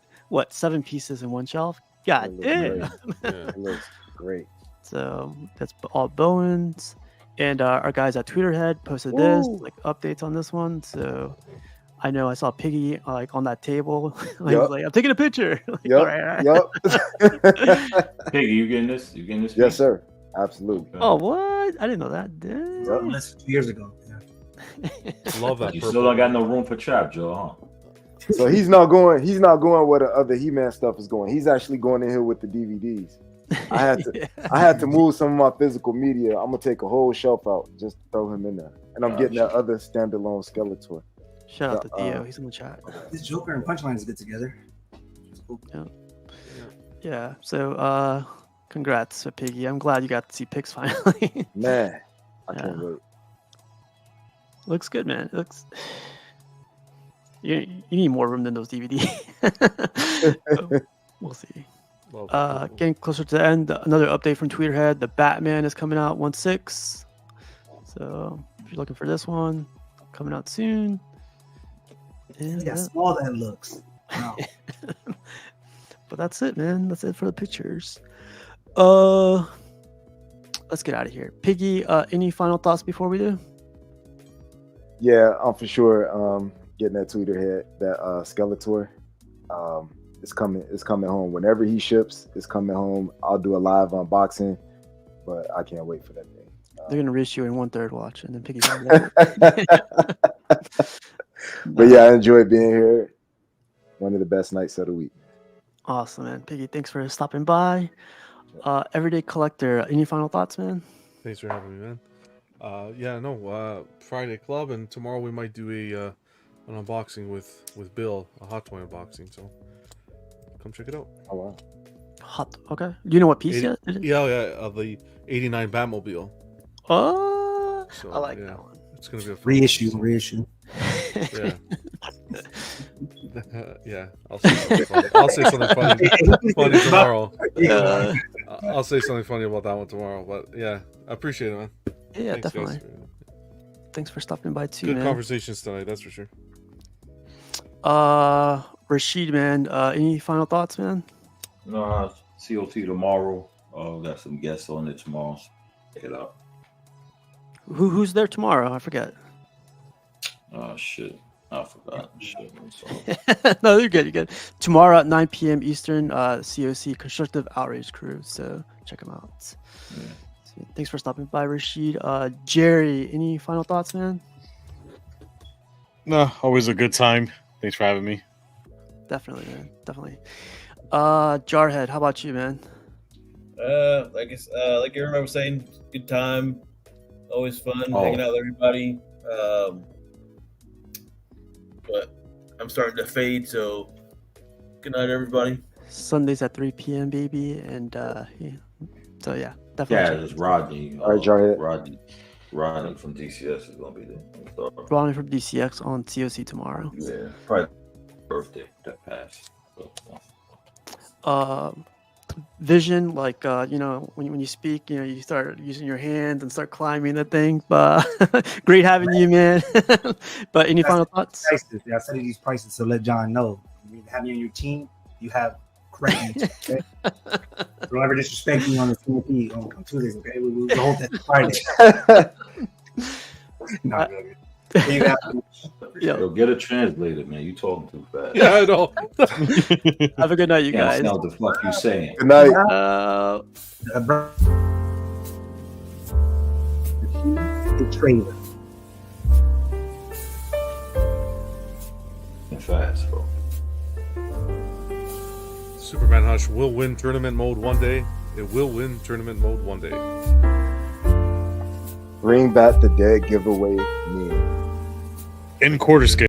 Speaker 1: 7 pieces in one shelf? God damn.
Speaker 2: It looks great.
Speaker 1: So that's all Bowens, and our guys at Tweeterhead posted this updates on this one. So I know I saw Piggy on that table. He's like, I'm taking a picture.
Speaker 2: Yep.
Speaker 7: Piggy, you getting this? You getting this?
Speaker 2: Yes, sir. Absolutely.
Speaker 1: Oh, what? I didn't know that. Damn.
Speaker 5: That's 2 years ago. Yeah.
Speaker 6: Love that.
Speaker 7: You still don't got no room for Trap, Joe, huh?
Speaker 2: So he's not going where the other He-Man stuff is going. He's actually going in here with the DVDs. I had to move some of my physical media. I'm gonna take a whole shelf out, just throw him in there, and I'm getting that other standalone Skeletor.
Speaker 1: Shout out to Theo. He's in the chat.
Speaker 5: This Joker and Punchline is good together. Cool.
Speaker 1: Yeah. So congrats, Piggy. I'm glad you got to see pics finally.
Speaker 2: Man, I can't wait.
Speaker 1: Looks good, man. It looks. You need more room than those DVDs. We'll see. Getting closer to the end, another update from Tweeterhead. The Batman is coming out 1/6. So if you're looking for this one, coming out soon.
Speaker 5: See how small that looks. Wow.
Speaker 1: But that's it, man. That's it for the pictures. Let's get out of here. Piggy, any final thoughts before we do?
Speaker 2: Yeah, I'm for sure getting that Tweeterhead, that Skeletor. It's coming home. Whenever he ships, it's coming home. I'll do a live unboxing, but I can't wait for that thing.
Speaker 1: They're gonna reach you in 1/3 watch, and then Piggy's
Speaker 2: But yeah, I enjoyed being here. One of the best nights of the week.
Speaker 1: Awesome, man. Piggy, thanks for stopping by. Everyday Collector, any final thoughts, man?
Speaker 6: Thanks for having me, man. Friday club, and tomorrow we might do an unboxing with Bill, a Hot Toy unboxing. So come check it out.
Speaker 2: Oh wow.
Speaker 1: Hot. Okay. Do you know what piece yet?
Speaker 6: Yeah. The '89 Batmobile.
Speaker 1: Oh, so, I like that one.
Speaker 6: It's gonna be a fun
Speaker 5: reissue.
Speaker 6: Yeah. Yeah, I'll say something funny. I'll say something funny tomorrow. I'll say something funny about that one tomorrow. But yeah, I appreciate it, man.
Speaker 1: Yeah,
Speaker 6: Thanks,
Speaker 1: definitely.
Speaker 6: guys.
Speaker 1: Thanks for stopping by too,
Speaker 6: Good
Speaker 1: man.
Speaker 6: conversations tonight, that's for sure.
Speaker 1: Rashid, man, any final thoughts, man?
Speaker 7: No, COT tomorrow. Got some guests on it tomorrow. Check it out.
Speaker 1: Who's there tomorrow? I forget.
Speaker 7: Oh shit, I forgot. Shit.
Speaker 1: No, you're good. You're good. Tomorrow at 9 p.m. Eastern, COC Constructive Outrage Crew. So check them out.
Speaker 7: Yeah.
Speaker 1: So, thanks for stopping by, Rashid. Jerry, any final thoughts, man?
Speaker 4: No, always a good time. Thanks for having me.
Speaker 1: Definitely, man. Definitely. Jarhead, how about you, man?
Speaker 3: Like everyone was saying, good time. Always fun hanging out with everybody. But I'm starting to fade, so good night, everybody.
Speaker 1: Sundays at 3 p.m., baby. And so yeah, definitely.
Speaker 7: Yeah, it's Rodney.
Speaker 2: All right, Jarhead.
Speaker 7: Rodney from DCS is gonna be there.
Speaker 1: Rodney from DCX on COC tomorrow.
Speaker 7: Yeah, probably birthday that passed.
Speaker 1: Vision, like when you speak, you start using your hands and start climbing the thing. But great having you, man. But any final thoughts?
Speaker 5: Prices. I studied these prices to let John know. Have you on your team, you have correct. Okay? Don't ever disrespect me on the CMP on Tuesdays, okay? We'll hold that Friday. No,
Speaker 7: Yo, get a translator, man. You talking too fast.
Speaker 6: Yeah, I know.
Speaker 1: Have a good night, you guys.
Speaker 7: Can't what the fuck you saying.
Speaker 2: Good night.
Speaker 5: The trailer.
Speaker 7: Fast, bro.
Speaker 6: Superman Hush will win tournament mode one day. It will win tournament mode one day.
Speaker 2: Bring back the dead giveaway me.
Speaker 4: In quarter scale.